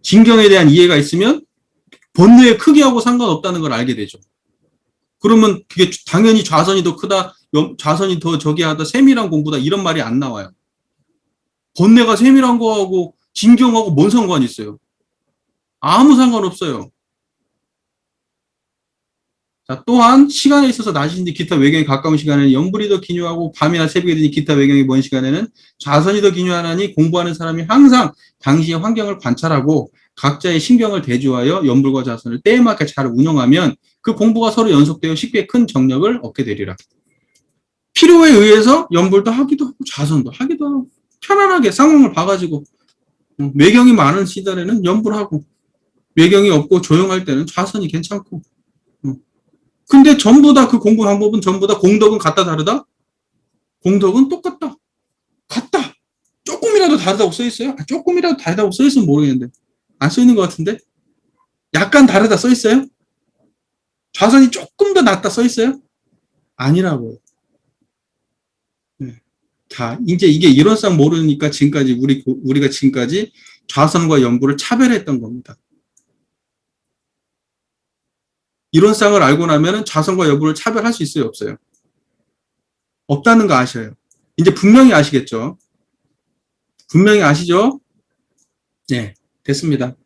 진경에 대한 이해가 있으면 번뇌의 크기하고 상관없다는 걸 알게 되죠. 그러면 그게 당연히 좌선이 더 크다, 좌선이 더 저기 하다, 세밀한 공부다, 이런 말이 안 나와요. 번뇌가 세밀한 거하고 진경하고 뭔 상관이 있어요? 아무 상관없어요. 자, 또한 시간에 있어서 낮이든지 기타 외경이 가까운 시간에는 연불이 더 기묘하고, 밤이나 새벽이든지 기타 외경이 먼 시간에는 좌선이 더 기묘하나니, 공부하는 사람이 항상 당시의 환경을 관찰하고 각자의 신경을 대조하여 연불과 좌선을 때에 맞게 잘 운영하면 그 공부가 서로 연속되어 쉽게 큰 정력을 얻게 되리라. 필요에 의해서 연불도 하기도 하고 좌선도 하기도 하고, 편안하게 상황을 봐가지고, 외경이 많은 시절에는 연불하고, 외경이 없고 조용할 때는 좌선이 괜찮고. 근데 전부 다 그 공부 방법은 전부 다 공덕은 같다 다르다? 공덕은 똑같다. 같다. 조금이라도 다르다고 써있어요? 조금이라도 다르다고 써있으면 모르겠는데. 안 써있는 것 같은데? 약간 다르다 써있어요? 좌선이 조금 더 낫다 써있어요? 아니라고요. 자, 이제 이게 이론상 모르니까 지금까지 우리가 지금까지 좌선과 연불을 차별했던 겁니다. 이론상을 알고 나면은 좌선과 연불을 차별할 수 있어요, 없어요? 없다는 거 아셔요. 이제 분명히 아시겠죠? 분명히 아시죠? 네, 됐습니다.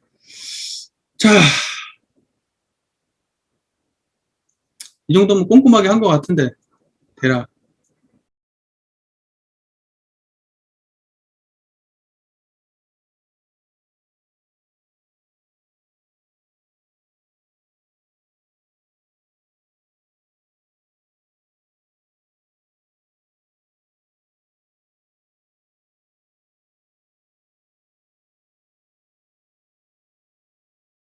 자, 이 정도면 꼼꼼하게 한 것 같은데, 대략.